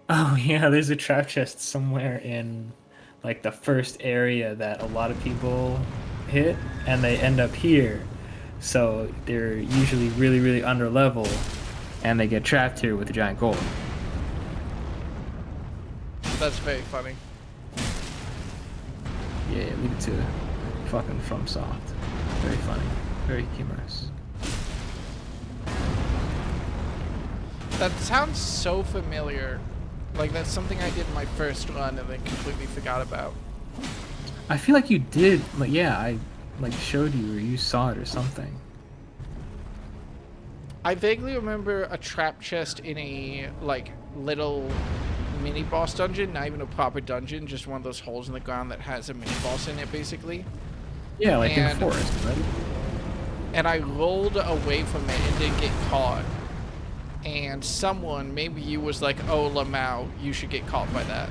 Oh yeah, there's a trap chest somewhere in like the first area that a lot of people hit, and they end up here. So they're usually really, really under level, and they get trapped here with a giant golem. That's very funny. Yeah, leave it to fucking FromSoft. Very funny, very humorous. That sounds so familiar. Like that's something I did in my first run and then completely forgot about. I feel like you did, like, yeah, I like showed you or you saw it or something. I vaguely remember a trap chest in a like little mini boss dungeon, not even a proper dungeon, just one of those holes in the ground that has a mini boss in it basically. Yeah, like in the forest, right? And I rolled away from it and didn't get caught. And someone, maybe you, was like, oh, Lamau, you should get caught by that.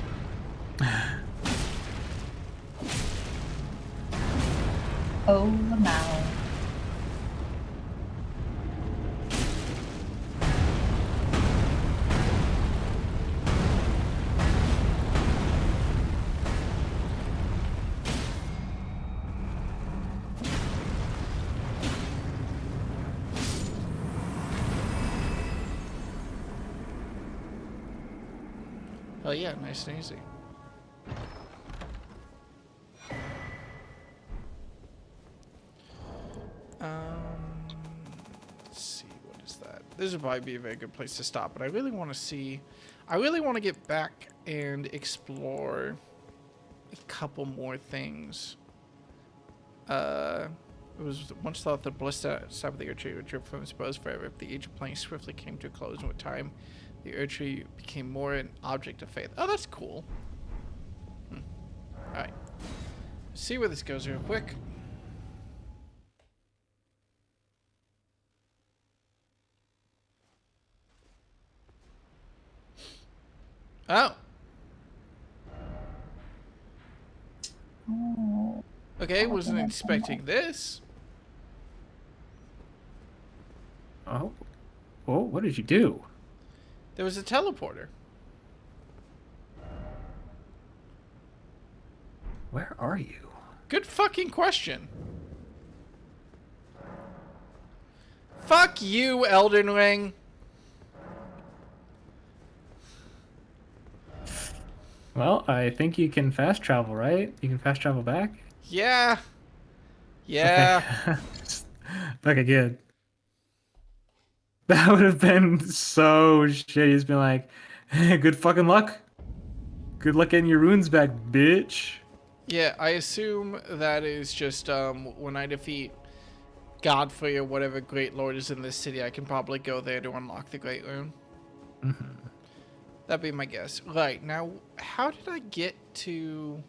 Oh, Lamau. Oh yeah, nice and easy. Let's see, what is that? This would probably be a very good place to stop, but I really want to see, I really want to get back and explore a couple more things. It was once thought that bliss side of the Erdtree would drip from its bows forever. If the age of playing swiftly came to a close, and with time, the Erdtree became more an object of faith. Oh, that's cool. Alright. See where this goes real quick. Oh. Oh. Okay, wasn't expecting this. Oh. Oh, what did you do? There was a teleporter. Where are you? Good fucking question. Fuck you, Elden Ring. Well, I think you can fast travel, right? You can fast travel back? Yeah. Yeah. Okay. Okay, good. That would have been so shitty. He's been like, good fucking luck. Good luck getting your runes back, bitch. Yeah, I assume that is just when I defeat Godfrey or whatever great lord is in this city, I can probably go there to unlock the great rune. Mm-hmm. That'd be my guess. Right, now, how did I get to...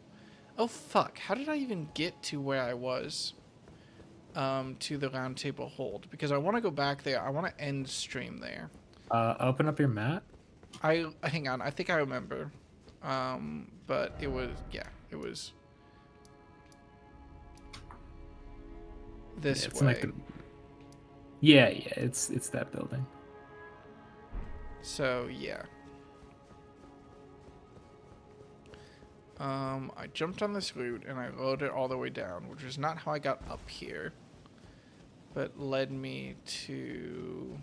Oh, fuck. How did I even get to where I was? To the round table hold? Because I want to go back there. I want to end stream there. Open up your map. Hang on. I think I remember. But it was... Yeah, it was... This way. Like yeah, it's that building. So, yeah. I jumped on this route and I rode it all the way down, which is not how I got up here, but led me to...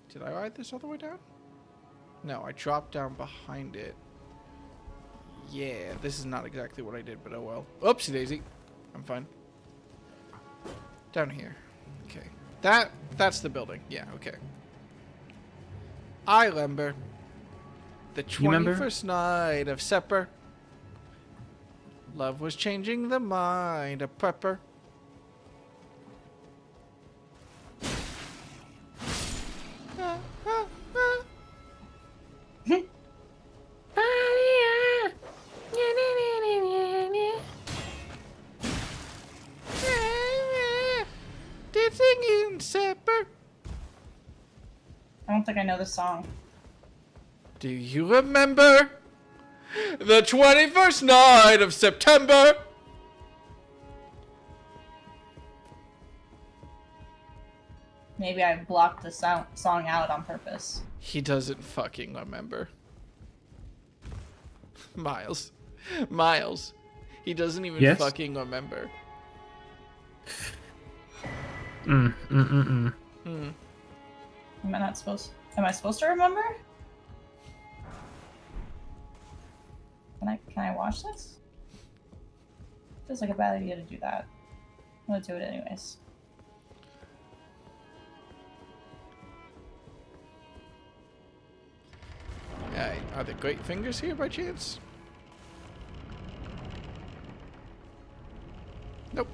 Did I ride this all the way down? No, I dropped down behind it Yeah, this is not exactly what I did, but oh well. Oopsie daisy. I'm fine. Down here. Okay. That's the building. Yeah, okay. I remember. The You remember? 21st night of supper. Love was changing the mind of Prepper. Dancing in supper. I don't think I know this song. Do you remember the 21st night of September? Maybe I blocked the song out on purpose. He doesn't fucking remember. Miles. Miles. He doesn't even Yes? fucking remember. Mm. Hmm. Am I supposed to remember? Can I watch this? Feels like a bad idea to do that. I'm gonna do it anyways. Are there great fingers here by chance? Nope.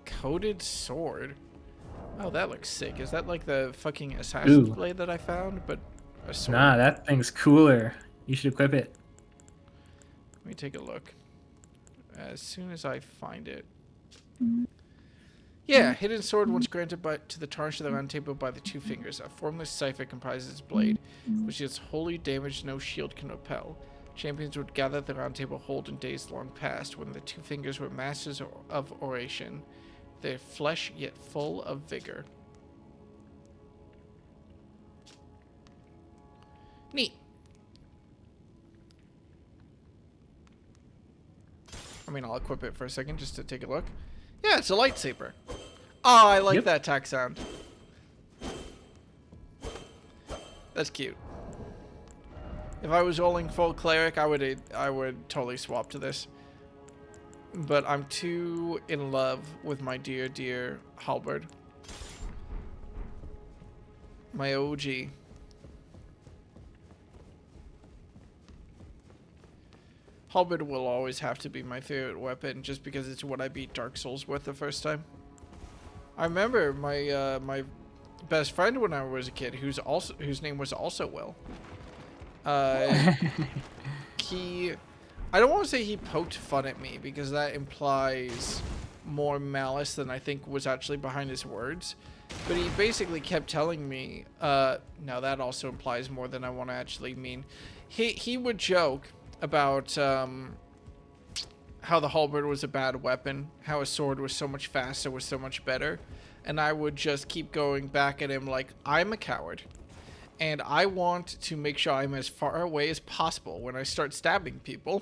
Coated sword. Oh, that looks sick. Is that like the fucking assassin's Ooh. blade that I found, but a sword? Nah, that thing's cooler. You should equip it. Let me take a look. As soon as I find it. Yeah, hidden sword once granted to the tarnished of the round table by the two fingers. A formless cipher comprises its blade, which is wholly damaged no shield can repel. Champions would gather at the round table hold in days long past, when the two fingers were masters of oration, their flesh yet full of vigor. Neat. I mean, I'll equip it for a second just to take a look. Yeah, it's a lightsaber. Oh, I like that tack sound. That's cute. If I was rolling full cleric, I would totally swap to this. But I'm too in love with my dear, dear halberd. My OG. Halberd will always have to be my favorite weapon, just because it's what I beat Dark Souls with the first time. I remember my my best friend when I was a kid, whose name was also Will. He, I don't want to say he poked fun at me, because that implies more malice than I think was actually behind his words. But he basically kept telling me, now that also implies more than I want to actually mean. He would joke about how the halberd was a bad weapon, how a sword was so much faster, was so much better. And I would just keep going back at him like, I'm a coward. And I want to make sure I'm as far away as possible when I start stabbing people.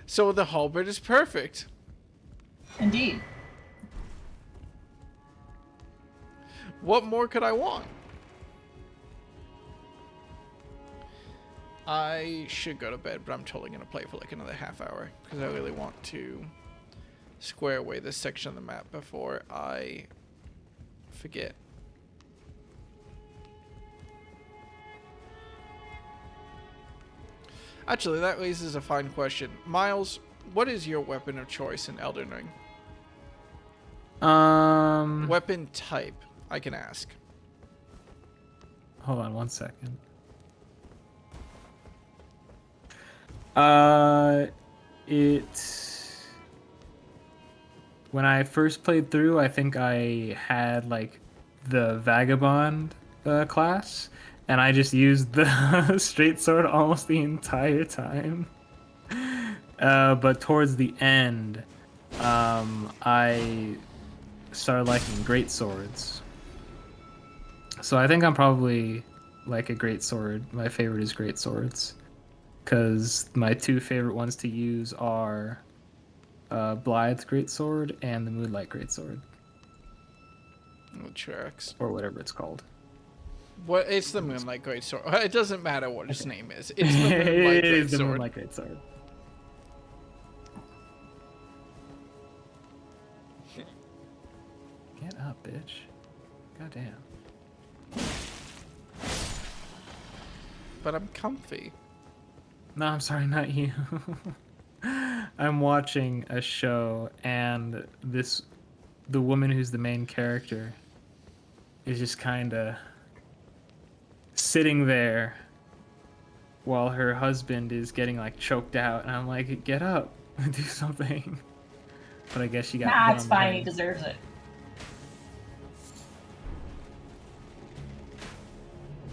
So the halberd is perfect. Indeed. What more could I want? I should go to bed, but I'm totally going to play for like another half hour, because I really want to square away this section of the map before I forget. Actually, that raises a fine question. Miles, what is your weapon of choice in Elden Ring? Weapon type, I can ask. Hold on 1 second. When I first played through, I think I had like the Vagabond class, and I just used the straight sword almost the entire time. But towards the end, I started liking great swords. So I think I'm probably like a great sword. My favorite is great swords, because my two favorite ones to use are Blythe's great sword and the Moonlight great sword. The tracks. or whatever it's called. What? It's the Moonlight Greatsword. It doesn't matter what its name is. It's the It Moonlight is the Greatsword. Moonlight Greatsword. Get up, bitch. Goddamn. But I'm comfy. No, I'm sorry, not you. I'm watching a show, and the woman who's the main character is just kind of sitting there while her husband is getting like choked out, and I'm like, get up, do something. But I guess she got. Nah, hit it's on the fine. He head. deserves it.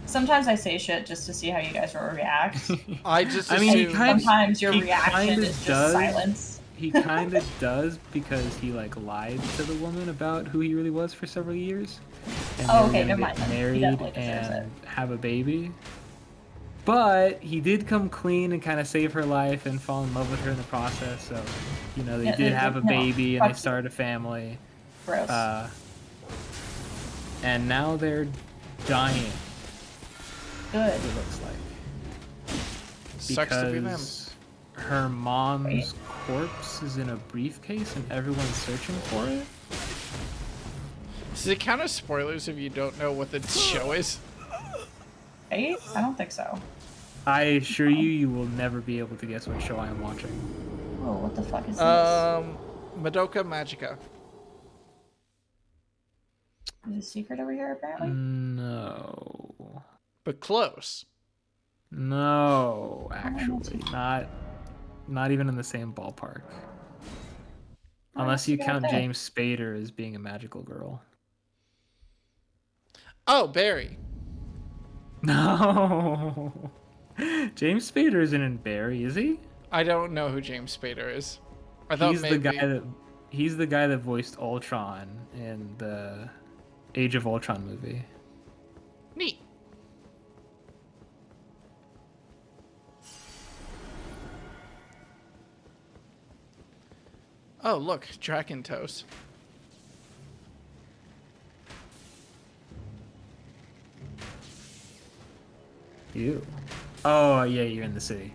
Sometimes I say shit just to see how you guys will react. I just I mean, he assume- kind Sometimes your he reaction kinda is just does. silence. He kind of does because he like lied to the woman about who he really was for several years. And Oh, they okay, were never gonna mind get then. He married definitely deserves and have a baby. But he did come clean and kind of save her life and fall in love with her in the process. So, you know, they Yeah, did have a no, baby and fuck they you. started a family. Gross. And now they're dying. Good. It looks like. Sucks to be them. Because her mom's corpse is in a briefcase and everyone's searching for it. Does it count as spoilers if you don't know what the show is? Right? I don't think so. I assure you, you will never be able to guess what show I am watching. Oh, what the fuck is this? Madoka Magica. There's a secret over here, apparently? No. But close. No, actually. Not even in the same ballpark. Unless you count James Spader as being a magical girl. Oh, Barry. No. James Spader isn't in Barry, is he? I don't know who James Spader is. I thought He's maybe... the guy that voiced Ultron in the Age of Ultron movie. Neat. Oh, look, Dragon Toast. You. Oh, yeah, you're in the city.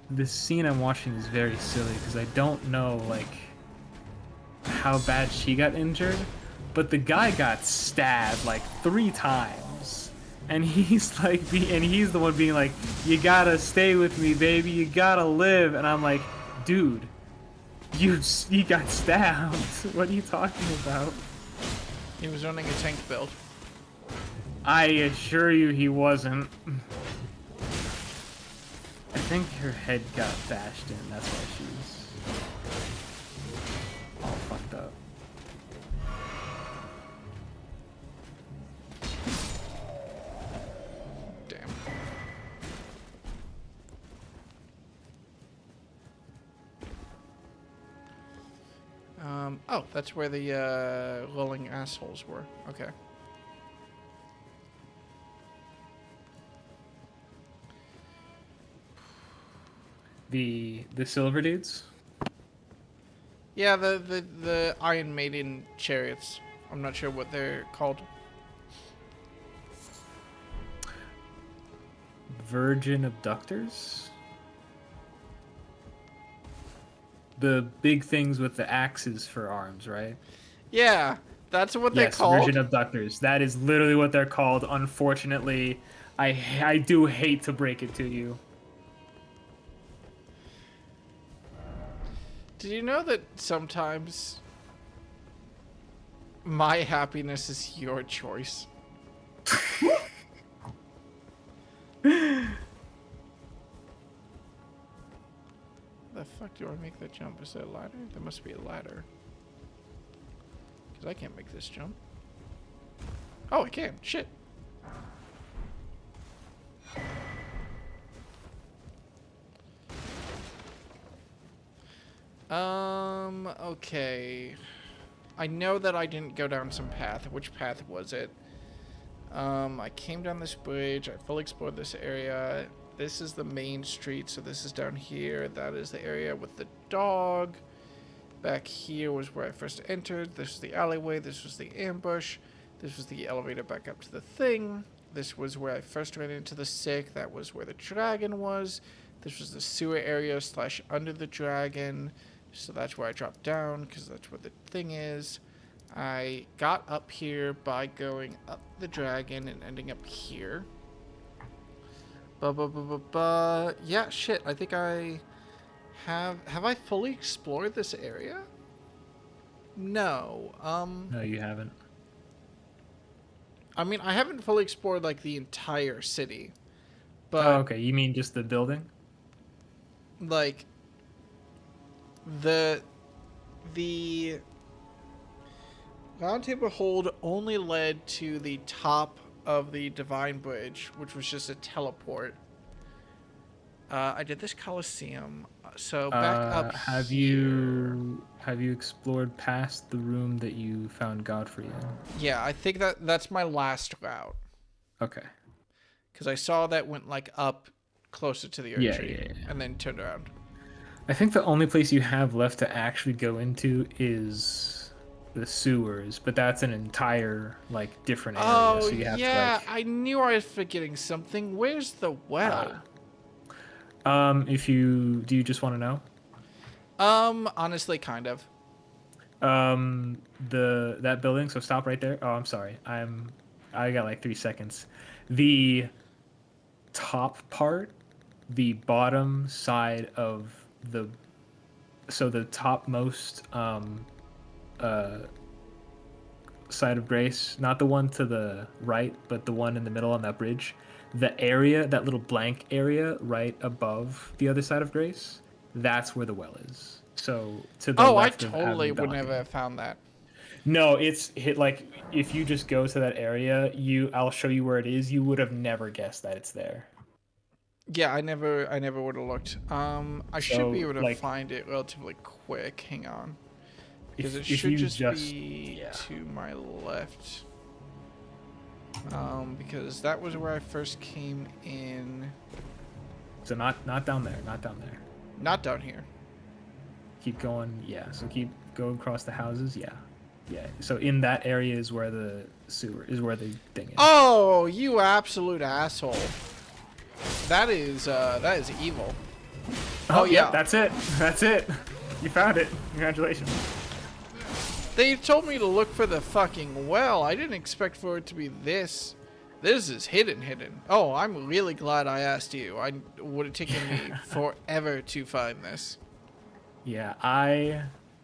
This scene I'm watching is very silly because I don't know, like, how bad she got injured, but the guy got stabbed like 3 times, and he's like, and he's the one being like, "You gotta stay with me, baby. You gotta live." And I'm like, dude, you got stabbed. What are you talking about? He was running a tank build. I assure you, he wasn't. I think her head got bashed in. That's why she's all fucked up. Damn. Oh, that's where the lulling assholes were. Okay. The silver dudes? Yeah, the Iron Maiden chariots. I'm not sure what they're called. Virgin abductors? The big things with the axes for arms, right? Yeah, that's what they're Yes, called. virgin abductors. That is literally what they're called. Unfortunately, I do hate to break it to you. Did you know that sometimes my happiness is your choice? The fuck do I make that jump? Is there a ladder? There must be a ladder. Because I can't make this jump. Oh, I can. Shit. Okay. I know that I didn't go down some path. Which path was it? I came down this bridge. I fully explored this area. This is the main street, so this is down here. That is the area with the dog. Back here was where I first entered. This was the alleyway. This was the ambush. This was the elevator back up to the thing. This was where I first ran into the sick. That was where the dragon was. This was the sewer area / under the dragon. So that's where I dropped down because that's where the thing is. I got up here by going up the dragon and ending up here. Yeah, shit. I think I have I fully explored this area? No. No, you haven't. I mean, I haven't fully explored like the entire city. But Oh, okay. You mean just the building? like the round table hold only led to the top of the Divine Bridge, which was just a teleport. I did this Coliseum, so back up have here. have you explored past the room that you found Godfrey in? Yeah, I think that's my last route. Okay. Because I saw that went like up closer to the Earth Yeah, Tree, yeah, yeah. and then turned around. I think the only place you have left to actually go into is the sewers, but that's an entire like different area. Oh So you have yeah, to, like, I knew I was forgetting something. Where's the well? if you do, you just want to know? Honestly, kind of. That building. So stop right there. Oh, I'm sorry. I got like 3 seconds. The top part, the bottom side of the topmost side of Grace, not the one to the right, but the one in the middle on that bridge. The area, that little blank area right above the other side of Grace, that's where the well is. So to the Oh, I left of totally would Avenue. never have found that. No, it's hit like if you just go to that area, I'll show you where it is. You would have never guessed that it's there. Yeah, I never would have looked. I should be So, able to like, find it relatively quick. Hang on, because it if should you just just be to my left. Because that was where I first came in. So not down there, not down there. Not down here. Keep going, yeah. So keep go across the houses, yeah. Yeah. So in that area is where the sewer is, where the thing is. Oh, you absolute asshole! That is evil. Oh yeah, Yep, that's it. That's it. You found it. Congratulations. They told me to look for the fucking well. I didn't expect for it to be this. This is hidden. Oh, I'm really glad I asked you. I would have taken me forever to find this. Yeah,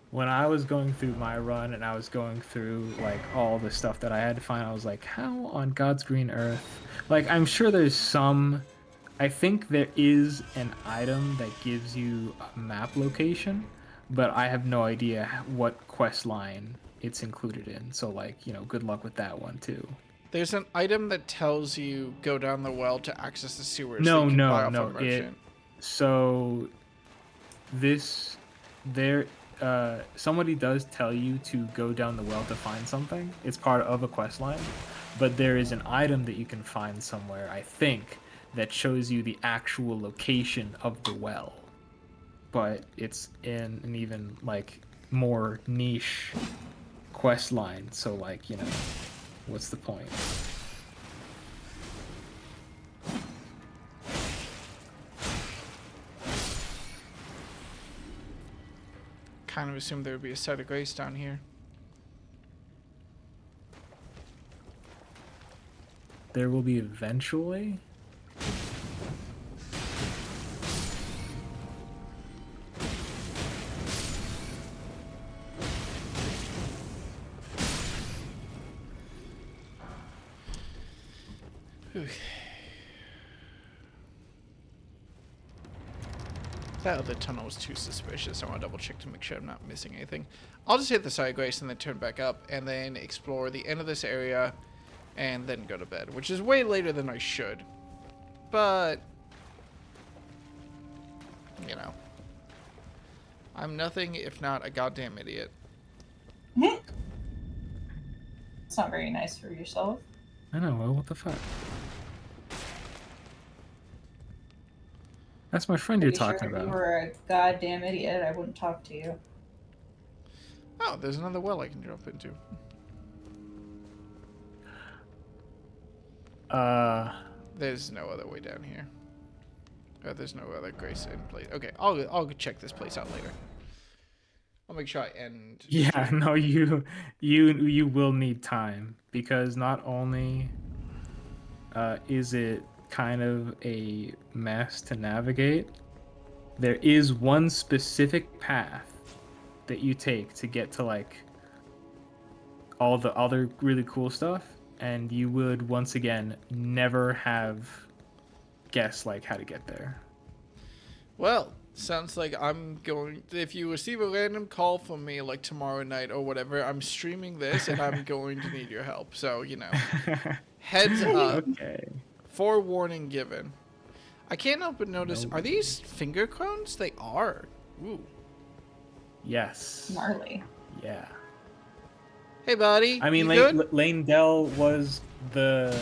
when I was going through my run and I was going through like all the stuff that I had to find, I was like, how on God's green earth? Like, I'm sure there's some. I think there is an item that gives you a map location, but I have no idea what quest line it's included in. So, like, good luck with that one too. There's an item that tells you go down the well to access the sewers. No, that you can buy no, off no. a merchant. Somebody does tell you to go down the well to find something. It's part of a quest line, but there is an item that you can find somewhere, I think, that shows you the actual location of the well. But it's in an even like more niche quest line, so like, what's the point? Kind of assumed there would be a site of grace down here. There will be eventually. That other tunnel was too suspicious. I want to double check to make sure I'm not missing anything. I'll just hit the side of grace and then turn back up and then explore the end of this area and then go to bed, which is way later than I should. But, I'm nothing if not a goddamn idiot. It's not very nice for yourself. I know, well, what the fuck? That's my friend you're Pretty sure talking if you about. were a goddamn idiot, I wouldn't talk to you. Oh, there's another well I can jump into. There's no other way down here. There's no other grace in place. Okay, I'll check this place out later. I'll make sure I end. Yeah, no, you will need time, because not only is it kind of a mess to navigate, there is one specific path that you take to get to like all the other really cool stuff, and you would once again never have guessed like how to get there. Well, sounds like I'm going. If you receive a random call from me like tomorrow night or whatever, I'm streaming this and I'm going to need your help. So, you know, heads up. Okay. Forewarning given. I can't help but notice, are these finger crones? They are. Ooh. Yes. Gnarly. Yeah. Hey, buddy. I mean, you good? Lane Dell was the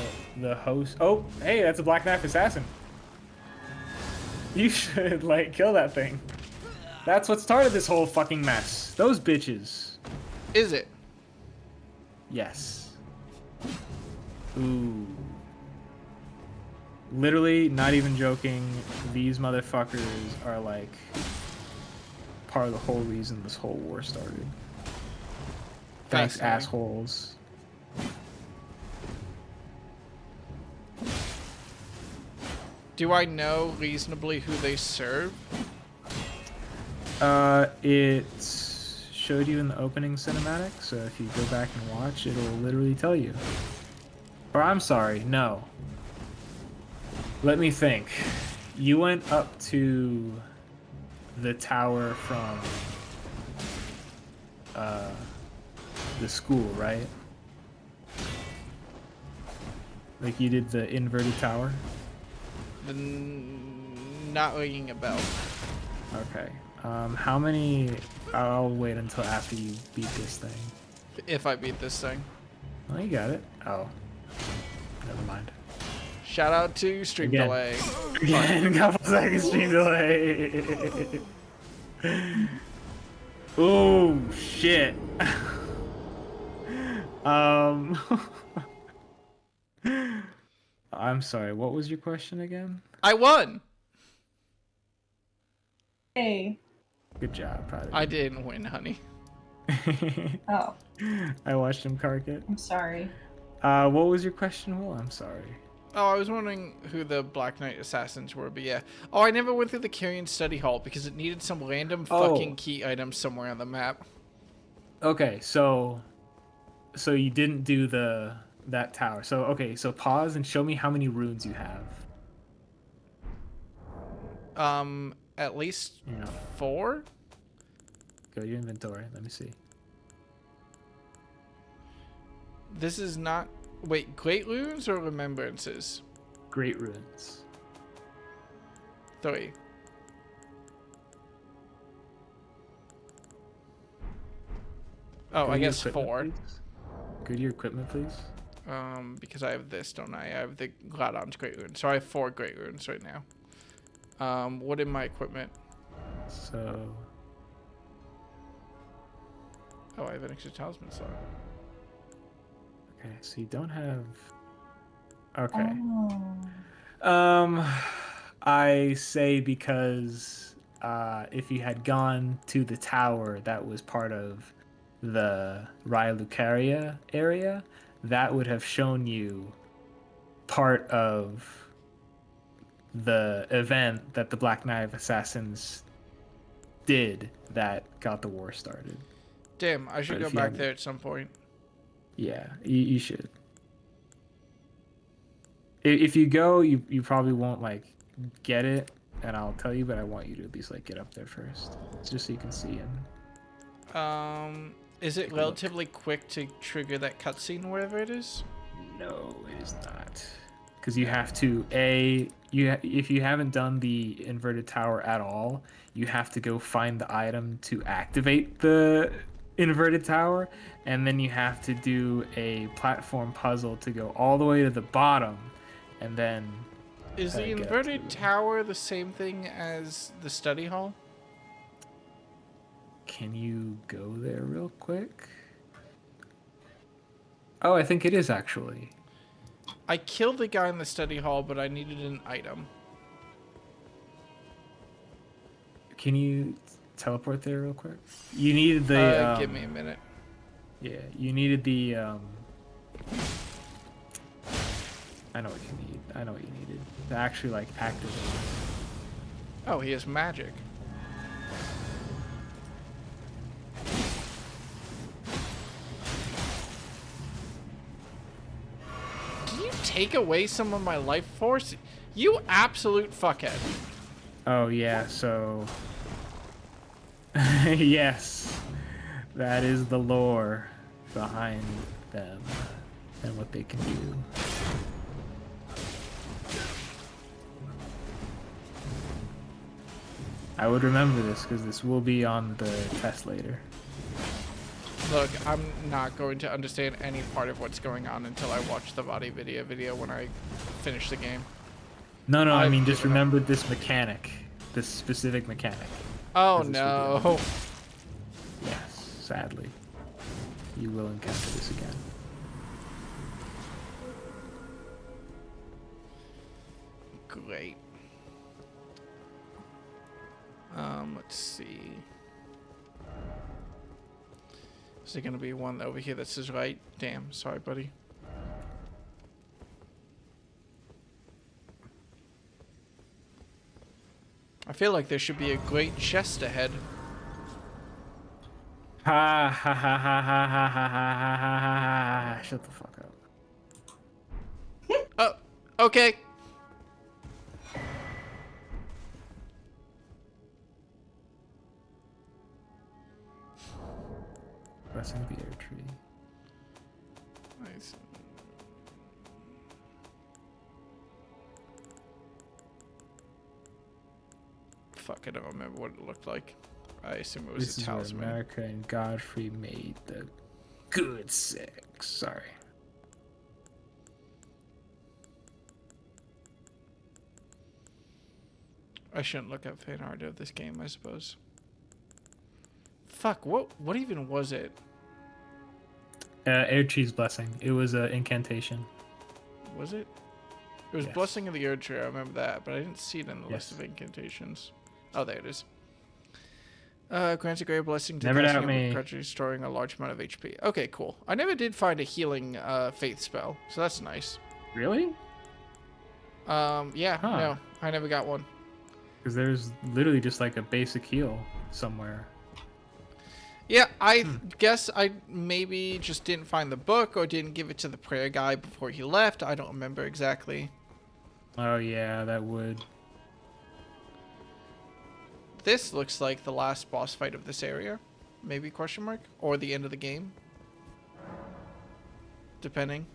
host. Oh, hey, that's a Black Knife assassin. You should like kill that thing. That's what started this whole fucking mess. Those bitches. Is it? Yes. Ooh. Literally, not even joking, these motherfuckers are like part of the whole reason this whole war started. Thanks, Fascinating. assholes. Do I know reasonably who they serve? It showed you in the opening cinematic, so if you go back and watch, it'll literally tell you. Or I'm sorry, no. Let me think. You went up to the tower from the school, right? Like you did the inverted tower? Not ringing a bell. Okay. How many... I'll wait until after you beat this thing. If I beat this thing. Oh, you got it. Oh. Never mind. Shout out to stream Again. delay. Again, couple seconds stream delay. Oh, shit. I'm sorry, what was your question again? I won. Hey. Good job, proud of I didn't win, honey. you. Oh, I watched him cark it. I'm sorry. What was your question, Will? I'm sorry. Oh, I was wondering who the Black Knight assassins were, but yeah. Oh, I never went through the Carrion study hall because it needed some random fucking key item somewhere on the map. Okay, so you didn't do that tower. So okay, so pause and show me how many runes you have. At least Yeah. 4? Go to your inventory. Let me see. This is not... Wait, Great Runes or Remembrances? Great runes. 3. Oh, Go I to your guess equipment, 4. please. Go to your equipment, please. Because I have this, don't I? I have the Gladon's Great Runes. So I have 4 Great Runes right now. What in my equipment? So... Oh, I have an extra talisman slot. Okay, so you don't have... Okay. Oh. I say because if you had gone to the tower that was part of the Raya Lucaria area, that would have shown you part of the event that the Black Knife Assassins did that got the war started. Damn, I should But go if you back haven't- there at some point. Yeah, you should. If you go, you probably won't like get it, and I'll tell you, but I want you to at least like get up there first, just so you can see and. Is it Take a look. relatively quick to trigger that cutscene wherever it is? No, it is not. because you have to if you haven't done the inverted tower at all, you have to go find the item to activate the inverted tower, and then you have to do a platform puzzle to go all the way to the bottom, and then Is the get up to inverted tower the same thing as the study hall? Can you go there real quick? Oh, I think it is actually. I killed the guy in the study hall, but I needed an item. Can you teleport there real quick? You needed the. Give me a minute. Yeah, you needed the. I know what you need. I know what you needed to actually like activate. Oh, he has magic. Can you take away some of my life force? You absolute fuckhead. Oh yeah, so. Yes, that is the lore behind them and what they can do. I would remember this because this will be on the test later. Look, I'm not going to understand any part of what's going on until I watch the body video when I finish the game. No, I I've mean just given up. remember this mechanic, this specific mechanic. Oh As this will be no. on. Yes, sadly, you will encounter this again. Great. Let's see. Is there gonna be one over here that says right? Damn, sorry, buddy. I feel like there should be a great chest ahead. Ha ha ha ha ha ha ha ha ha ha ha. Shut the fuck up. Oh, okay. Pressing the air tree. Nice. Fuck, I don't remember what it looked like. I assume it was This a is where talisman. America and Godfrey made the good sex. Sorry. I shouldn't look up fan art of this game, I suppose. Fuck, what even was it? Air tree's blessing. It was an incantation. Was it? It was Yes. Blessing of the Erd Tree, I remember that, but I didn't see it in the list Yes. of incantations. Oh, there it is. Grants a great blessing to Never casting doubt a me. creature, restoring a large amount of HP. Okay, cool. I never did find a healing faith spell, so that's nice. Really? Yeah, Huh. no, I never got one. Because there's literally just like a basic heal somewhere. Yeah, I guess I maybe just didn't find the book or didn't give it to the prayer guy before he left. I don't remember exactly. Oh yeah, that would. This looks like the last boss fight of this area. Maybe question mark? Or the end of the game. Depending.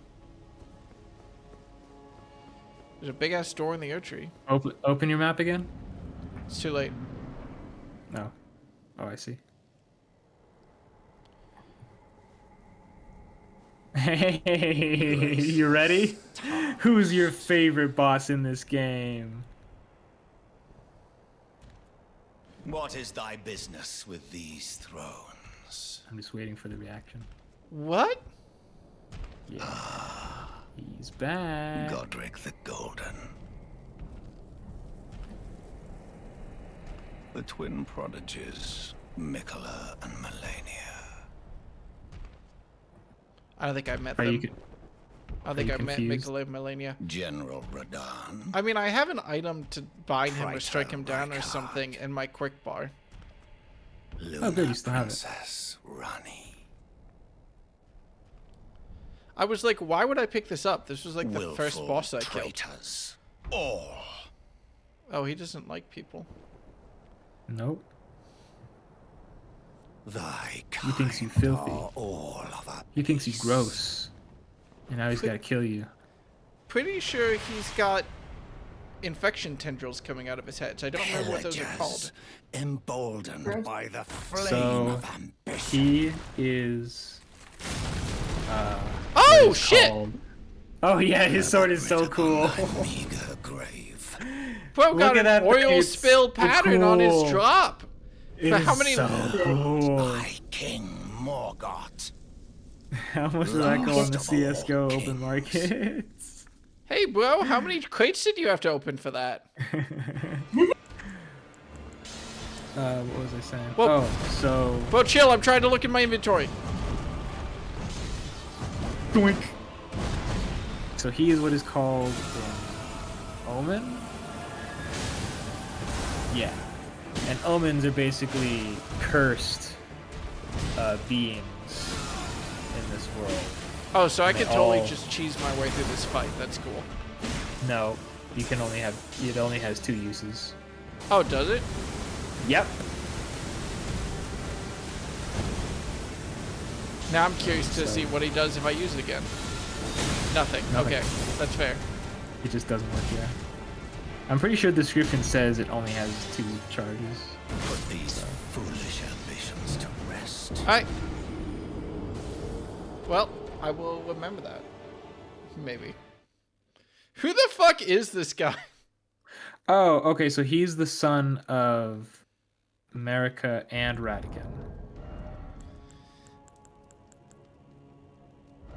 There's a big ass door in the Erd Tree. Open your map again? It's too late. No. Oh, I see. Hey, you ready? Who's your favorite boss in this game? What is thy business with these thrones? I'm just waiting for the reaction. What? Yeah. He's back. Godric the Golden. The twin prodigies, Mikola and Melania. I don't think I met Are them. you? I think you I met confused? Mikola and Melania. General Radahn. I mean, I have an item to bind him or Praetor strike him down or Rykard. something in my quick bar. Luna Oh, good, you still have it. Princess Rani. I was like, why would I pick this up? This was like the first Willful boss I killed. traitors. All. Oh, he doesn't like people. Nope. Thy He thinks you kind filthy. are all of a He thinks you piece. gross. And now he's got to kill you. pretty sure he's got infection tendrils coming out of his head. So I don't remember what those are called. Emboldened by the flame So of ambition. he is. Oh what is shit! called- Oh yeah, his sword is so cool. Meager grave. Bro Look got at an that, oil it's spill so pattern on his cool. drop. It For is how many? so cool. By King Morgoth. How much did that go on the Last of all CS:GO open kings. markets? Hey, bro, how many crates did you have to open for that? What was I saying? Well- oh, so Bro, chill. I'm trying to look in my inventory. doink. So he is what is called omen. Yeah, and omens are basically cursed beings in this world. Oh, so I They could totally all- just cheese my way through this fight. That's cool. No, you can only have. It only has 2 uses. Oh, does it? Yep. Now I'm curious to see what he does if I use it again. Nothing. Nothing. Okay, that's fair. It just doesn't work. Yeah. I'm pretty sure the description says it only has 2 charges. Put these foolish ambitions to rest. All right. Well, I will remember that. Maybe. Who the fuck is this guy? Oh, okay. So he's the son of America and Radigan.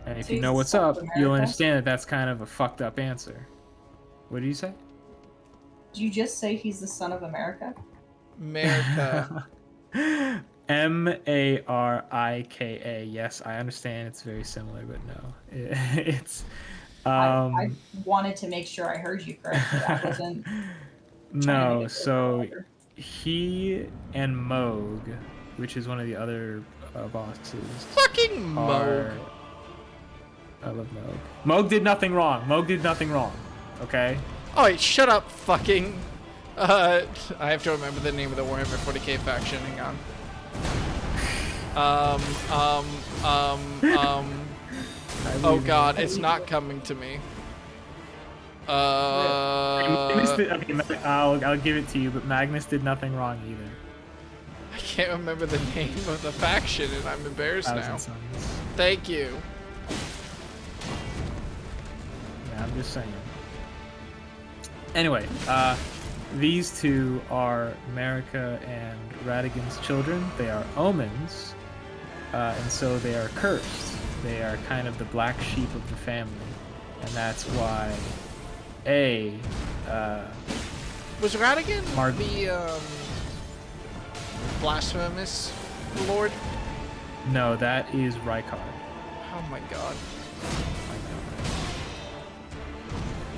And if So you he's know the what's son of up, you'll America? understand that that's kind of a fucked up answer. What did you say? Did you just say he's the son of America? America. Marika. Yes, I understand it's very similar, but no. It's I wanted to make sure I heard you correctly. I wasn't. no, make it so longer. he and Moog, which is one of the other bosses, Fucking are... Moog. I love Moog. Moog did nothing wrong. Moog did nothing wrong. Okay? Oh, wait, shut up, fucking. I have to remember the name of the Warhammer 40k faction. Hang on. Oh god, it's not coming to me. Magnus did, okay, I'll give it to you, but Magnus did nothing wrong either. I can't remember the name of the faction, and I'm embarrassed now. Thousand Sons. Thank you. Yeah, I'm just saying. Anyway, these 2 are America and Radigan's children. They are omens, and so they are cursed. They are kind of the black sheep of the family, and that's why Was Radigan Mark- the blasphemous lord? no, that is Rykard. Oh my god.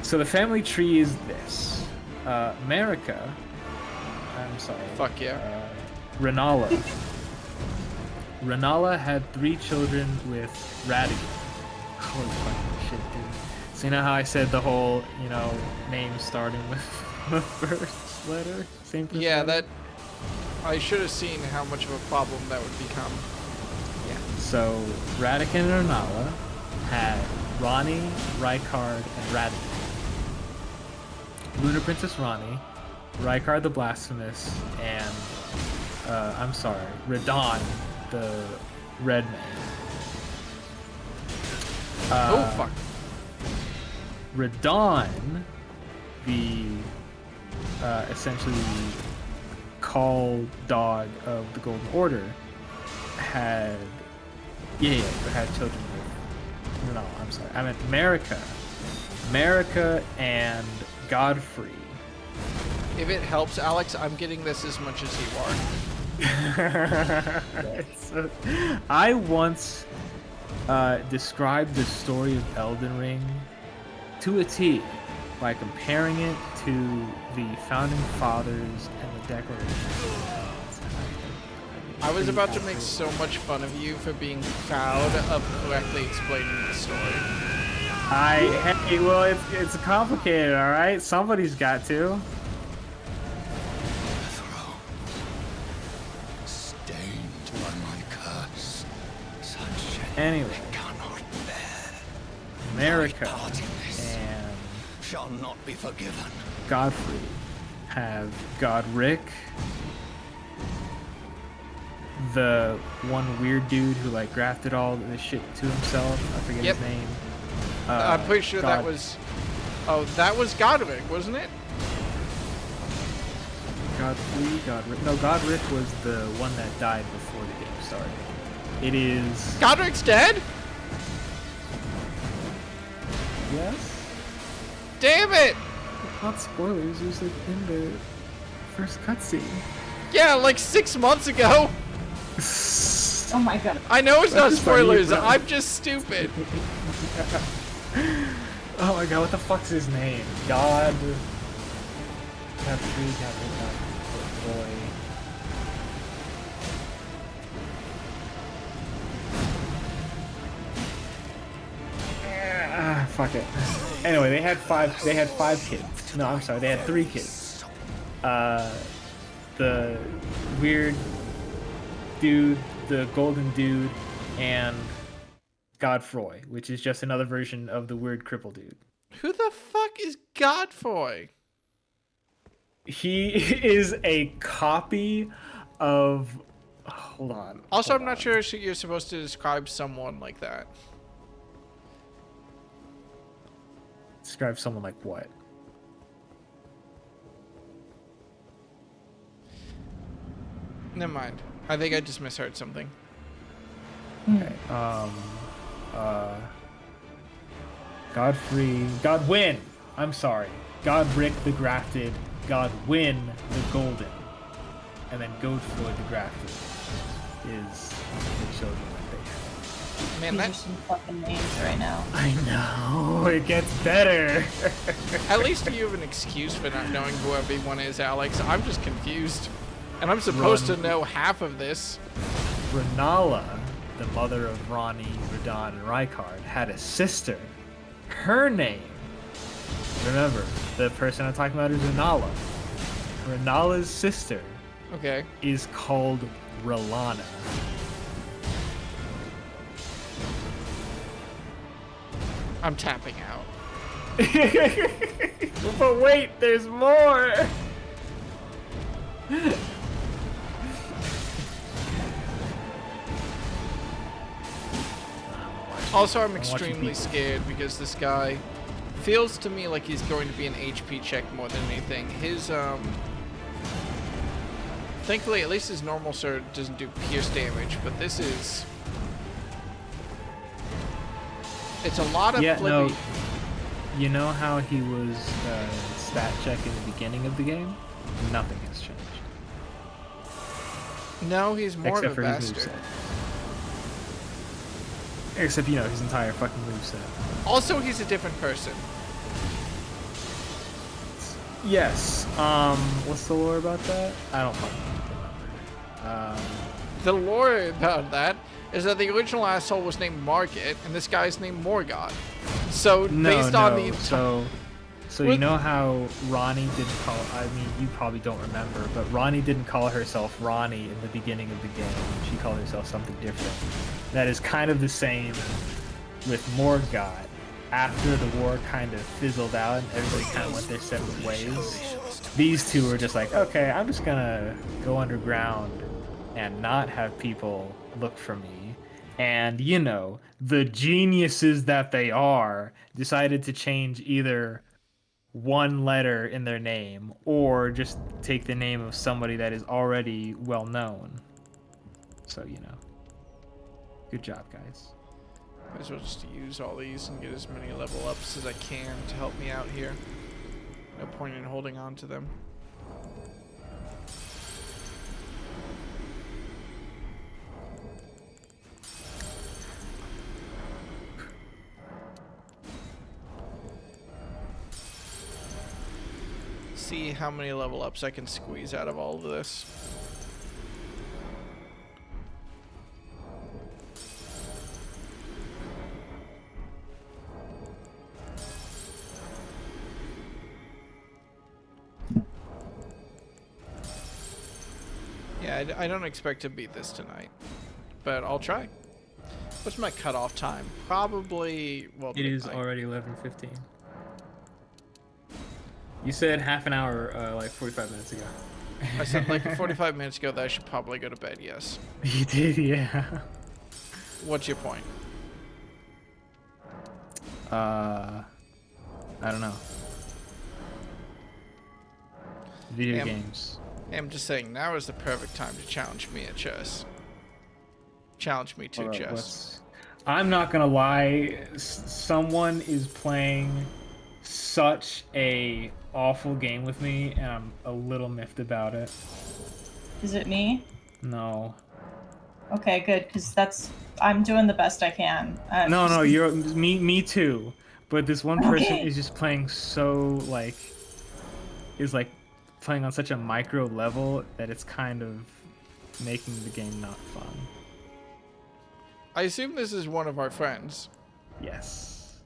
So the family tree is this. America, I'm sorry. Fuck yeah. Renala. Renala had 3 children with Radigan. Holy fucking shit, dude. So you know how I said the whole, name starting with the first letter? Same first Yeah, letter? that. I should have seen how much of a problem that would become. Yeah. So Radigan and Renala had Ronnie, Rykard, and Radigan. Lunar Princess Ronnie, Rykard the Blasphemous, and Radon the Red Man. Oh fuck. Radon, the essentially call dog of the Golden Order, had children with. No, I'm sorry. I meant America and Godfrey. If it helps, Alex, I'm getting this as much as you are. I once described the story of Elden Ring to a T by comparing it to the Founding Fathers and the Declaration. I was about to make so much fun of you for being proud of correctly explaining the story. Well, it's complicated, all right. Somebody's got to. Stained by my curse. Such Anyway, cannot bear. America Part in this. and shall not be forgiven. Godfrey, have Godric, the one weird dude who like grafted all this shit to himself. I forget his name. I'm pretty sure that was. Oh, that was Godric, wasn't it? Godric. No, Godric was the one that died before the game started. It is. Godric's dead? Yes. Damn it! Not spoilers. It was like in the first cutscene. Yeah, like 6 months ago. Oh my god. I know it's not That's funny, spoilers. bro. I'm just stupid. Oh my god, what the fuck's his name? God. Godfrey, boy. Fuck it. Anyway, they had five kids. No, I'm sorry, they had 3 kids. The weird dude, the golden dude, and Godfroy, which is just another version of the weird cripple dude. Who the fuck is Godfroy? He is a copy of. Hold on. Also, I'm not sure you're supposed to describe someone like that. Describe someone like what? Never mind. I think I just misheard something. Okay. Godwin. I'm sorry. Godric the Grafted, Godwin the Golden, and then Godfroy the Grafted is the children that they have. Man, These are that some fucking names right now. I know, it gets better. at least you have an excuse for not knowing who everyone is, Alex. I'm just confused. And I'm supposed to know half of this. Renala, the mother of Ronnie, Radon, and Rykard, had a sister. Her name, remember, the person I'm talking about is Renala. Renala's sister Okay. is called Relana. I'm tapping out. But wait, there's more! Also, I'm extremely scared because this guy feels to me like he's going to be an HP check more than anything. His, thankfully, at least his normal sword doesn't do pierce damage, but this is... It's a lot of flippy... No, you know how he was stat check in the beginning of the game? Nothing has changed. No, he's more Except of a for his bastard. moveset. Except, you know, his entire fucking moveset. Also, he's a different person. Yes. What's the lore about that? I don't fucking remember. The lore about that is that the original asshole was named Margit, and this guy's named Morgoth. So, based on the... So you know how Ronnie didn't call... I mean, you probably don't remember, but Ronnie didn't call herself Ronnie in the beginning of the game. She called herself something different. That is kind of the same with Morgoth. After the war kind of fizzled out and everybody kind of went their separate ways, these two were just like, okay, I'm just gonna go underground and not have people look for me. And, you know, the geniuses that they are decided to change either one letter in their name or just take the name of somebody that is already well known. So, you know, good job, guys. Might as well just use all these and get as many level ups as I can to help me out here. No point in holding on to them. See how many level ups I can squeeze out of all of this. Yeah, I don't expect to beat this tonight, but I'll try. What's my cutoff time? Probably, well, It is midnight. already 11:15. You said half an hour, like 45 minutes ago. I said like 45 minutes ago that I should probably go to bed, yes. You did, yeah. What's your point? I don't know. Video Am- games. I'm just saying, now is the perfect time to challenge me at chess. Challenge me to Alright, chess. I'm not gonna lie. Someone is playing such a awful game with me, and I'm a little miffed about it. Is it me? No. Okay, good, because I'm doing the best I can. No, you're me too. But this one person Okay. is just playing so is playing on such a micro level that it's kind of making the game not fun. I assume this is one of our friends. Yes.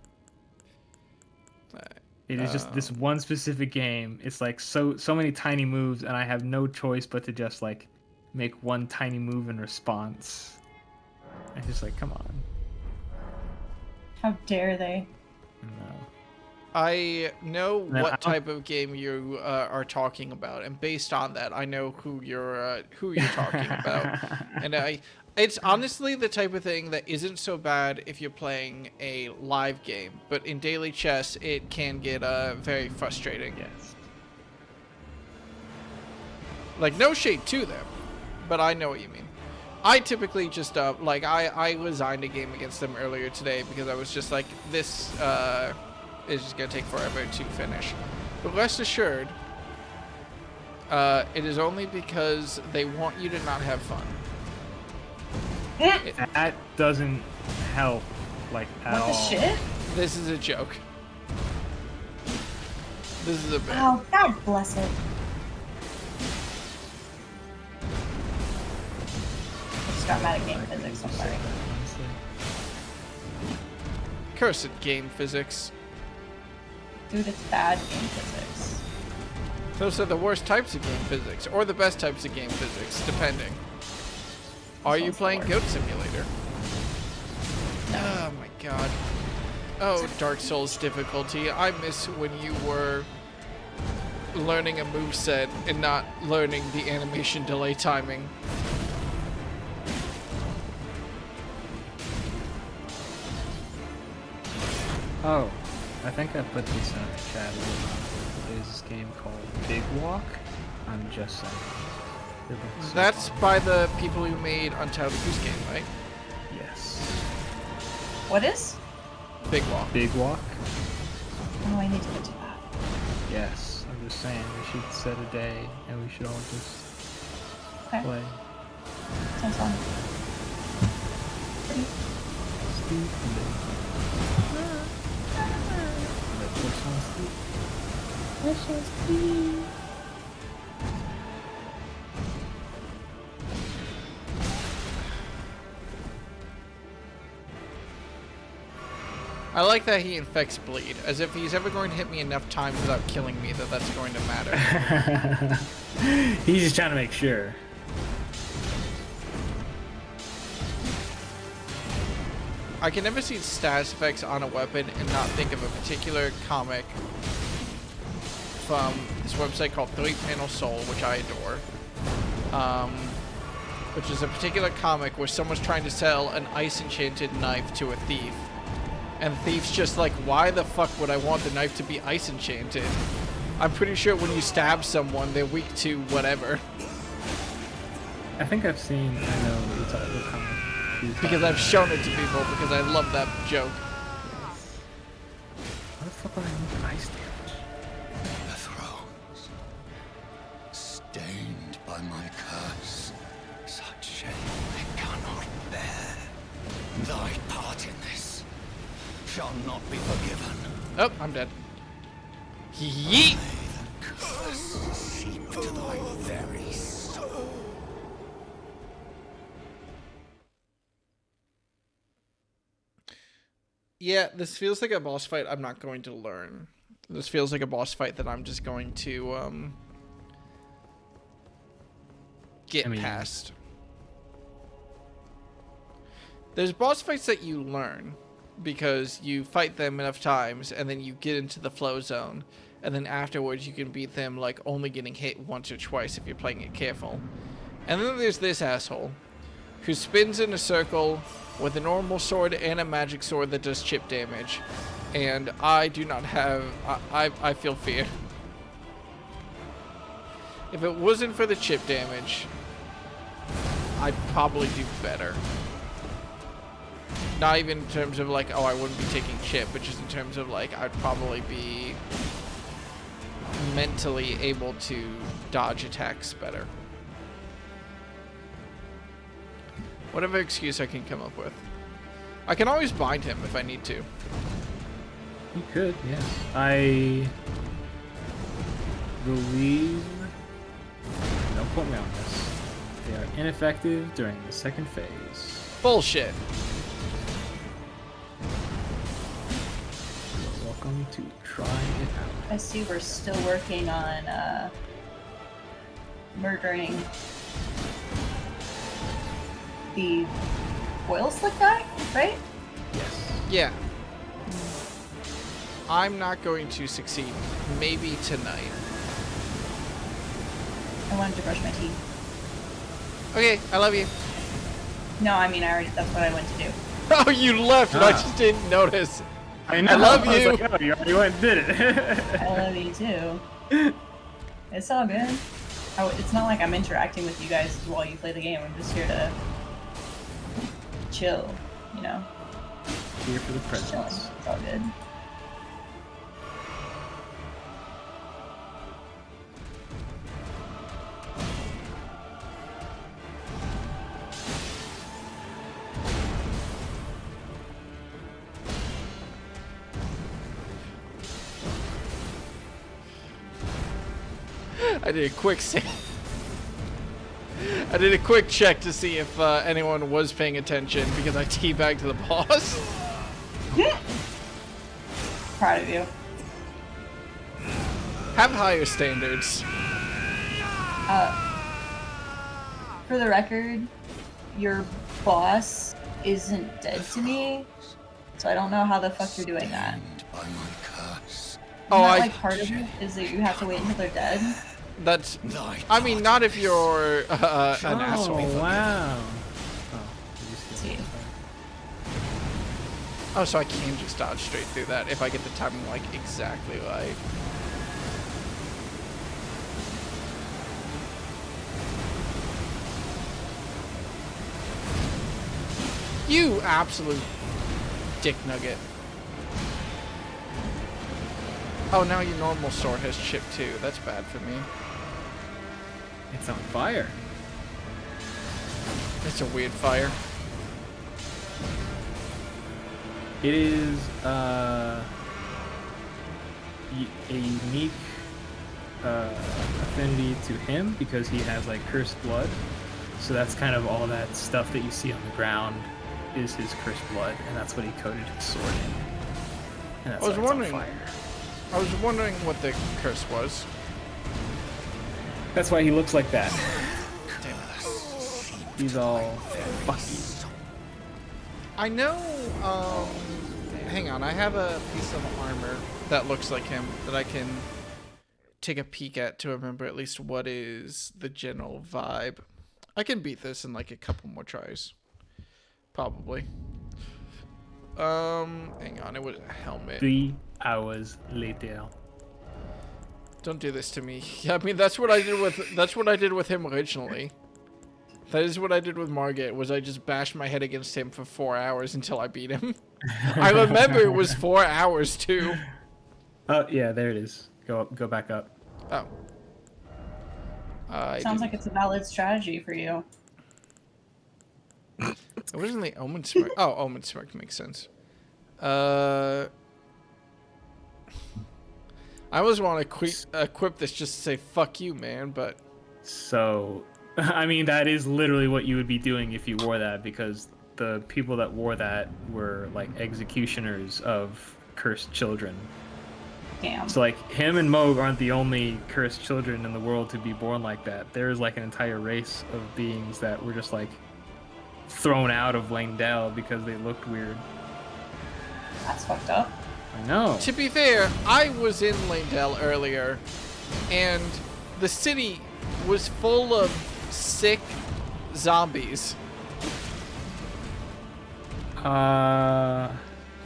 Alright. It is just this one specific game. It's like so many tiny moves, and I have no choice but to just like make one tiny move in response. It's just like, come on. How dare they? No. I know Now, what type of game you are talking about, and based on that, I know who you're talking about. And it's honestly the type of thing that isn't so bad if you're playing a live game, but in daily chess, it can get very frustrating. Yes. Like, no shade to them, but I know what you mean. I typically just like I resigned a game against them earlier today because I was just like, this is just gonna take forever to finish. But rest assured, it is only because they want you to not have fun. That doesn't help, like, at What all. the shit? This is a joke. This is a bit. Oh, God bless it. I just got mad at game physics, I'm sorry. Cursed game physics. Dude, it's bad game physics. Those are the worst types of game physics, or the best types of game physics, depending. Are you playing Goat Simulator? Oh my god. Oh, Dark Souls difficulty. I miss when you were learning a moveset and not learning the animation delay timing. Oh, I think I put this in the chat. There's this game called Big Walk. I'm just saying. It looks so That's fun. by the people who made Untitled Goose Game, right? Yes. What is? Big Walk. Big Walk? Oh, I need to get to that. Yes. I'm just saying we should set a day and we should all just Okay. play. Sounds fun. I like that he infects bleed, as if he's ever going to hit me enough times without killing me that that's going to matter. He's just trying to make sure. I can never see status effects on a weapon and not think of a particular comic from this website called 3-Panel Soul, which I adore. Which is a particular comic where someone's trying to sell an ice-enchanted knife to a thief. And the thief's just like, why the fuck would I want the knife to be ice-enchanted? I'm pretty sure when you stab someone, they're weak to whatever. I think I've seen, I know the comic. Because I've shown it to people, because I love that joke. What the fuck would I need ice damage? The thrones, stained by my curse, such shame I cannot bear. Thy part in this shall not be forgiven. Oh, I'm dead. Yeet! May the curse seep to thy very soul. Yeah, this feels like a boss fight I'm not going to learn. This feels like a boss fight that I'm just going to, get past. There's boss fights that you learn because you fight them enough times and then you get into the flow zone. and then afterwards you can beat them like only getting hit once or twice if you're playing it careful. And then there's this asshole who spins in a circle with a normal sword and a magic sword that does chip damage, and I do not have... I feel fear. If it wasn't for the chip damage, I'd probably do better. Not even in terms of like, oh, I wouldn't be taking chip, but just in terms of like, I'd probably be mentally able to dodge attacks better. Whatever excuse I can come up with. I can always bind him if I need to. You could, yes. I believe... Don't quote me on this. They are ineffective during the second phase. Bullshit. You're welcome to try it out. I see we're still working on murdering the oil slick guy, right? Yes. Yeah. I'm not going to succeed. Maybe tonight. I wanted to brush my teeth. Okay, I love you. No, I mean, that's what I went to do. Oh, you left, and I just didn't notice. I know. I love was you. like, oh, you already went and did it. I love you too. It's all good. It's not like I'm interacting with you guys while you play the game. I'm just here to chill, you know? Here for the Just chilling. presents. It's all good. I did a quick I did a quick check to see if anyone was paying attention because I teabagged to the boss. Proud of you. Have higher standards. For the record, your boss isn't dead to me, so I don't know how the fuck you're doing that. By my curse. Oh, Isn't that, like, part of it is that you have to wait until they're dead? That's... I mean, not if you're an asshole. Oh, wow. See. Oh, so I can just dodge straight through that if I get the timing, like, exactly right. You absolute dick nugget. Oh, now your normal sword has chip too. That's bad for me. It's on fire. It's a weird fire. It is a unique affinity to him because he has like cursed blood. So that's kind of all that stuff that you see on the ground is his cursed blood, and that's what he coated his sword in. And that's I was why it's on wondering. fire. I was wondering what the curse was. That's why he looks like that. Damn it. He's all fucky. I know. Hang on. I have a piece of armor that looks like him that I can take a peek at to remember at least what is the general vibe. I can beat this in like a couple more tries. Probably. Hang on, it was a helmet. 3 hours later. Don't do this to me. Yeah, I mean that's what I did with him originally. That is what I did with Margit, was I just bashed my head against him for 4 hours until I beat him. I remember it was 4 hours too. Oh yeah, there it is. Go back up. Oh. Sounds like it's a valid strategy for you. It wasn't the Omen Smirk. Oh, Omen Smirk makes sense. I always want to equip this just to say "fuck you, man," but So, I mean, that is literally what you would be doing if you wore that, because the people that wore that were like executioners of cursed children. Damn. So like him and Moog aren't the only cursed children in the world to be born like that. There's like an entire race of beings that were just like thrown out of Langdell because they looked weird. That's fucked up. I know. To be fair, I was in Leyndell earlier, and the city was full of sick zombies.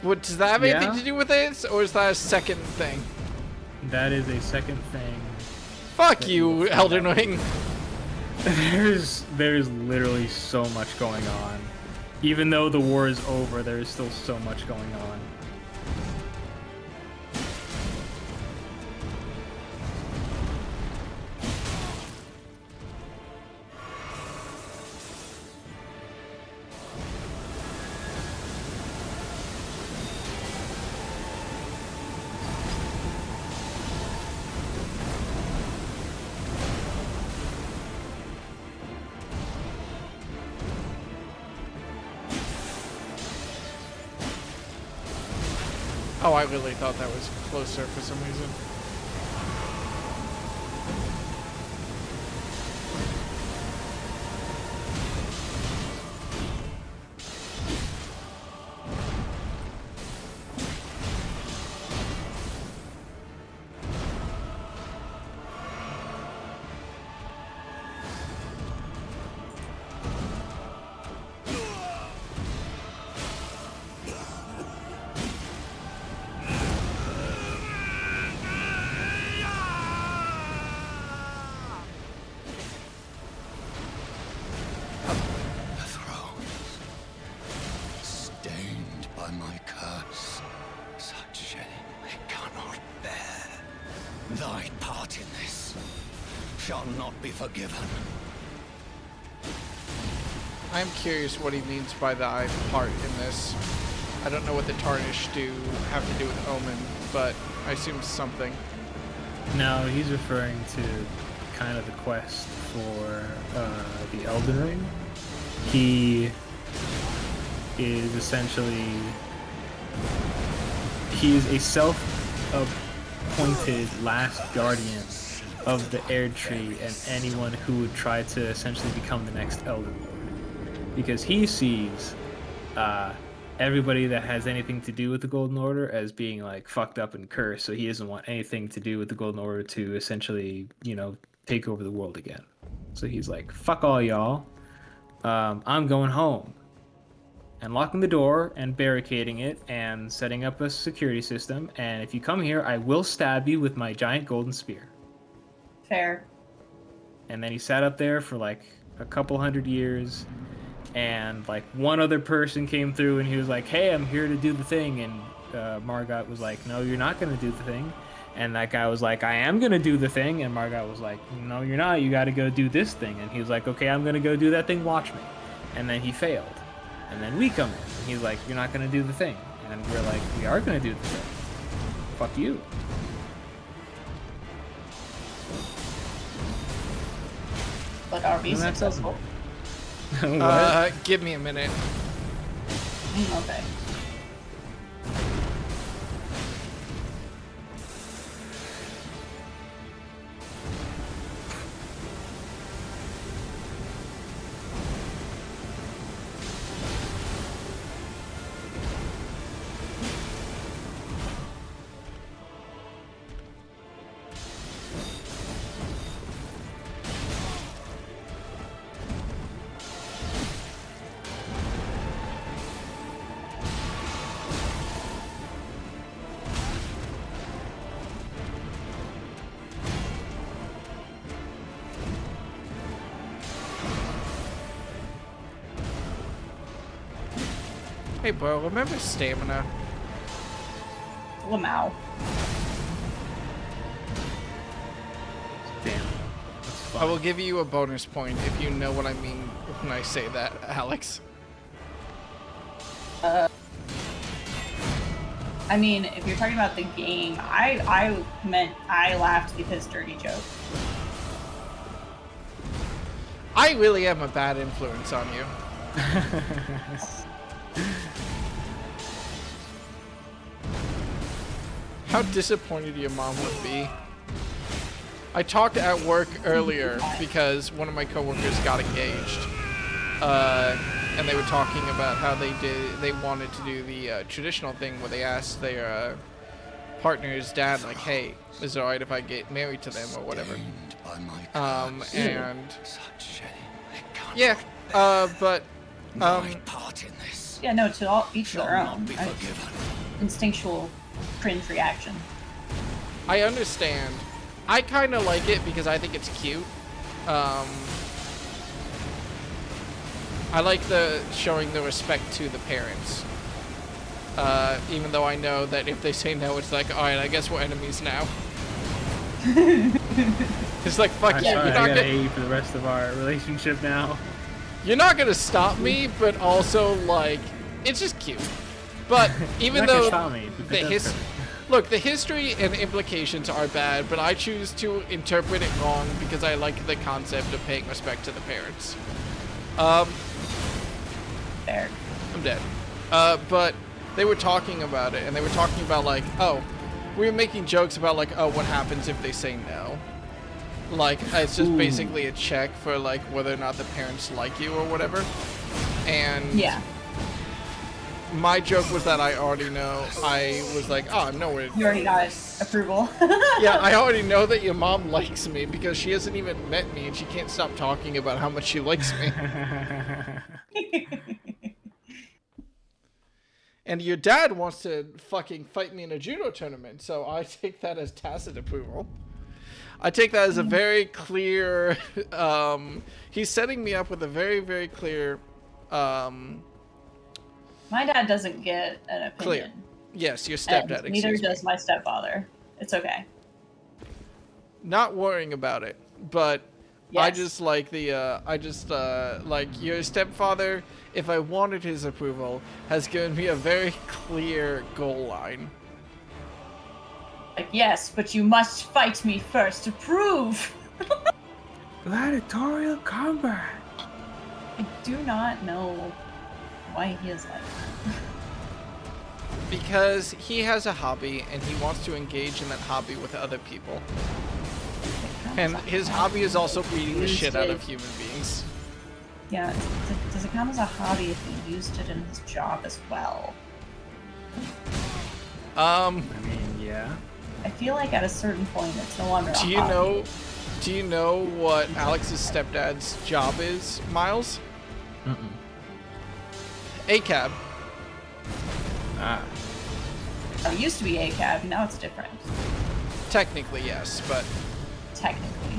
What, does that have anything to do with it, or is that a second thing? That is a second thing. Fuck you, Elden Ring. There's literally so much going on. Even though the war is over, there is still so much going on. Oh, I really thought that was closer for some reason. Thy part in this shall not be forgiven. I'm curious what he means by the I part in this. I don't know what the Tarnish have to do with Omen, but I assume something. No, he's referring to kind of the quest for the Elden Ring. He is essentially... He is a self-appointed last guardian of the Erdtree and anyone who would try to essentially become the next Elden Lord. Because he sees everybody that has anything to do with the Golden Order as being like fucked up and cursed, so he doesn't want anything to do with the Golden Order to essentially, you know, take over the world again. So he's like, fuck all y'all, I'm going home. And locking the door and barricading it and setting up a security system, and if you come here, I will stab you with my giant golden spear. Fair. And then he sat up there for like a couple hundred years, and like one other person came through and he was like, hey, I'm here to do the thing, and Margot was like, no, you're not going to do the thing. And that guy was like, I am going to do the thing. And Margot was like, no, you're not, you got to go do this thing. And he was like, okay, I'm going to go do that thing, watch me. And then he failed. And then we come in and he's like, you're not going to do the thing. And we're like, we are going to do the thing. Fuck you. But are we successful? Give me a minute. Okay. Hey, bro, remember stamina? Lamau. Damn. I will give you a bonus point if you know what I mean when I say that, Alex. I mean, if you're talking about the game, I meant I laughed because dirty joke. I really am a bad influence on you. How disappointed your mom would be. I talked at work earlier because one of my coworkers got engaged, and they were talking about how they wanted to do the traditional thing where they asked their partner's dad, like, hey, is it alright if I get married to them or whatever? And yeah, but part in this Yeah, no, to all each shall their not own. be forgiven. Instinctual cringe reaction. I understand. I kind of like it because I think it's cute. I like the showing the respect to the parents. Even though I know that if they say no, it's like, alright, I guess we're enemies now. It's like, fuck I'm you. sorry, You're I not gotta gonna, hate you for the rest of our relationship now. you're not gonna stop me, but also, like, it's just cute. But even You're not gonna though stop me, but that's look, the history and implications are bad, but I choose to interpret it wrong because I like the concept of paying respect to the parents. Fair. I'm dead. But they were talking about it, and they were talking about, like, oh, we were making jokes about, like, oh, what happens if they say no? Like, it's just basically a check for, like, whether or not the parents like you or whatever. And Yeah. my joke was that I already know. I was like, oh, no, it. You already got approval. Yeah, I already know that your mom likes me because she hasn't even met me and she can't stop talking about how much she likes me. And your dad wants to fucking fight me in a judo tournament, so I take that as tacit approval. I take that as a very clear, he's setting me up with a very, very clear, My dad doesn't get an opinion. clear. Yes, your And stepdad, neither excuse me. does my stepfather. It's okay. Not worrying about it, but I Yes. just like the, like, your stepfather, if I wanted his approval, has given me a very clear goal line. Like, yes, but you must fight me first to prove. Gladiatorial combat. I do not know why he is like that. Because he has a hobby, and he wants to engage in that hobby with other people. And his hobby is also beating the shit out of human beings. Yeah, does it count as a hobby if he used it in his job as well? I mean, yeah. I feel like at a certain point it's no longer a Do hobby. you know what Alex's stepdad's job is, Miles? ACAB. Ah. It used to be ACAB, now it's different. Technically, yes, but Technically.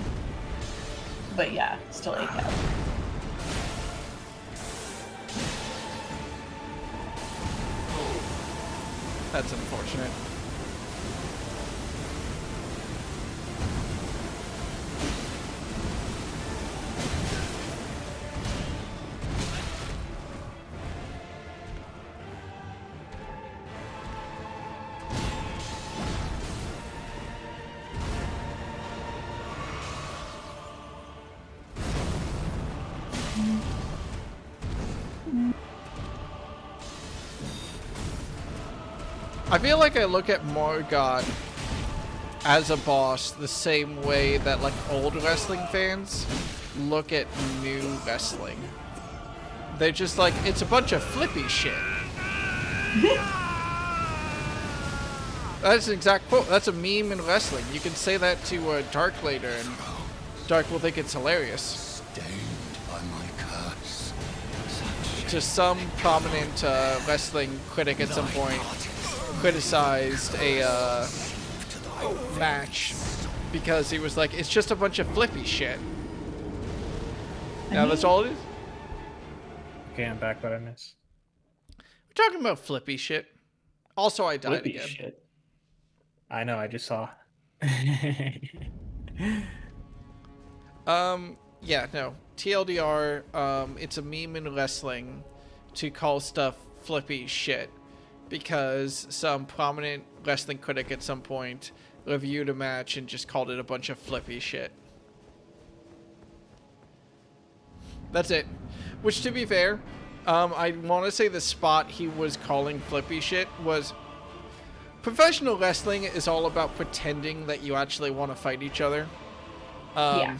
But yeah, still ACAB. that's unfortunate. I feel like I look at Morgoth as a boss the same way that, like, old wrestling fans look at new wrestling. They're just like, it's a bunch of flippy shit. That's an exact quote. That's a meme in wrestling. You can say that to Dark later, and Dark will think it's hilarious. Stained by my curse. To some prominent wrestling critic at some point criticized a match because he was like, it's just a bunch of flippy shit. Now that's all it is? Okay, I'm back. What I missed? We're talking about flippy shit. Also, I died Flippy again. shit. I know. I just saw. Yeah, no. TLDR, it's a meme in wrestling to call stuff flippy shit because some prominent wrestling critic at some point reviewed a match and just called it a bunch of flippy shit. That's it. Which, to be fair, I want to say the spot he was calling flippy shit was... Professional wrestling is all about pretending that you actually want to fight each other. Yeah.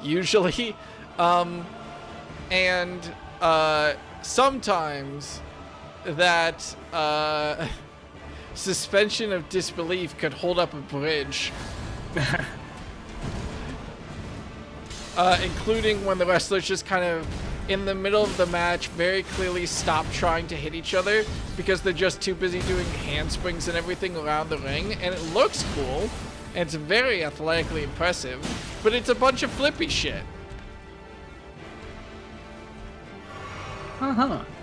Usually. And sometimes that suspension of disbelief could hold up a bridge. Including when the wrestlers just kind of, in the middle of the match, very clearly stop trying to hit each other because they're just too busy doing handsprings and everything around the ring, and it looks cool, and it's very athletically impressive, but it's a bunch of flippy shit.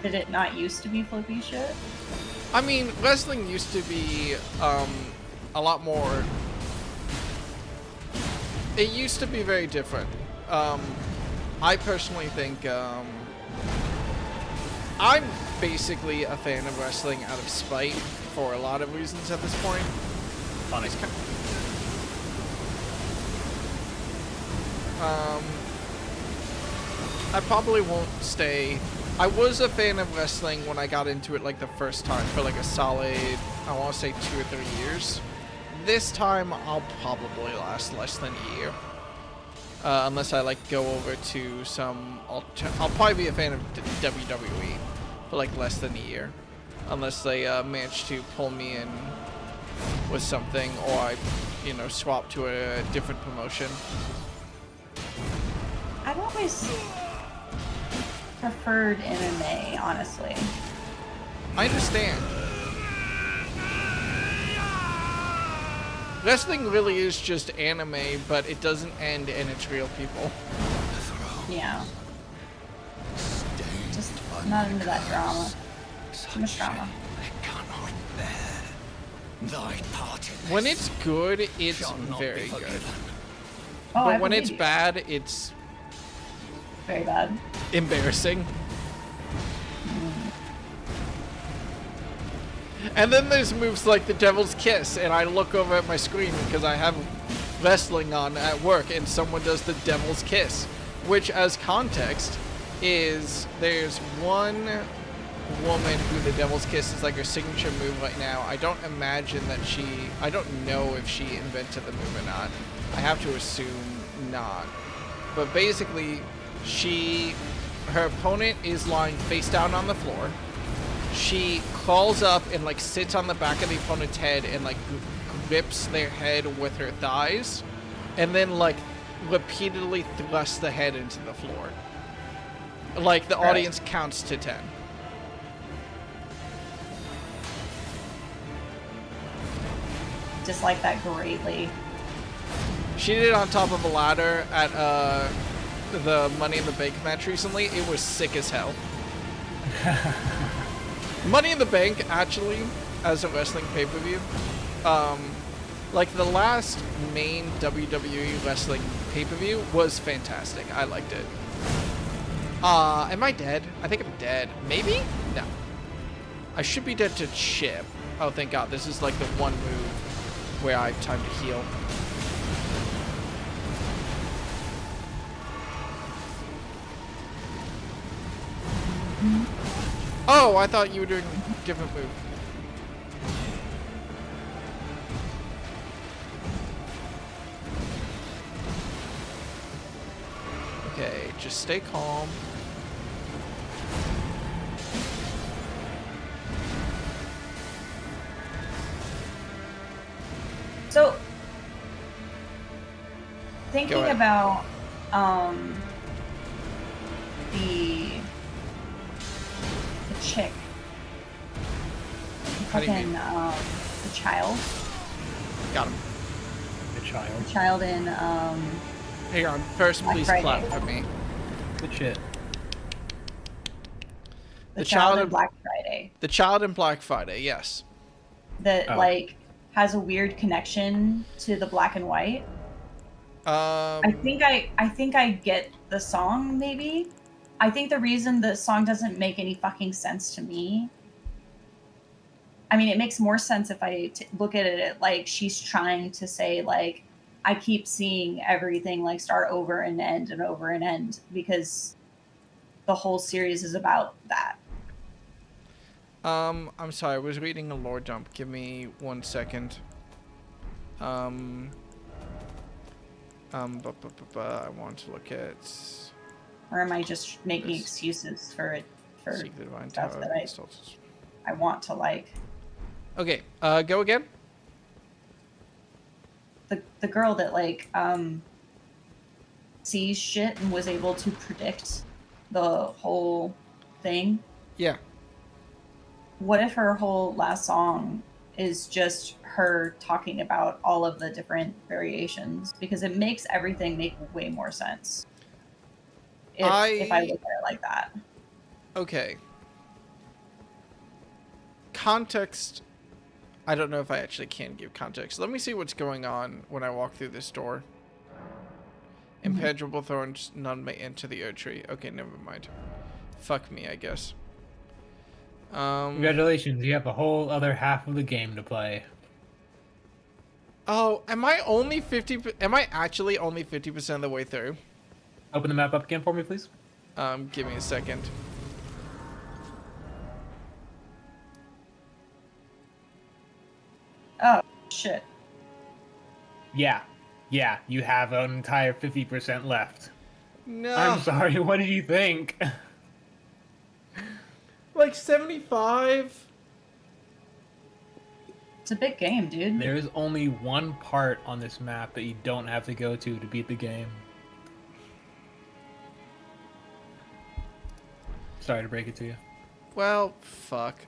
Did it not used to be flippy shit? I mean, wrestling used to be a lot more... It used to be very different. I personally think I'm basically a fan of wrestling out of spite for a lot of reasons at this point. Funny. I probably won't stay. I was a fan of wrestling when I got into it like the first time for like a solid, I want to say 2 or 3 years. This time I'll probably last less than a year. Unless I like go over to some I'll probably be a fan of WWE for like less than a year. Unless they manage to pull me in with something, or I, you know, swap to a different promotion. I've always preferred MMA, honestly. I understand. Wrestling really is just anime, but it doesn't end and it's real people. Yeah. Just not into that drama. Too much drama. When it's good, it's very good. Oh, But when it's bad, it's very bad. Embarrassing. And then there's moves like the Devil's Kiss, and I look over at my screen because I have wrestling on at work, and someone does the Devil's Kiss, which, as context, is there's one woman who the Devil's Kiss is like her signature move right now. I don't imagine that I don't know if she invented the move or not. I have to assume not. But basically, her opponent is lying face down on the floor. She crawls up and like sits on the back of the opponent's head and like grips their head with her thighs, and then like repeatedly thrusts the head into the floor. Like the audience counts to 10. Dislike that greatly. She did it on top of a ladder at the Money in the Bank match recently. It was sick as hell. Money in the Bank, actually, as a wrestling pay-per-view, like the last main WWE wrestling pay-per-view was fantastic. I liked it. Am I dead? I think I'm dead. Maybe? No. I should be dead to Chip. Oh, thank God. This is like the one move where I have time to heal. Oh, I thought you were doing a different move. Okay, just stay calm. So, thinking about the chick, How do you mean? the child. Got him. The child. The child in Hang on, first Black please Friday. clap for me. Good shit. the child in Black Friday. The child in Black Friday, yes. That like has a weird connection to the black and white. I think I get the song, maybe. I think the reason the song doesn't make any fucking sense to me. I mean, it makes more sense if I look at it like she's trying to say like, I keep seeing everything like start over and end because the whole series is about that. I'm sorry, I was reading a lore dump. Give me 1 second. I want to look at... Or am I just making excuses for it, for Seek the Divine stuff Tower that I want to like? Okay, go again. The girl that like sees shit and was able to predict the whole thing. Yeah. What if her whole last song is just her talking about all of the different variations? Because it makes everything make way more sense. If I look at it like that. Okay. Context. I don't know if I actually can give context. Let me see what's going on when I walk through this door. Impenetrable thorns, none may enter the oak tree. Okay, never mind. Fuck me, I guess. Congratulations, you have a whole other half of the game to play. Oh, am I only 50? Am I actually only 50% of the way through? Open the map up again for me, please. Give me a second. Oh, shit. Yeah, you have an entire 50% left. No. I'm sorry, what did you think? Like 75? It's a big game, dude. There is only one part on this map that you don't have to go to beat the game. Sorry to break it to you. Well, fuck.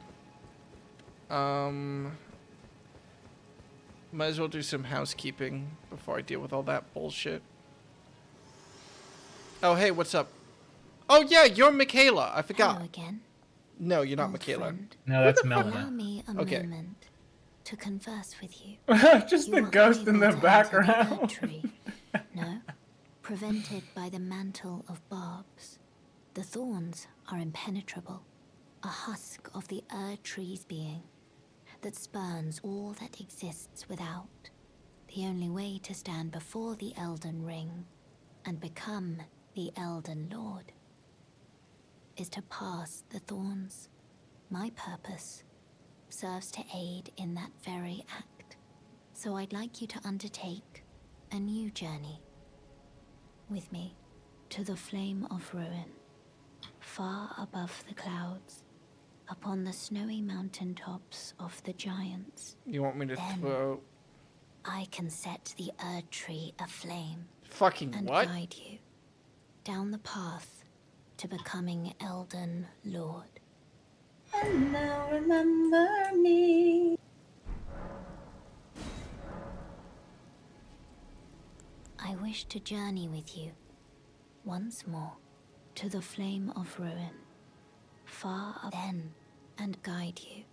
Might as well do some housekeeping before I deal with all that bullshit. Oh, hey, what's up? Oh, yeah, you're Michaela. I forgot. Hello again. No, you're not old Michaela. friend. No, that's Allow Melina. me a Okay. moment to converse with you. Just You the were ghost in unable the to enter the background. oak tree. No, prevented by the mantle of barbs. The thorns are impenetrable, a husk of the tree's being that spurns all that exists without. The only way to stand before the Elden Ring and become the Elden Lord is to pass the thorns. My purpose serves to aid in that very act. So I'd like you to undertake a new journey with me to the Flame of Ruin, far above the clouds, upon the snowy mountaintops of the giants. You want me to Then throw... I can set the Erd Tree aflame Fucking and what? guide you down the path to becoming Elden Lord. And now remember me. I wish to journey with you once more to the Flame of Ruin, far up then, and guide you.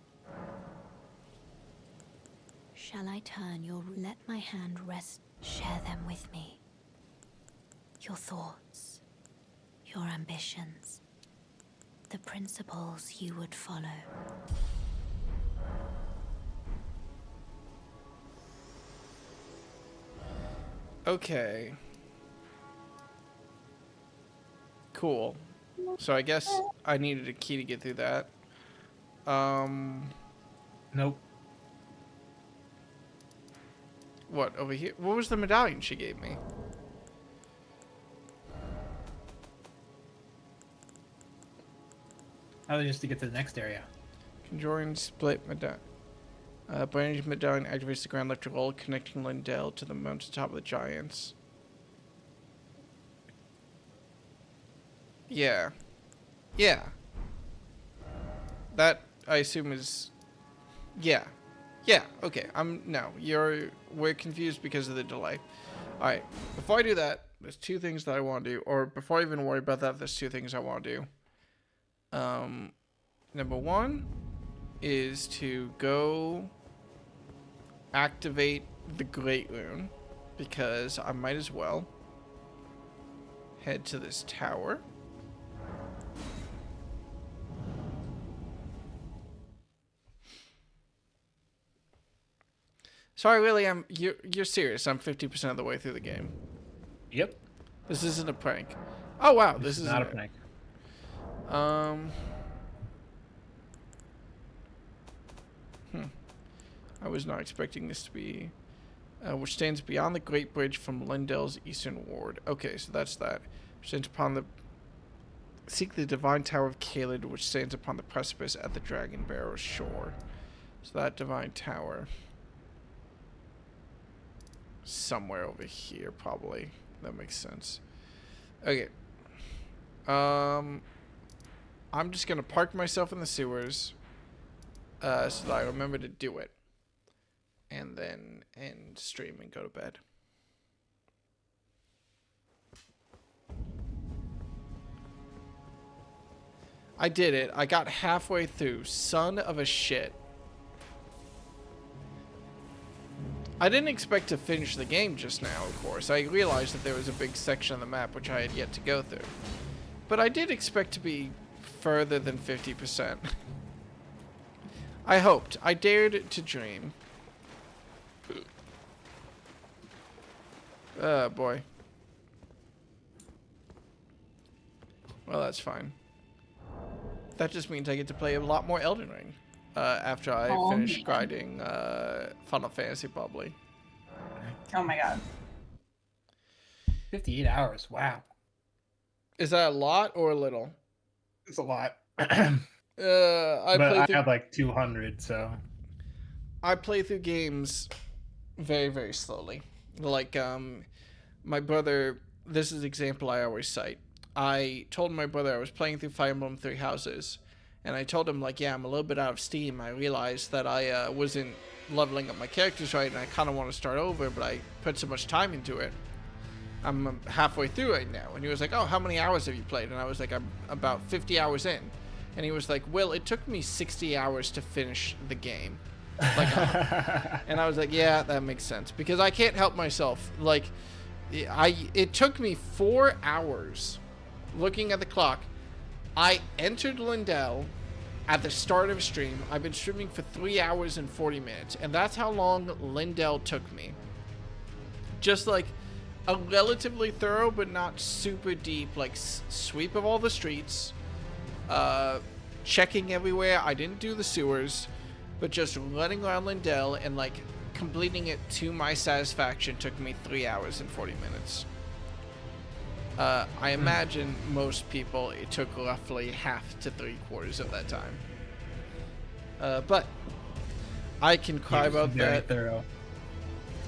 Shall I turn your... Let my hand rest. Share them with me. Your thoughts, your ambitions, the principles you would follow. Okay. Cool. So I guess I needed a key to get through that. Nope. What, over here? What was the medallion she gave me? Oh, just to get to the next area. Conjuring split medallion. Branch medallion activates the ground electrical, connecting Lindell to the mountaintop of the giants. Yeah. Yeah. That, I assume, is... Yeah. Yeah, okay. We're confused because of the delay. Alright, before I do that, there's two things that I want to do. Or before I even worry about that, there's two things I want to do. Number one is to go activate the Great Rune, because I might as well head to this tower. Sorry, really, you're serious. I'm 50% of the way through the game. Yep. This isn't a prank. Oh wow, this is not a prank. I was not expecting this to be... which stands beyond the Great Bridge from Lindell's eastern ward. Okay, so that's that. Which stands upon the... Seek the Divine Tower of Caelid, which stands upon the precipice at the Dragon Barrow's shore. So that divine tower. Somewhere over here, probably. That makes sense. Okay. I'm just gonna park myself in the sewers. So that I remember to do it. And then end stream and go to bed. I did it. I got halfway through. Son of a shit. I didn't expect to finish the game just now, of course. I realized that there was a big section of the map which I had yet to go through. But I did expect to be further than 50%. I hoped. I dared to dream. Oh, boy. Well, that's fine. That just means I get to play a lot more Elden Ring. After I finish grinding Final Fantasy, probably. Oh my god. 58 hours. Wow. Is that a lot or a little? It's a lot. I have like 200, so. I play through games very, very slowly. Like, my brother, this is an example I always cite. I told my brother I was playing through Fire Emblem Three Houses. And I told him, like, yeah, I'm a little bit out of steam. I realized that I wasn't leveling up my characters right, and I kind of want to start over, but I put so much time into it. I'm halfway through right now. And he was like, oh, how many hours have you played? And I was like, I'm about 50 hours in. And he was like, Will, it took me 60 hours to finish the game. Like, and I was like, yeah, that makes sense. Because I can't help myself. Like, it took me 4 hours looking at the clock. I entered Lindell at the start of stream. I've been streaming for 3 hours and 40 minutes. And that's how long Lindell took me. Just like a relatively thorough but not super deep like sweep of all the streets. Checking everywhere. I didn't do the sewers. But just running around Lindell and like completing it to my satisfaction took me 3 hours and 40 minutes. I imagine most people, it took roughly half to 3/4 of that time. But I can cry about that. Thorough.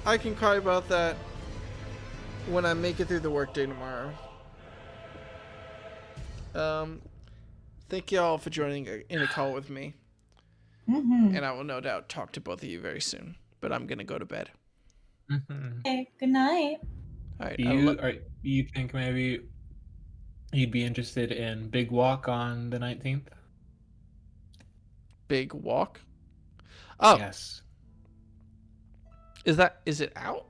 I can cry about that when I make it through the workday tomorrow. Thank y'all for joining in a call with me. And I will no doubt talk to both of you very soon. But I'm gonna go to bed. Okay, good night. All right. You think maybe you'd be interested in Big Walk on the 19th? Big Walk? Oh. Yes. Is it out?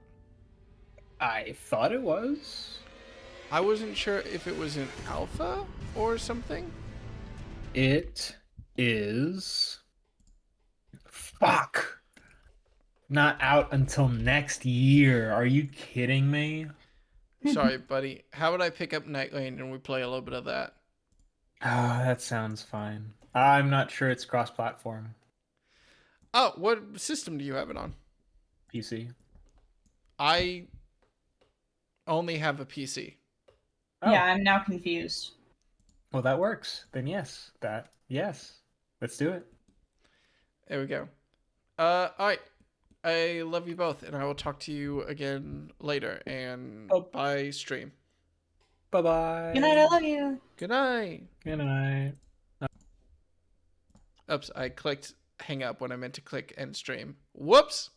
I thought it was. I wasn't sure if it was in alpha or something. It is. Fuck. Not out until next year. Are you kidding me? Sorry, buddy. How would I pick up Night Lane and we play a little bit of that? That sounds fine. I'm not sure it's cross-platform. Oh, what system do you have it on? PC. I only have a PC. Oh. Yeah, I'm now confused. Well, that works. Then yes. Yes. Let's do it. There we go. All right. I love you both, and I will talk to you again later. And bye, stream. Bye-bye. Good night, I love you. Good night. Good night. Oops, I clicked hang up when I meant to click end stream. Whoops.